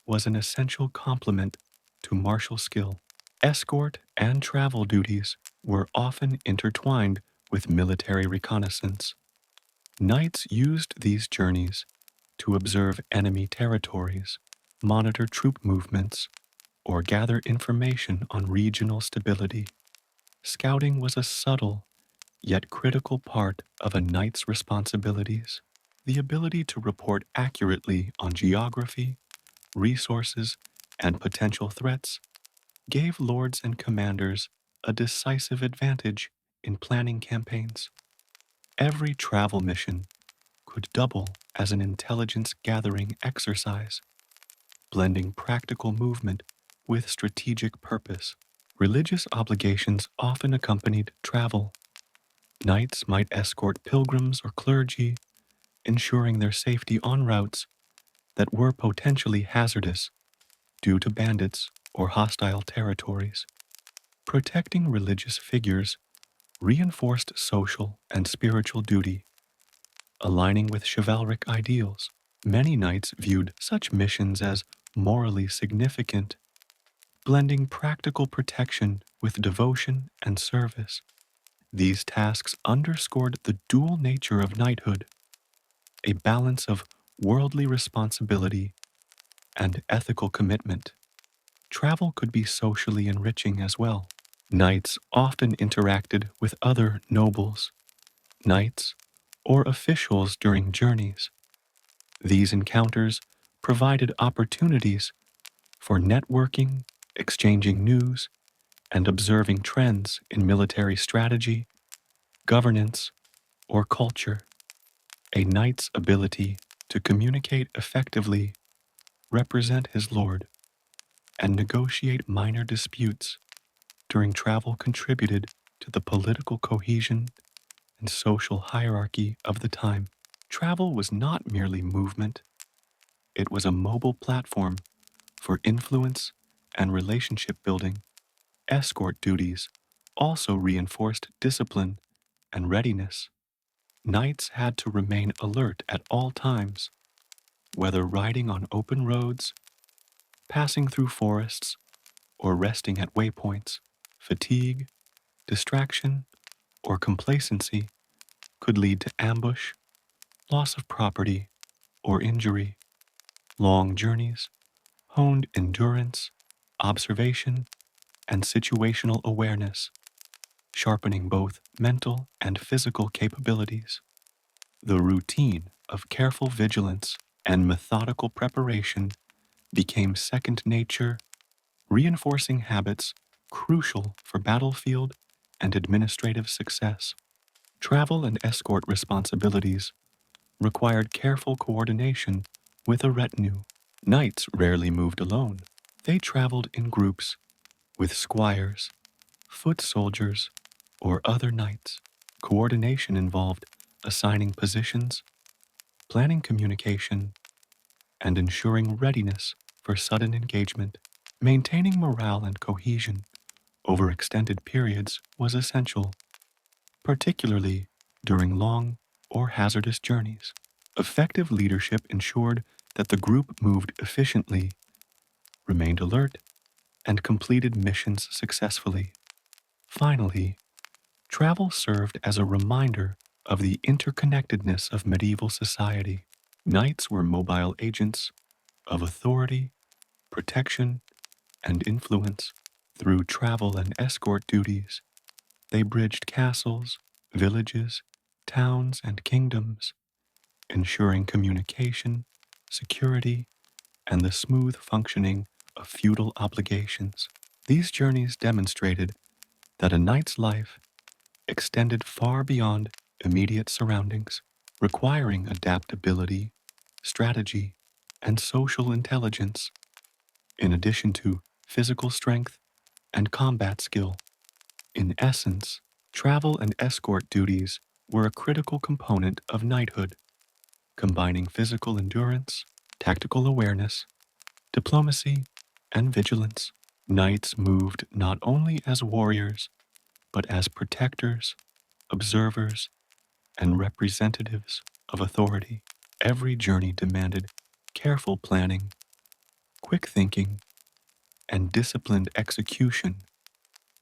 was an essential complement to martial skill. Escort and travel duties were often intertwined with military reconnaissance. Knights used these journeys to observe enemy territories, monitor troop movements, or gather information on regional stability. Scouting was a subtle yet critical part of a knight's responsibilities. The ability to report accurately on geography, resources, and potential threats gave lords and commanders a decisive advantage in planning campaigns. Every travel mission could double as an intelligence gathering exercise, blending practical movement with strategic purpose. Religious obligations often accompanied travel. Knights might escort pilgrims or clergy, ensuring their safety on routes that were potentially hazardous due to bandits or hostile territories. Protecting religious figures reinforced social and spiritual duty, aligning with chivalric ideals. Many knights viewed such missions as morally significant, blending practical protection with devotion and service. These tasks underscored the dual nature of knighthood, a balance of worldly responsibility and ethical commitment. Travel could be socially enriching as well. Knights often interacted with other nobles, knights, or officials during journeys. These encounters provided opportunities for networking, exchanging news, and observing trends in military strategy, governance, or culture. A knight's ability to communicate effectively, represent his lord, and negotiate minor disputes during travel contributed to the political cohesion and social hierarchy of the time. Travel was not merely movement, it was a mobile platform for influence and relationship building. Escort duties also reinforced discipline and readiness. Knights had to remain alert at all times, whether riding on open roads, passing through forests, or resting at waypoints. Fatigue, distraction, or complacency could lead to ambush, loss of property, or injury. Long journeys honed endurance, observation, and situational awareness, sharpening both mental and physical capabilities. The routine of careful vigilance and methodical preparation became second nature, reinforcing habits crucial for battlefield and administrative success. Travel and escort responsibilities required careful coordination with a retinue. Knights rarely moved alone. They traveled in groups with squires, foot soldiers, or other knights. Coordination involved assigning positions, planning communication, and ensuring readiness for sudden engagement. Maintaining morale and cohesion over extended periods was essential, particularly during long or hazardous journeys. Effective leadership ensured that the group moved efficiently, remained alert, and completed missions successfully. Finally, travel served as a reminder of the interconnectedness of medieval society. Knights were mobile agents of authority protection, and influence. Through travel and escort duties, they bridged castles, villages, towns, and kingdoms, ensuring communication, security, and the smooth functioning of feudal obligations. These journeys demonstrated that a knight's life extended far beyond immediate surroundings, requiring adaptability, strategy, and social intelligence, in addition to physical strength and combat skill. In essence, travel and escort duties were a critical component of knighthood, combining physical endurance, tactical awareness, diplomacy, and vigilance. Knights moved not only as warriors, but as protectors, observers, and representatives of authority. Every journey demanded careful planning, quick thinking, and disciplined execution,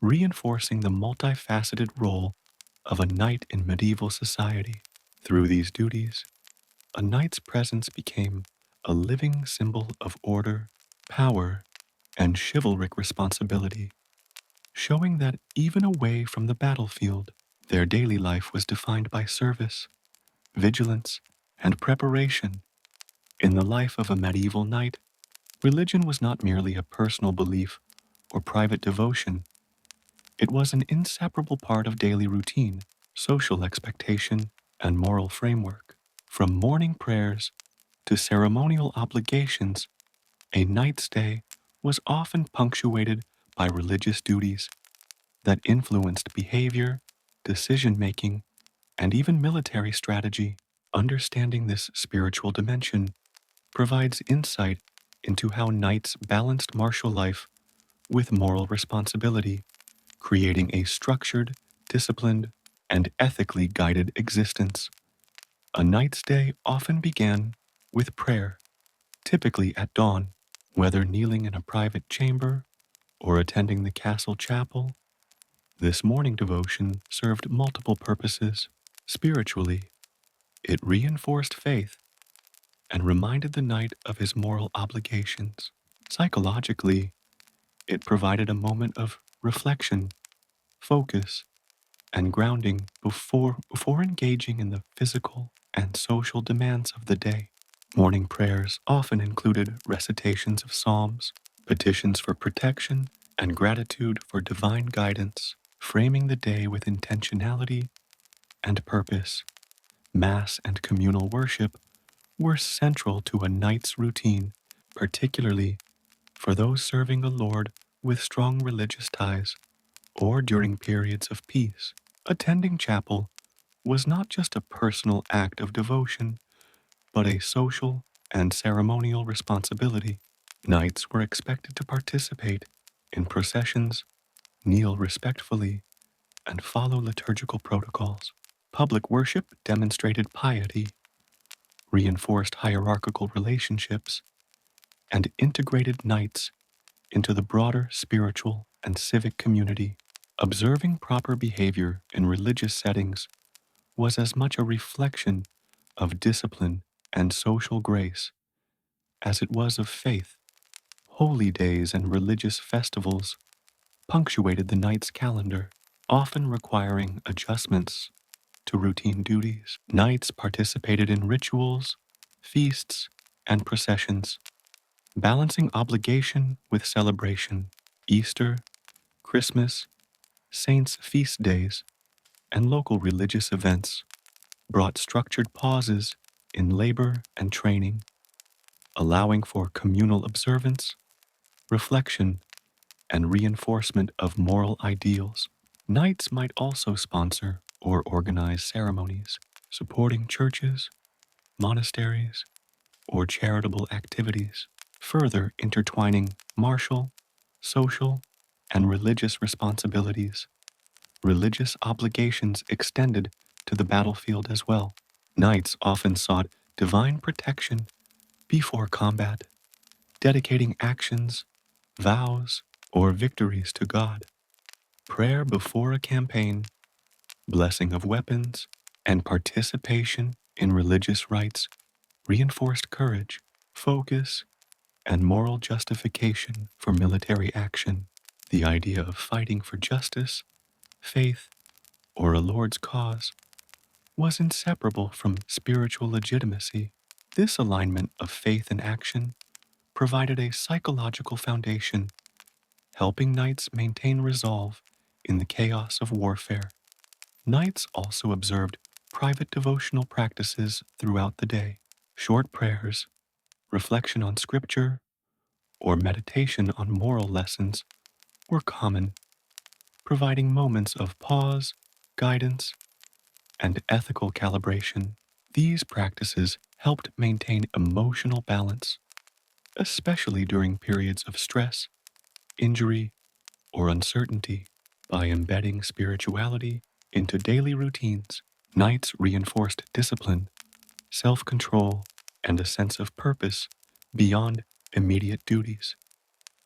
reinforcing the multifaceted role of a knight in medieval society. Through these duties, a knight's presence became a living symbol of order, power, and chivalric responsibility, showing that even away from the battlefield, their daily life was defined by service, vigilance, and preparation. In the life of a medieval knight, religion was not merely a personal belief or private devotion. It was an inseparable part of daily routine, social expectation, and moral framework. From morning prayers to ceremonial obligations, a knight's day was often punctuated by religious duties that influenced behavior, decision making, and even military strategy. Understanding this spiritual dimension provides insight into how knights balanced martial life with moral responsibility, creating a structured, disciplined, and ethically guided existence. A knight's day often began with prayer, typically at dawn. Whether kneeling in a private chamber or attending the castle chapel, this morning devotion served multiple purposes. Spiritually, it reinforced faith and reminded the knight of his moral obligations. Psychologically, it provided a moment of reflection, focus, and grounding before engaging in the physical and social demands of the day. Morning prayers often included recitations of psalms, petitions for protection, and gratitude for divine guidance, framing the day with intentionality and purpose. Mass and communal worship were central to a knight's routine, particularly for those serving the Lord with strong religious ties or during periods of peace. Attending chapel was not just a personal act of devotion, but a social and ceremonial responsibility. Knights were expected to participate in processions, kneel respectfully, and follow liturgical protocols. Public worship demonstrated piety, reinforced hierarchical relationships, and integrated knights into the broader spiritual and civic community. Observing proper behavior in religious settings was as much a reflection of discipline and social grace as it was of faith. Holy days and religious festivals punctuated the knight's calendar, often requiring adjustments to routine duties. Knights participated in rituals, feasts, and processions, balancing obligation with celebration. Easter, Christmas, saints' feast days, and local religious events brought structured pauses in labor and training, allowing for communal observance, reflection, and reinforcement of moral ideals. Knights might also sponsor or organize ceremonies, supporting churches, monasteries, or charitable activities, further intertwining martial, social, and religious responsibilities. Religious obligations extended to the battlefield as well. Knights often sought divine protection before combat, dedicating actions, vows, or victories to God. Prayer before a campaign, blessing of weapons, and participation in religious rites reinforced courage, focus, and moral justification for military action. The idea of fighting for justice, faith, or a Lord's cause was inseparable from spiritual legitimacy. This alignment of faith and action provided a psychological foundation, helping knights maintain resolve in the chaos of warfare. Knights also observed private devotional practices throughout the day. Short prayers, reflection on scripture, or meditation on moral lessons were common, providing moments of pause, guidance, and ethical calibration. These practices helped maintain emotional balance, especially during periods of stress, injury, or uncertainty. By embedding spirituality into daily routines, knights reinforced discipline, self-control, and a sense of purpose beyond immediate duties.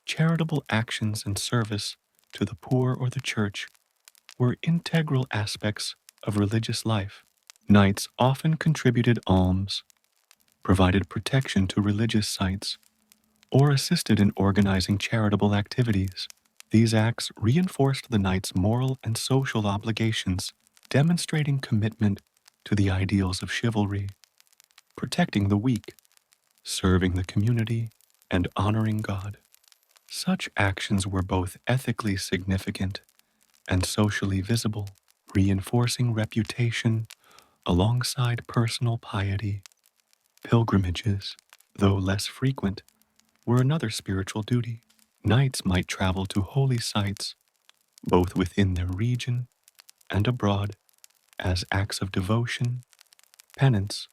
Charitable actions and service to the poor or the church were integral aspects of religious life. Knights often contributed alms, provided protection to religious sites, or assisted in organizing charitable activities. These acts reinforced the knight's moral and social obligations, demonstrating commitment to the ideals of chivalry, protecting the weak, serving the community, and honoring God. Such actions were both ethically significant and socially visible, reinforcing reputation alongside personal piety. Pilgrimages, though less frequent, were another spiritual duty. Knights might travel to holy sites, both within their region and abroad, as acts of devotion, penance,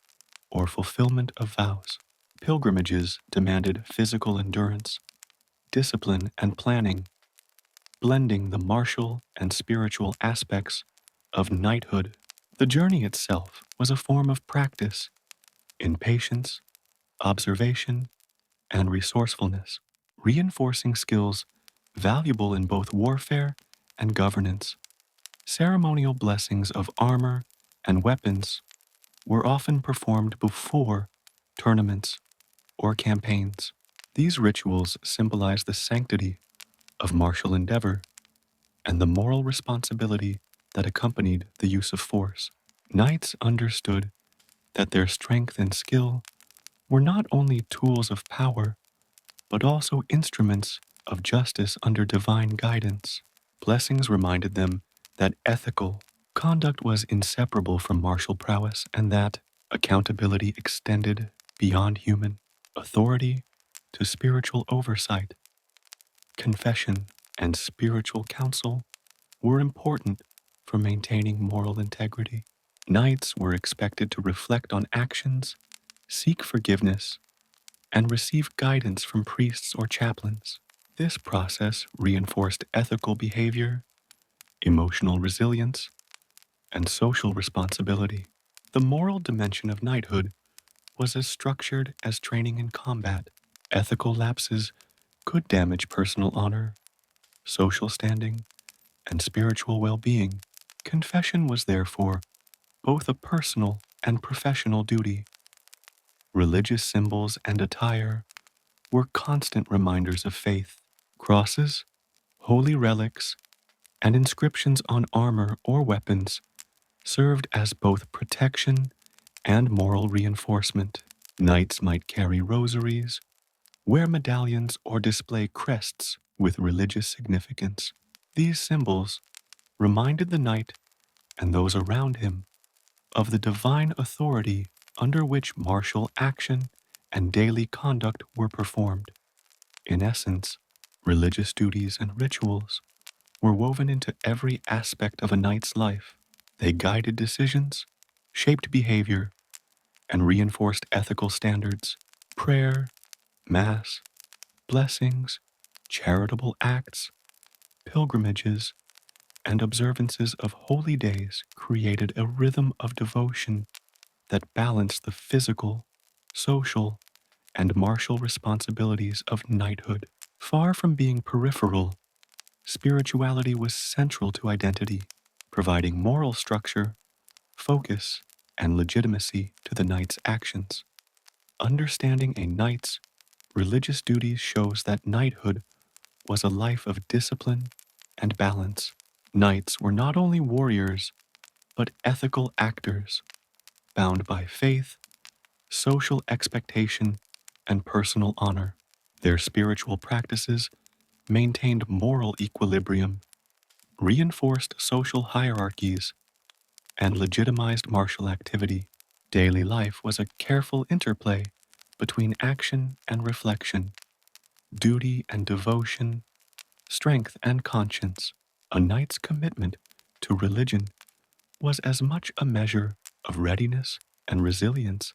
or fulfillment of vows. Pilgrimages demanded physical endurance, discipline, and planning, blending the martial and spiritual aspects of knighthood. The journey itself was a form of practice in patience, observation, and resourcefulness, reinforcing skills valuable in both warfare and governance. Ceremonial blessings of armor and weapons were often performed before tournaments or campaigns. These rituals symbolize the sanctity of martial endeavor and the moral responsibility that accompanied the use of force. Knights understood that their strength and skill were not only tools of power, but also instruments of justice under divine guidance. Blessings reminded them that ethical conduct was inseparable from martial prowess and that accountability extended beyond human authority to spiritual oversight. Confession and spiritual counsel were important for maintaining moral integrity. Knights were expected to reflect on actions, seek forgiveness, and receive guidance from priests or chaplains. This process reinforced ethical behavior, emotional resilience, and social responsibility. The moral dimension of knighthood was as structured as training in combat. Ethical lapses could damage personal honor, social standing, and spiritual well-being. Confession was therefore both a personal and professional duty. Religious symbols and attire were constant reminders of faith. Crosses, holy relics, and inscriptions on armor or weapons served as both protection and moral reinforcement. Knights might carry rosaries, wear medallions, or display crests with religious significance. These symbols reminded the knight and those around him of the divine authority under which martial action and daily conduct were performed. In essence, religious duties and rituals were woven into every aspect of a knight's life. They guided decisions, shaped behavior, and reinforced ethical standards. Prayer, mass, blessings, charitable acts, pilgrimages, and observances of holy days created a rhythm of devotion that balanced the physical, social, and martial responsibilities of knighthood. Far from being peripheral, spirituality was central to identity, providing moral structure, focus, and legitimacy to the knight's actions. Understanding a knight's Religious duties shows that knighthood was a life of discipline and balance. Knights were not only warriors, but ethical actors, bound by faith, social expectation, and personal honor. Their spiritual practices maintained moral equilibrium, reinforced social hierarchies, and legitimized martial activity. Daily life was a careful interplay between action and reflection, duty and devotion, strength and conscience. A knight's commitment to religion was as much a measure of readiness and resilience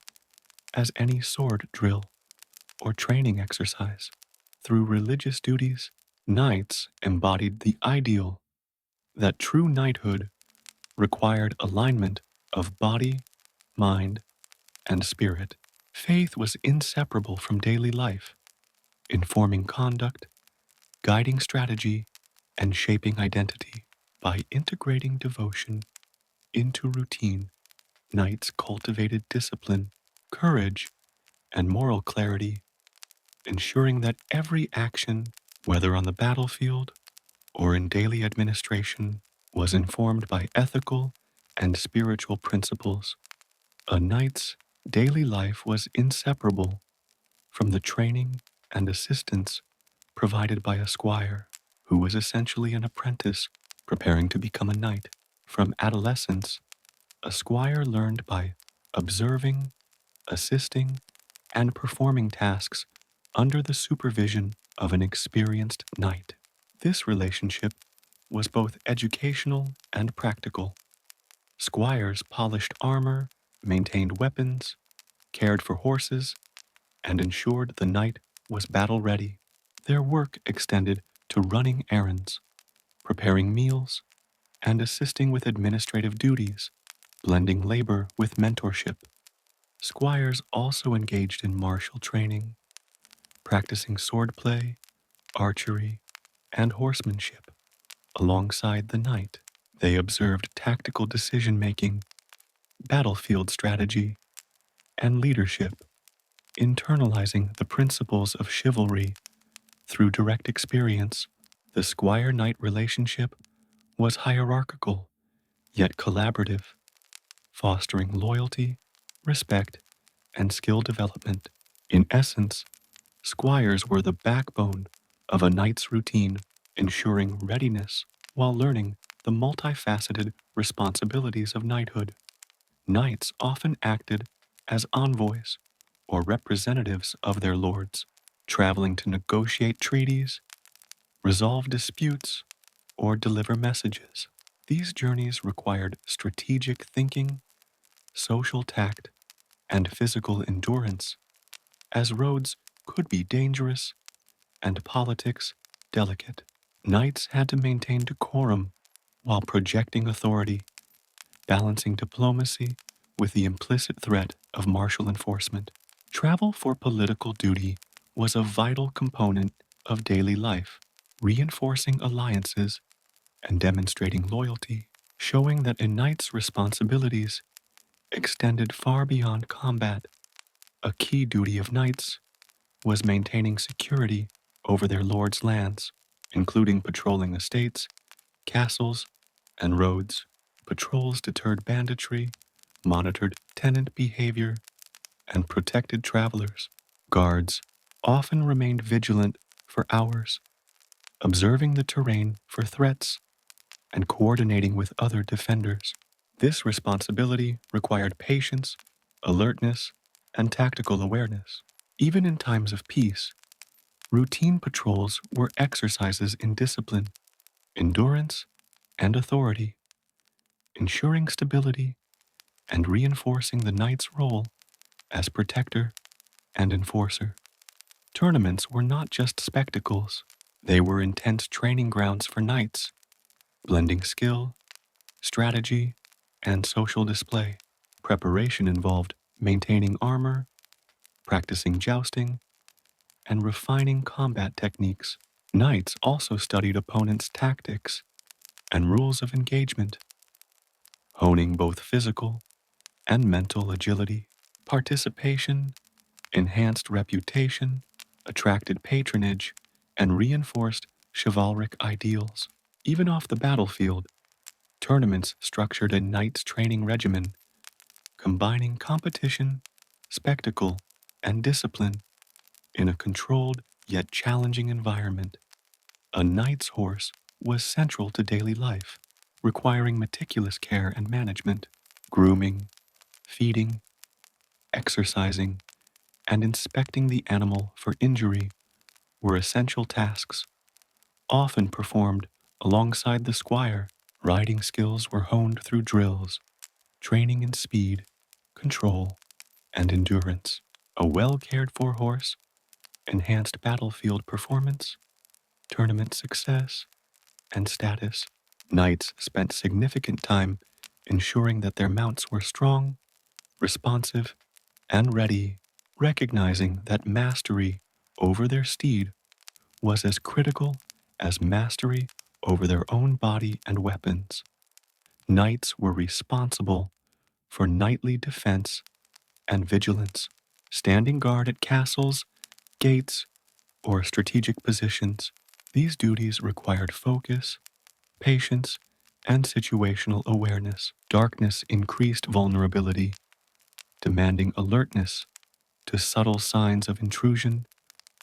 as any sword drill or training exercise. Through religious duties, knights embodied the ideal that true knighthood required alignment of body, mind, and spirit. Faith was inseparable from daily life, informing conduct, guiding strategy, and shaping identity. By integrating devotion into routine, knights cultivated discipline, courage, and moral clarity, ensuring that every action, whether on the battlefield or in daily administration, was informed by ethical and spiritual principles. A knight's daily life was inseparable from the training and assistance provided by a squire, who was essentially an apprentice preparing to become a knight. From adolescence, a squire learned by observing, assisting, and performing tasks under the supervision of an experienced knight. This relationship was both educational and practical. Squires polished armor, maintained weapons, cared for horses, and ensured the knight was battle ready. Their work extended to running errands, preparing meals, and assisting with administrative duties, blending labor with mentorship. Squires also engaged in martial training, practicing swordplay, archery, and horsemanship. Alongside the knight, they observed tactical decision-making, battlefield strategy, and leadership, internalizing the principles of chivalry through direct experience. The squire-knight relationship was hierarchical, yet collaborative, fostering loyalty, respect, and skill development. In essence, squires were the backbone of a knight's routine, ensuring readiness while learning the multifaceted responsibilities of knighthood. Knights often acted as envoys or representatives of their lords, traveling to negotiate treaties, resolve disputes, or deliver messages. These journeys required strategic thinking, social tact, and physical endurance, as roads could be dangerous and politics delicate. Knights had to maintain decorum while projecting authority, balancing diplomacy with the implicit threat of martial enforcement. Travel for political duty was a vital component of daily life, reinforcing alliances and demonstrating loyalty, showing that a knight's responsibilities extended far beyond combat. A key duty of knights was maintaining security over their lord's lands, including patrolling estates, castles, and roads. Patrols deterred banditry, monitored tenant behavior, and protected travelers. Guards often remained vigilant for hours, observing the terrain for threats and coordinating with other defenders. This responsibility required patience, alertness, and tactical awareness. Even in times of peace, routine patrols were exercises in discipline, endurance, and authority, ensuring stability and reinforcing the knight's role as protector and enforcer. Tournaments were not just spectacles, they were intense training grounds for knights, blending skill, strategy, and social display. Preparation involved maintaining armor, practicing jousting, and refining combat techniques. Knights also studied opponents' tactics and rules of engagement, honing both physical and mental agility. Participation enhanced reputation attracted patronage, and reinforced chivalric ideals. Even off the battlefield, tournaments structured a knight's training regimen, combining competition, spectacle, and discipline in a controlled yet challenging environment. A knight's horse was central to daily life, requiring meticulous care and management. Grooming, feeding, exercising, and inspecting the animal for injury were essential tasks, often performed alongside the squire. Riding skills were honed through drills, training in speed, control, and endurance. A well cared for horse enhanced battlefield performance, tournament success, and status. Knights spent significant time ensuring that their mounts were strong, responsive, and ready, recognizing that mastery over their steed was as critical as mastery over their own body and weapons. Knights were responsible for knightly defense and vigilance, standing guard at castles, gates, or strategic positions. These duties required focus, patience, and situational awareness. Darkness increased vulnerability, demanding alertness to subtle signs of intrusion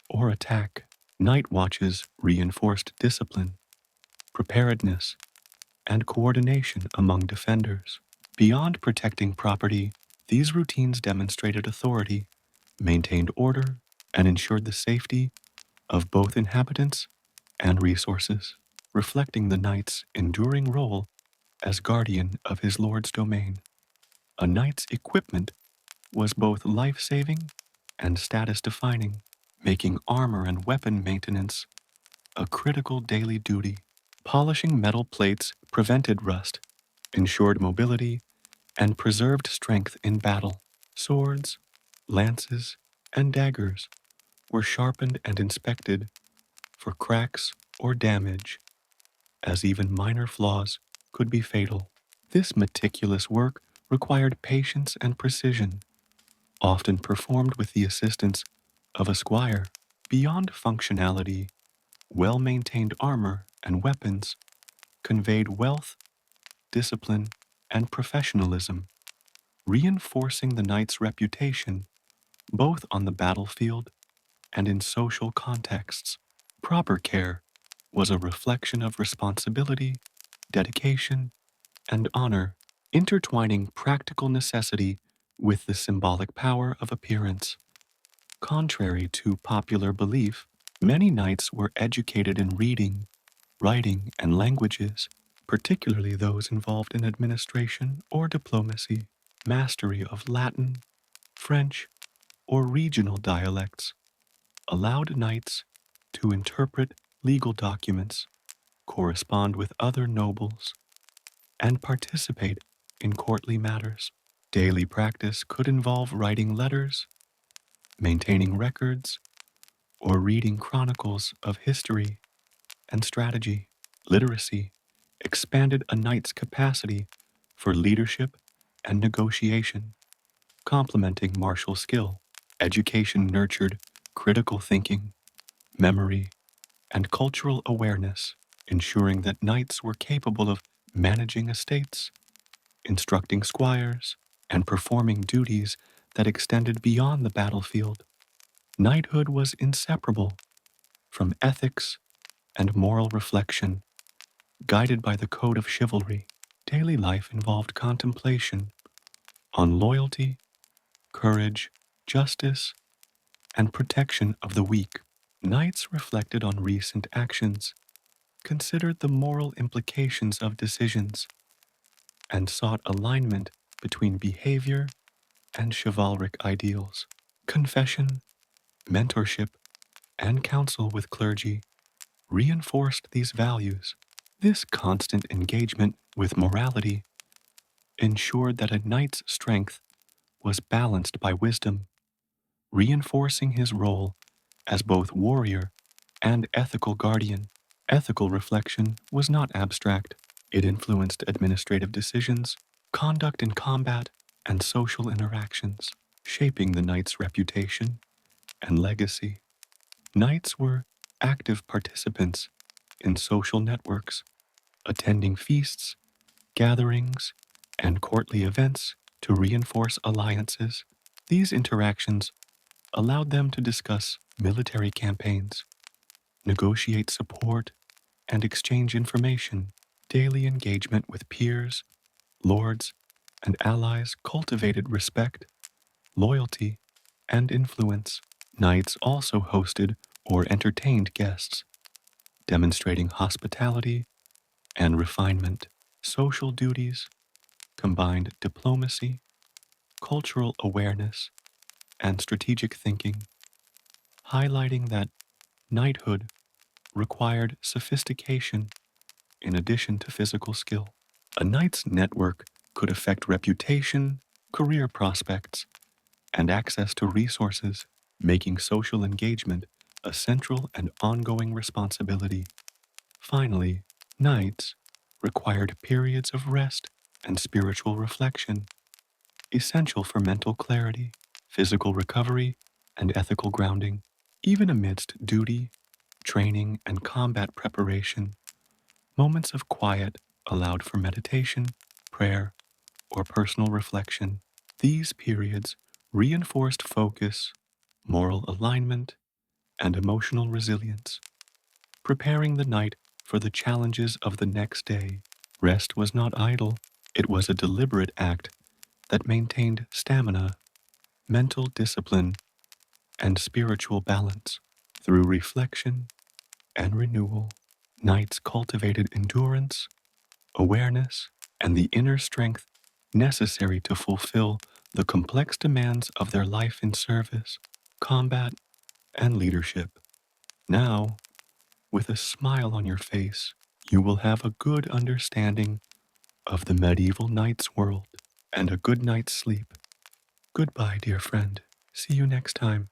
or attack. Night watches reinforced discipline, preparedness, and coordination among defenders. Beyond protecting property, these routines demonstrated authority, maintained order, and ensured the safety of both inhabitants and resources, reflecting the knight's enduring role as guardian of his lord's domain. A knight's equipment was both life-saving and status-defining, making armor and weapon maintenance a critical daily duty. Polishing metal plates prevented rust, ensured mobility, and preserved strength in battle. Swords, lances, and daggers were sharpened and inspected for cracks or damage, as even minor flaws could be fatal. This meticulous work required patience and precision, often performed with the assistance of a squire. Beyond functionality, well-maintained armor and weapons conveyed wealth, discipline, and professionalism, reinforcing the knight's reputation both on the battlefield and in social contexts. Proper care was a reflection of responsibility, dedication, and honor, intertwining practical necessity with the symbolic power of appearance. Contrary to popular belief, many knights were educated in reading, writing, and languages, particularly those involved in administration or diplomacy. Mastery of Latin, French, or regional dialects allowed knights to interpret legal documents, correspond with other nobles, and participate in courtly matters. Daily practice could involve writing letters, maintaining records, or reading chronicles of history and strategy. Literacy expanded a knight's capacity for leadership and negotiation, complementing martial skill. Education nurtured critical thinking, memory, and cultural awareness, ensuring that knights were capable of managing estates, instructing squires, and performing duties that extended beyond the battlefield. Knighthood was inseparable from ethics and moral reflection, guided by the Code of Chivalry. Daily life involved contemplation on loyalty, courage, justice, and protection of the weak. Knights reflected on recent actions, considered the moral implications of decisions, and sought alignment between behavior and chivalric ideals. Confession, mentorship, and counsel with clergy reinforced these values. This constant engagement with morality ensured that a knight's strength was balanced by wisdom, reinforcing his role as both warrior and ethical guardian. Ethical reflection was not abstract. It influenced administrative decisions, conduct in combat, and social interactions, shaping the knight's reputation and legacy. Knights were active participants in social networks, attending feasts, gatherings, and courtly events to reinforce alliances. These interactions allowed them to discuss military campaigns, negotiate support, and exchange information. Daily engagement with peers, lords, and allies cultivated respect, loyalty, and influence. Knights also hosted or entertained guests, demonstrating hospitality and refinement. Social duties combined diplomacy, cultural awareness, and strategic thinking, highlighting that knighthood required sophistication in addition to physical skill. A knight's network could affect reputation, career prospects, and access to resources, making social engagement a central and ongoing responsibility. Finally, knights required periods of rest and spiritual reflection, essential for mental clarity, physical recovery, and ethical grounding. Even amidst duty, training, and combat preparation, moments of quiet allowed for meditation, prayer, or personal reflection. These periods reinforced focus, moral alignment, and emotional resilience, preparing the knight for the challenges of the next day. Rest was not idle, it was a deliberate act that maintained stamina, mental discipline, and spiritual balance. Through reflection and renewal, knights cultivated endurance, awareness, and the inner strength necessary to fulfill the complex demands of their life in service, combat, and leadership. Now, with a smile on your face, you will have a good understanding of the medieval knight's world and a good night's sleep. Goodbye, dear friend. See you next time.